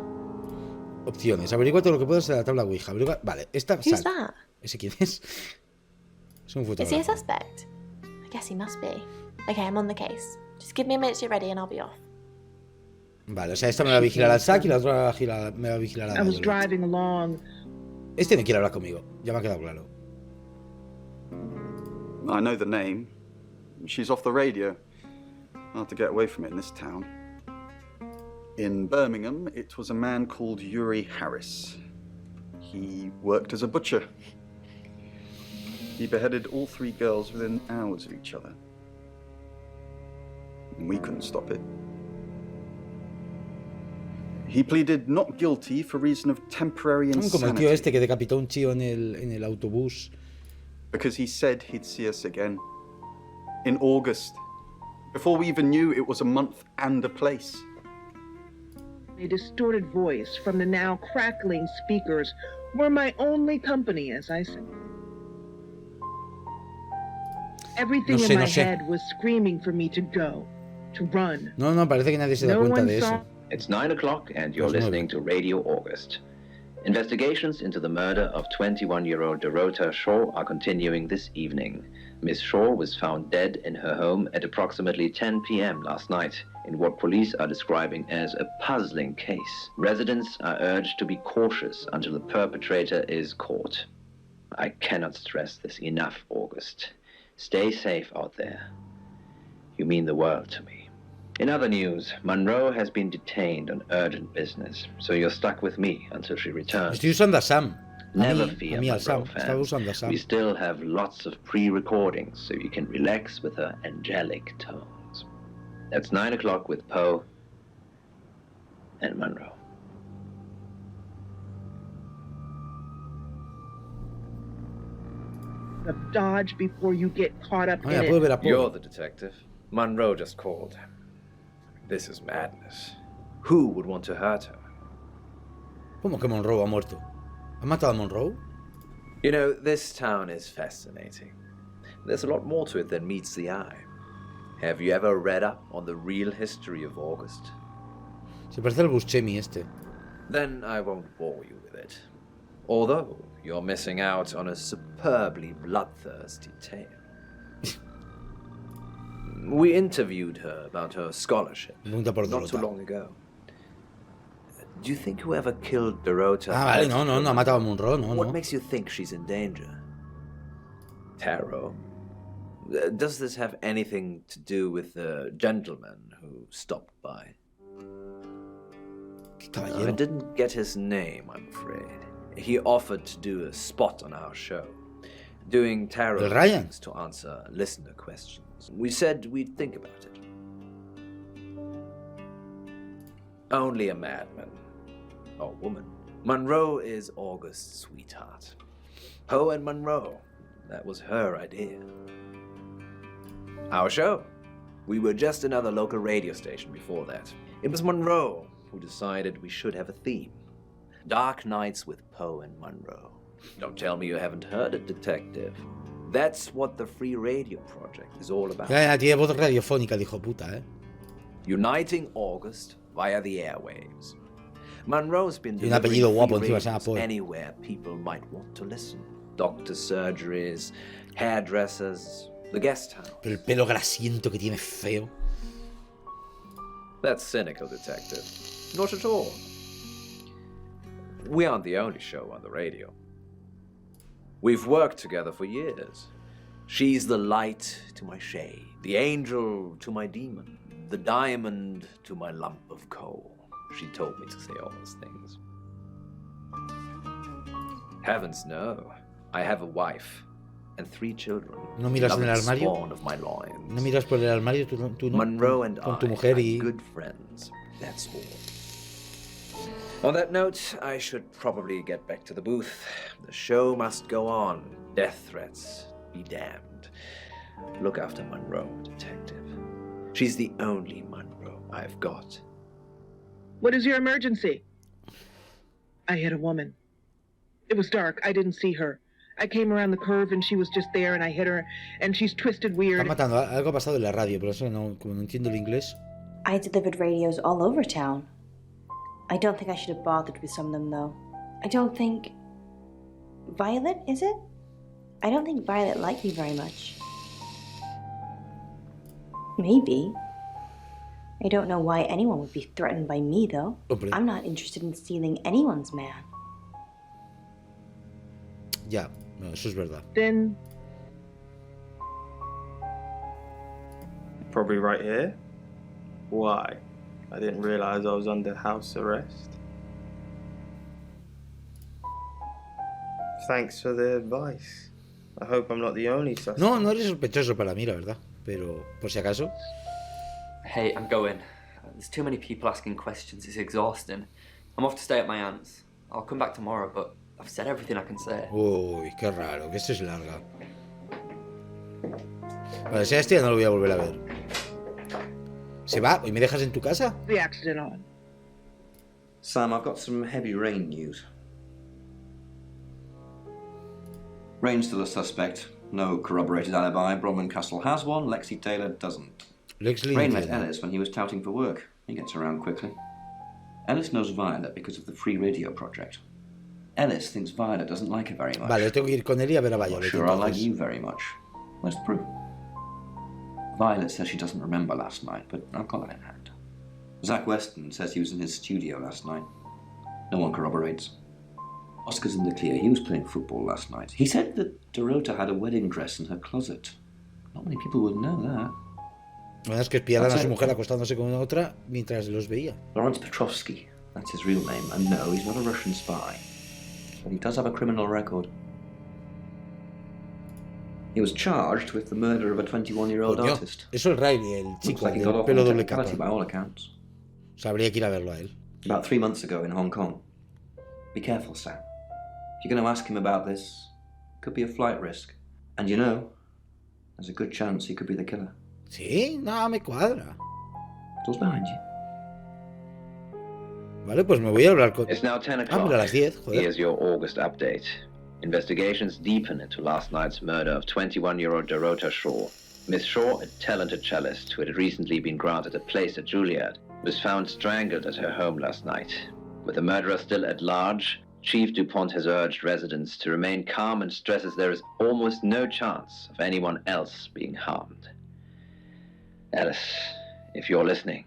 opciones. Averigua todo lo que puedas de la tabla Ouija. Vale, esta Who's sal. that? ¿Ese quién es? Es un Is he a fotógrafo. suspect? I guess he must be. Okay, I'm on the case. Just give me a minute to get ready and I'll be off. Vale, o sea, esta me va a vigilar al Zack y la otra me va a vigilar a I was Violet. driving along. Este no quiere hablar conmigo. Ya me ha quedado claro. I know the name. She's off the radio. Hard to get away from it in this town. In Birmingham, it was a man called Yuri Harris. He worked as a butcher. He beheaded all 3 girls within hours of each other. And we couldn't stop it. He pleaded not guilty for reason of temporary Como el tío insanity. este que decapitó a un tío en el autobús. Because he said he'd see us again. In August. Before we even knew it was a month and a place. A distorted voice from the now crackling speakers were my only company, as I said. Everything No sé, in my no sé. head was screaming for me to go, to run. No, parece que nadie se da No cuenta one de saw- eso. It's 9 o'clock and you're Las 9. listening to Radio August. Investigations into the murder of 21-year-old Dorota Shaw are continuing this evening. Miss Shaw was found dead in her home at approximately 10 p.m. last night in what police are describing as a puzzling case. Residents are urged to be cautious until the perpetrator is caught. I cannot stress this enough, August. Stay safe out there. You mean the world to me. In other news, Monroe has been detained on urgent business, so you're stuck with me until she returns. Estoy usando a Sam. Never a mí fear, al Monroe Sam. Estaba fans. usando a Sam. We still have lots of pre-recordings, so you can relax with her angelic tones. That's 9 o'clock with Poe and Monroe. of dodge before you get caught up in it. You're the detective. Monroe just called. This is madness. Who would want to hurt her? ¿Cómo que Monroe ha muerto? ¿Ha matado a Monroe? You know, this town is fascinating. There's a lot more to it than meets the eye. Have you ever read up on the real history of August? Se parece al Buscemi este. Then I won't bore you with it. Although you're missing out on a superbly bloodthirsty tale. We interviewed her about her scholarship not too long ago. Do you think whoever killed Dorota... vale, no ha matado a Monroe, no. What makes you think she's in danger? Tarot. Does this have anything to do with the gentleman who stopped by? I didn't get his name, I'm afraid. He offered to do a spot on our show, doing tarot readings to answer listener questions. We said we'd think about it. Only a madman. Or woman. Monroe is August's sweetheart. Poe and Monroe. That was her idea. Our show. We were just another local radio station before that. It was Monroe who decided we should have a theme. Dark Nights with Poe and Monroe. Don't tell me you haven't heard it, detective. That's what the Free Radio Project is all about. Ya, tiene voz radiofónica el hijo puta, Uniting August via the airwaves. Monroe's been un apellido guapo encima, se llama Poe. Anywhere people might want to listen. Doctor surgeries, hairdressers, the guest house. Pero el pelo grasiento que tiene feo. That's cynical, detective. Not at all. We aren't the only show on the radio. We've worked together for years. She's the light to my shade, the angel to my demon, the diamond to my lump of coal. She told me to say all those things. Heavens no. I have a wife and 3 children. ¿No miras en el armario? Spawn of my loins. ¿No miras por el armario tú no? Monroe and con tu I mujer are good friends. That's all. On that note, I should probably get back to the booth. The show must go on. Death threats be damned. Look after Monroe, detective. She's the only Monroe I've got. What is your emergency? I hit a woman. It was dark. I didn't see her. I came around the curve and she was just there and I hit her and she's twisted weird. Está matando. Algo ha pasado en la radio, pero eso no, como no entiendo el inglés. I delivered radios all over town. I don't think I should have bothered with some of them, though. I don't think... Violet, is it? I don't think Violet liked me very much. Maybe. I don't know why anyone would be threatened by me, though. Hombre. I'm not interested in stealing anyone's man. Ya, no, eso es verdad. Then... Probably right here. Why? I didn't realize I was under house arrest. Thanks for the advice. I hope I'm not the only suspect. No eres sospechoso para mí, la verdad. Pero, por si acaso... Hey, I'm going. There's too many people asking questions. It's exhausting. I'm off to stay at my aunt's. I'll come back tomorrow, but I've said everything I can say. Uy, qué raro, que esto es larga. Vale, si a este ya no lo voy a volver a ver. ¿Se va? ¿Y me dejas en tu casa? The accident on. Sam, I've got some heavy rain news. Rain's still a suspect. No corroborated alibi. Bronwyn Castle has one. Lexi Taylor doesn't. Rain met Ellis when he was touting for work. He gets around quickly. Ellis knows Violet because of the Free Radio Project. Ellis thinks Violet doesn't like her very much. Vale, tengo que ir con él y a ver a Violet. Not sure I like you very much. Where's the proof? Violet says she doesn't remember last night, but I've got that in hand. Zach Weston says he was in his studio last night. No one corroborates. Oscar's in the clear. He was playing football last night. He said that Dorota had a wedding dress in her closet. Not many people would know that. La verdad es que espiaban a su mujer acostándose con otra mientras los veía. Lawrence Petrovsky, that's his real name. And no, he's not a Russian spy. But he does have a criminal record. He was charged with the murder of a 21-year-old artist. Eso es Riley, el chico like del pelo doble capa. By all accounts. O sea, habría que ir a verlo a él. About 3 months ago in Hong Kong. Be careful, Sam. If you're going to ask him about this, could be a flight risk. And you know, there's a good chance he could be the killer. Sí, no, me cuadra. Door's behind you. Vale, pues me voy a hablar con... It's now 10 Ah, o'clock. mira, a las 10, joder. Here's your August update. Investigations deepen into last night's murder of 21-year-old Dorota Shaw. Miss Shaw, a talented cellist who had recently been granted a place at Juilliard, was found strangled at her home last night. With the murderer still at large, Chief DuPont has urged residents to remain calm and stresses there is almost no chance of anyone else being harmed. Alice, if you're listening,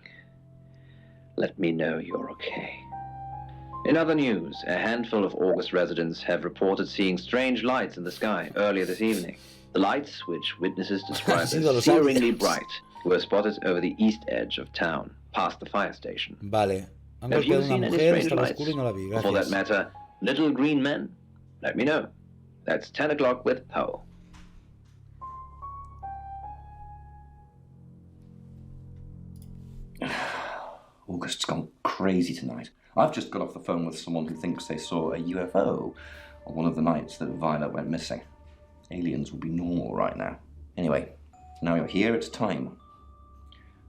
let me know you're okay. In other news, a handful of August residents have reported seeing strange lights in the sky earlier this evening. The lights, which witnesses describe as searingly bright, were spotted over the east edge of town, past the fire station. Vale. Han Have you golpeado a seen una any mujer, strange estaba lights? oscuro y no la vi. For that Gracias. matter, little green men? Let me know. That's 10 o'clock with Poe. August's gone crazy tonight. I've just got off the phone with someone who thinks they saw a UFO on one of the nights that Violet went missing. Aliens would be normal right now. Anyway, now you're here, it's time.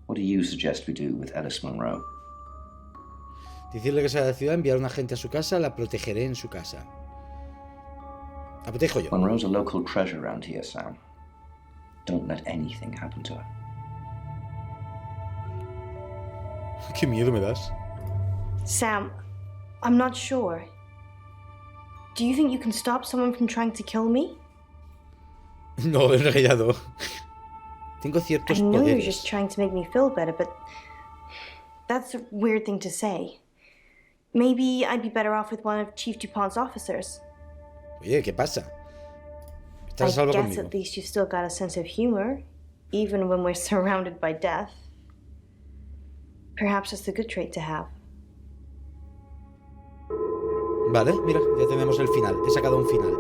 What do you suggest we do with Alice Monroe? Decirle que sea de la ciudad, enviar a un agente a su casa, la protegeré en su casa. La protejo yo. Monroe's a local treasure around here, Sam. Don't let anything happen to her. Qué miedo me das. Sam, I'm not sure. Do you think you can stop someone from trying to kill me? No, en realidad no. Tengo ciertos I know you're poderes. just trying to make me feel better, but that's a weird thing to say. Maybe I'd be better off with one of Chief DuPont's officers. Oye, ¿qué pasa? I Estás a salvo guess conmigo. at least you've still got a sense of humor, even when we're surrounded by death. Perhaps that's a good trait to have. Vale, mira, ya tenemos el final. He sacado un final.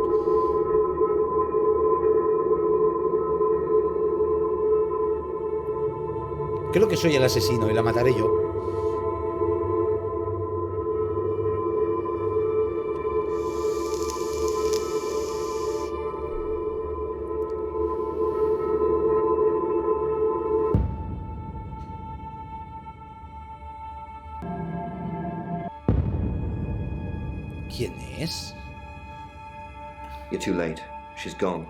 Creo que soy el asesino y la mataré yo. ¿Quién es? You're too late. She's gone.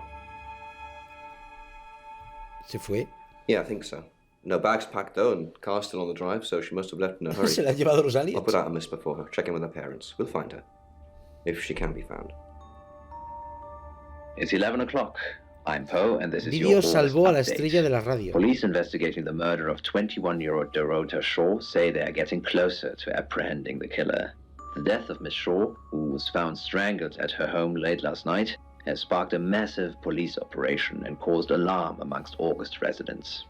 ¿Se fue? Yeah, I think so. No bags packed though, and car's still on the drive, so she must have left in a hurry. Se la han llevado los I'll aliens. put out a miss for her. Check in with her parents. We'll find her. If she can be found. It's 11 o'clock. I'm Poe, and this is your Vídeo August salvó a la update. estrella de la radio. Police investigating the murder of 21-year-old Dorota Shaw say they are getting closer to apprehending the killer. The death of Miss Shaw, who was found strangled at her home late last night, has sparked a massive police operation and caused alarm amongst August residents.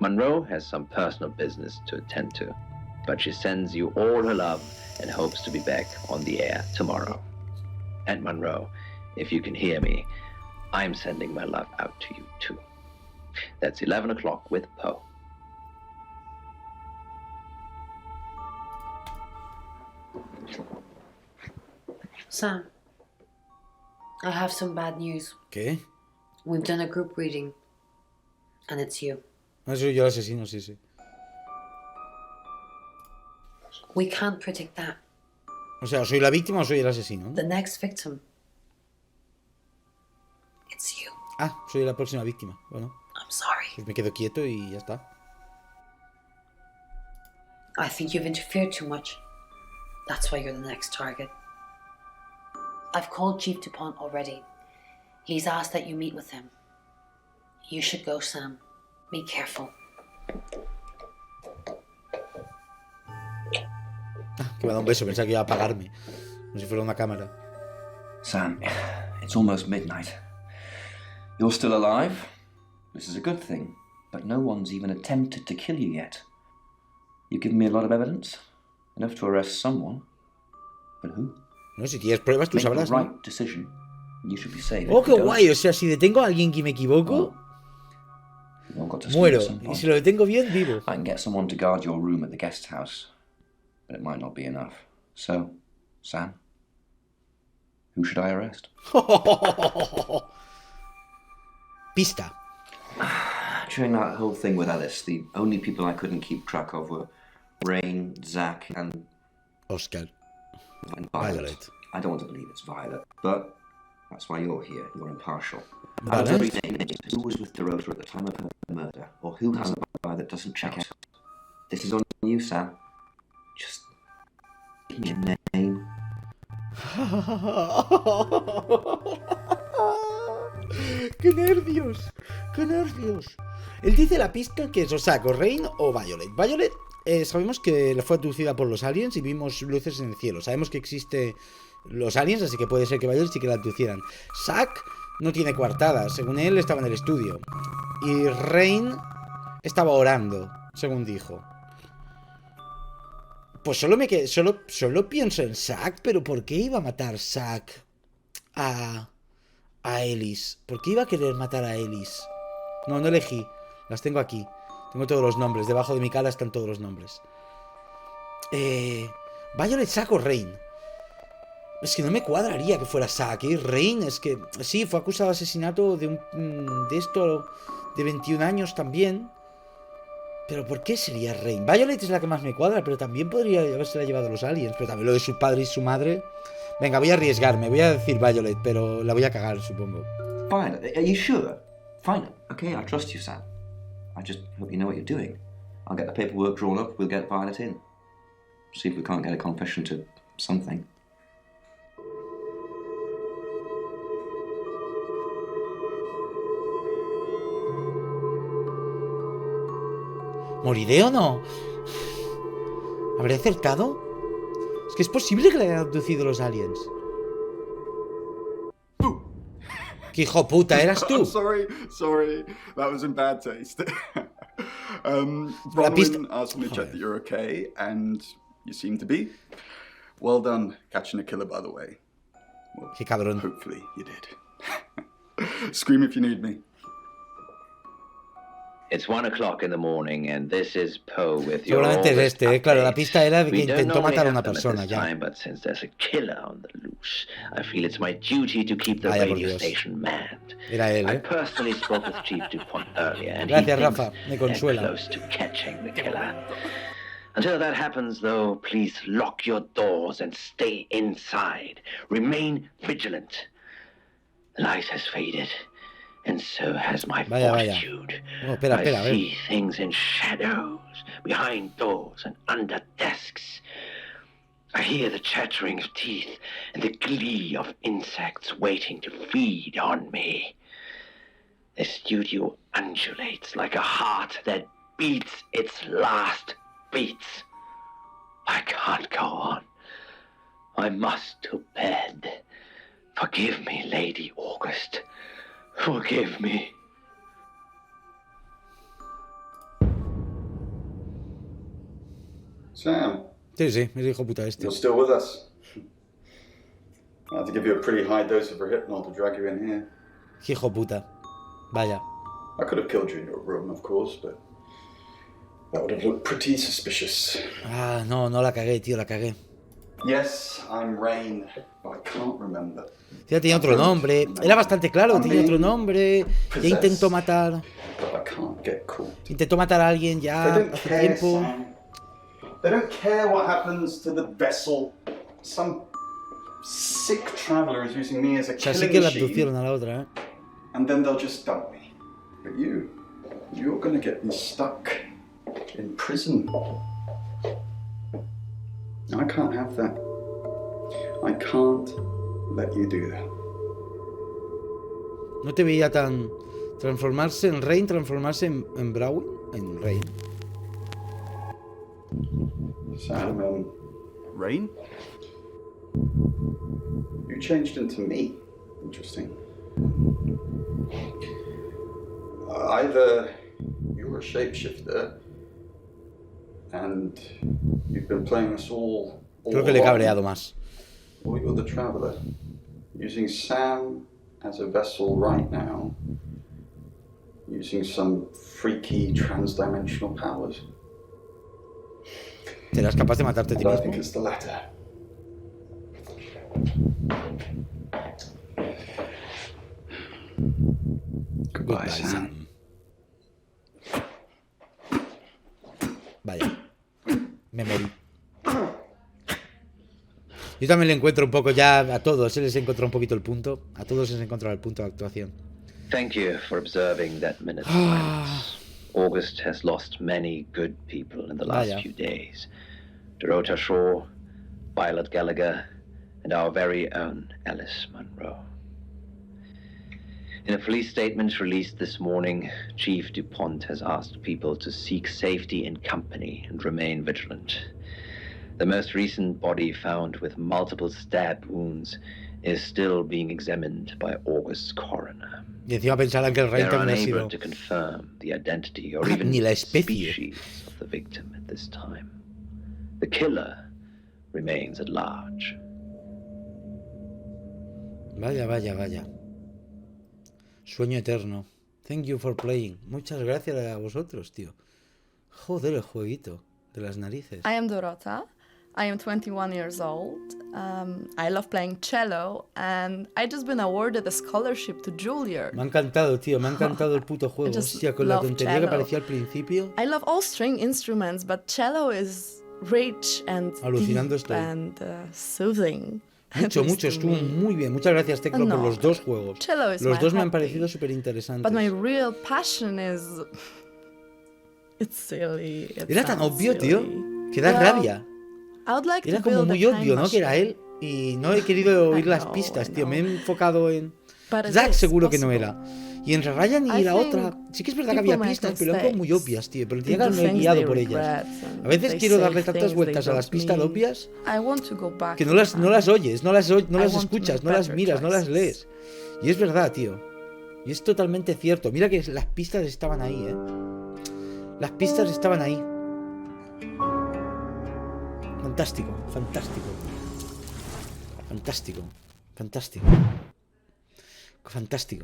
Monroe has some personal business to attend to, but she sends you all her love and hopes to be back on the air tomorrow. And Monroe, if you can hear me, I'm sending my love out to you too. That's 11 o'clock with Poe. Sam, I have some bad news. ¿Qué? We've done a group reading, and it's you. No, soy yo el asesino, sí, sí. We can't predict that. O sea, ¿soy la víctima o soy el asesino? The next victim, it's you. Ah, soy la próxima víctima. Bueno, I'm sorry. pues me quedo quieto y ya está. I think you've interfered too much. That's why you're the next target. I've called Chief DuPont already. He's asked that you meet with him. You should go, Sam. Be careful. Que me da un beso, pensaba que iba a apagarme. Como si fuera una cámara. Sam, it's almost midnight. You're still alive. This is a good thing, but no one's even attempted to kill you yet. You've given me a lot of evidence, enough to arrest someone. But who? No, si tienes pruebas, tú Make sabrás, the right ¿no? decision. You should be safe. Oh, If qué you don't, guay. O sea, si detengo a alguien que me equivoco, you've all got to sleep muero. at some Y point. si lo detengo bien, vivo. I can get someone to guard your room at the guest house, but it might not be enough. So, Sam, who should I arrest? Pista. During that whole thing with Alice, the only people I couldn't keep track of were Rain, Zach, and Oscar. And Violet. I don't want to believe it's Violet, but that's why you're here. You're impartial. Vale. Out of every name, who was with Dorota at the time of her murder, or who has a alibi that doesn't check out? This is on you, Sam. Just give me a name. ¡Qué nervios! ¡Qué nervios! Él dice la pista que es o Zack, o Rain o Violet. Violet sabemos que fue abducida por los aliens y vimos luces en el cielo. Sabemos que existe los aliens, así que puede ser que Violet sí que la abducieran. Zack no tiene coartada, según él estaba en el estudio. Y Rain estaba orando, según dijo. Pues solo pienso en Zack, pero ¿por qué iba a matar Zack a Ellis? ¿Por qué iba a querer matar a Ellis? No elegí. Las tengo aquí. Tengo todos los nombres. Debajo de mi cara están todos los nombres. Violet, Zack o Rain. Es que no me cuadraría que fuera Zack, ¿eh? Rain, es que... Sí, fue acusado de asesinato de esto... De 21 años también. Pero ¿por qué sería Rain? Violet es la que más me cuadra, pero también podría haberse llevado a los aliens. Pero también lo de su padre y su madre... Venga, voy a arriesgarme. Voy a decir Violet, pero la voy a cagar, supongo. Violet, are you sure? Fine. Okay, I trust you, Sam. I just hope you know what you're doing. I'll get the paperwork drawn up, we'll get Violet in. See if we can't get a confession to something. ¿Moriré o no? ¿Habré acertado? Es que es posible que le hayan abducido los aliens. ¡Qué hijo puta, eras tú! Sorry, that was in bad taste. Bronwyn asked me to check that you're okay, and you seem to be. Well done catching a killer, by the way. Well, qué cabrón. Hopefully you did. Scream if you need me. It's 1 o'clock in the morning, and this is Poe with your Seguramente es este, claro, la pista era de que We don't intentó normally matar a have una them at persona this ya. time, but since there's a killer on the loose, I feel it's my duty to keep the Vaya por radio Dios. station manned. Era él, I ¿eh? personally spoke with Chief DuPont earlier, and he Gracias, thinks Rafa, me they're consuela. close to catching the killer. Until that happens, though, please lock your doors and stay inside. Remain vigilant. The light has faded, and so has my fortitude. Oh, espera, I a ver. see things in shadows, behind doors and under desks. I hear the chattering of teeth and the glee of insects waiting to feed on me. The studio undulates like a heart that beats its last beats. I can't go on. I must to bed. Forgive me, Lady August. Forgive me. Sam. Sí, es el hijo puta este. You're still with us. I had to give you a pretty high dose of Rohypnol to drag you in here. Hijo puta. Vaya. I could have killed you in your room, of course, but that would have looked pretty suspicious. Ah, no la cagué, tío, la cagué. Yes, I'm Rain, but I can't remember. Ya tenía otro nombre. Era bastante claro, tenía otro nombre. Ya intentó matar. But I can't get caught. Intentó matar a alguien ya hace tiempo. Sam. They don't care what happens to the vessel. Some sick traveler is using me as a O sea, killing sí que la machine, abducieron a la otra, ¿eh? and then they'll just dump me. But you're gonna get me stuck in prison. I can't have that. I can't let you do that. No te veía tan... Transformarse en Rain, transformarse en Browning. En Rain. Sam, Rain? You changed into me. Interesting. Either you're a shapeshifter and you've been playing us all Creo que le he along, cabreado más. or you're the traveler, using Sam as a vessel right now, using some freaky trans-dimensional powers. ¿Serás capaz de matarte a ti I mismo? think it's the latter. Goodbye, Sam. Vaya. Me morí. Yo también le encuentro un poco ya a todos, se les encontró un poquito el punto. A todos se les encontró el punto de actuación. Thank you for observing that minute's silence. August has lost many good people in the last few days. Dorota Shaw, Violet Gallagher, and our very own Alice Munro. In a police statement released this morning, Chief DuPont has asked people to seek safety in company and remain vigilant. The most recent body found with multiple stab wounds is still being examined by August's coroner. Y encima pensarán que el rey They're también ha sido... unable to confirm the identity or even ni la especie species of the victim at this time. The killer remains at large. Vaya, vaya, vaya. Sueño eterno. Thank you for playing. Muchas gracias a vosotros, tío. Joder, el jueguito de las narices. I am Dorota. I am 21 years old. I love playing cello, and I just been awarded a scholarship to Juilliard. Me ha encantado, tío. Me ha encantado el puto juego. Hostia, con la tontería que parecía al principio. I love all string instruments, but cello is rich and Alucinando deep and soothing. Mucho, mucho. Estuvo muy bien. Muchas gracias, Tecno, por los dos juegos. Los dos me han parecido súper interesantes. But my real passion is... It's silly. Era tan obvio, tío, que da rabia. Era como muy obvio, ¿no? Que era él. Y no he querido oír las pistas, tío. Me he enfocado en... Zack seguro que no era. Y en Ryan y la otra... Sí que es verdad que había pistas, pero eran como muy obvias, tío. Pero tenía que haberme guiado por ellas. A veces quiero darle tantas vueltas a las pistas obvias que no las oyes, no las escuchas, no las miras, no las lees. Y es verdad, tío. Y es totalmente cierto. Mira que las pistas estaban ahí, ¿eh? Las pistas estaban ahí. Fantástico, fantástico. Fantástico, fantástico. Fantástico.